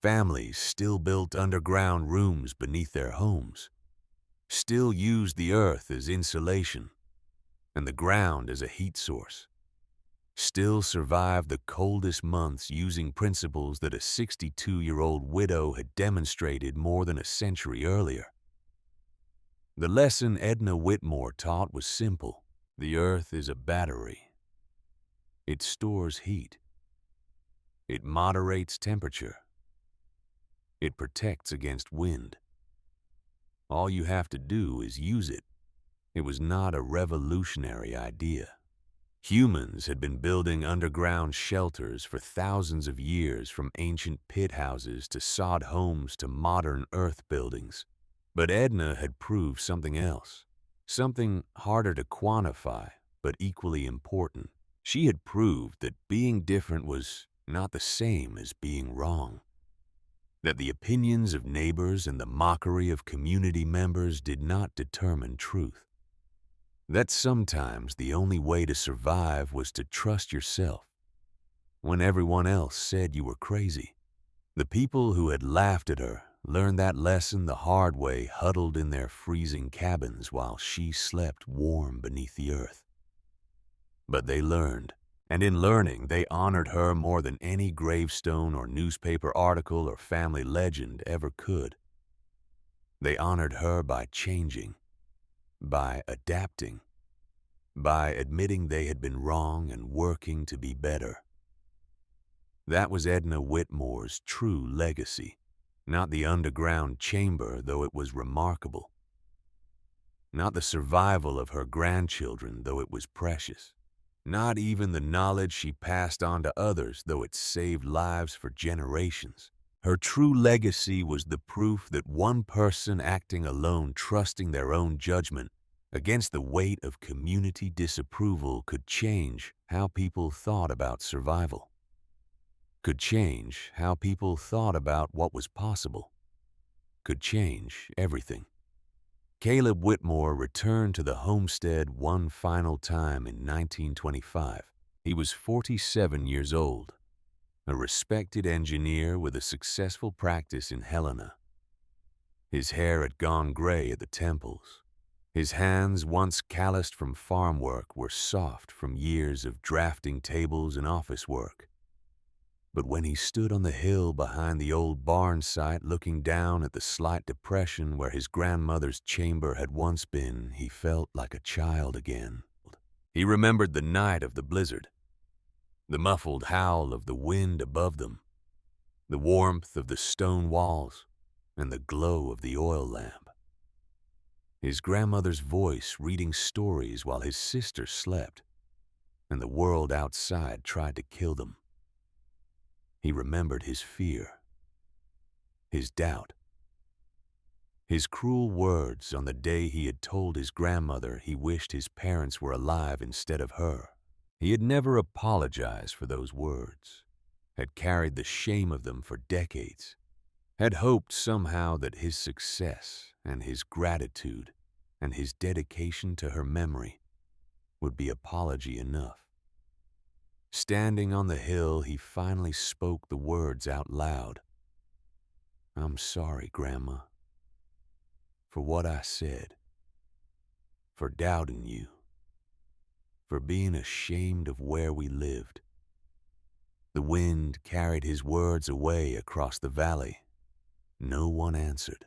families still built underground rooms beneath their homes, still used the earth as insulation and the ground as a heat source, still survived the coldest months using principles that a 62-year-old widow had demonstrated more than a century earlier. The lesson Edna Whitmore taught was simple. The earth is a battery. It stores heat. It moderates temperature. It protects against wind. All you have to do is use it. It was not a revolutionary idea. Humans had been building underground shelters for thousands of years, from ancient pit houses to sod homes to modern earth buildings. But Edna had proved something else, something harder to quantify, but equally important. She had proved that being different was not the same as being wrong, that the opinions of neighbors and the mockery of community members did not determine truth, that sometimes the only way to survive was to trust yourself when everyone else said you were crazy. The people who had laughed at her learned that lesson the hard way, huddled in their freezing cabins while she slept warm beneath the earth. But they learned, and in learning they honored her more than any gravestone or newspaper article or family legend ever could. They honored her by changing, by adapting, by admitting they had been wrong and working to be better. That was Edna Whitmore's true legacy, not the underground chamber, though it was remarkable, not the survival of her grandchildren, though it was precious, not even the knowledge she passed on to others, though it saved lives for generations. Her true legacy was the proof that one person acting alone, trusting their own judgment against the weight of community disapproval, could change how people thought about survival, could change how people thought about what was possible, could change everything. Caleb Whitmore returned to the homestead one final time in 1925. He was 47 years old, a respected engineer with a successful practice in Helena. His hair had gone gray at the temples. His hands, once calloused from farm work, were soft from years of drafting tables and office work. But when he stood on the hill behind the old barn site, looking down at the slight depression where his grandmother's chamber had once been, he felt like a child again. He remembered the night of the blizzard, the muffled howl of the wind above them, the warmth of the stone walls, and the glow of the oil lamp. His grandmother's voice reading stories while his sister slept, and the world outside tried to kill them. He remembered his fear, his doubt, his cruel words on the day he had told his grandmother he wished his parents were alive instead of her. He had never apologized for those words, had carried the shame of them for decades, had hoped somehow that his success and his gratitude and his dedication to her memory would be apology enough. Standing on the hill, he finally spoke the words out loud. "I'm sorry, Grandma, for what I said, for doubting you, for being ashamed of where we lived." The wind carried his words away across the valley. No one answered.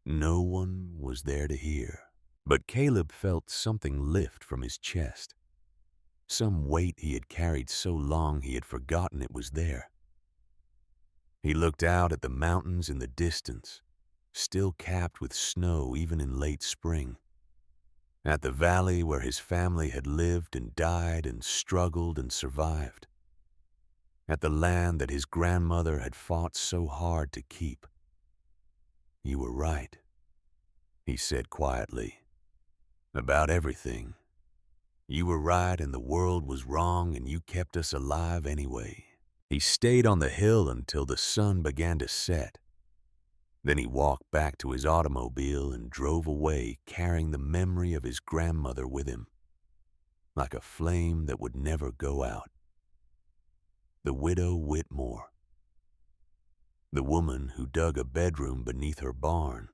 No one was there to hear. But Caleb felt something lift from his chest. Some weight he had carried so long he had forgotten it was there. He looked out at the mountains in the distance, still capped with snow even in late spring, at the valley where his family had lived and died and struggled and survived, at the land that his grandmother had fought so hard to keep. "You were right," he said quietly, "about everything. You were right and the world was wrong, and you kept us alive anyway." He stayed on the hill until the sun began to set. Then he walked back to his automobile and drove away, carrying the memory of his grandmother with him, like a flame that would never go out. The widow Whitmore, the woman who dug a bedroom beneath her barn,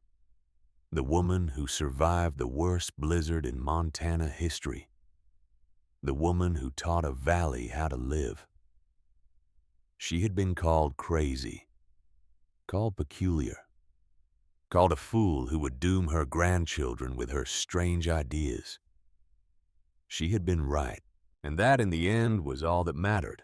the woman who survived the worst blizzard in Montana history, the woman who taught a valley how to live. She had been called crazy, called peculiar, called a fool who would doom her grandchildren with her strange ideas. She had been right, and that in the end was all that mattered.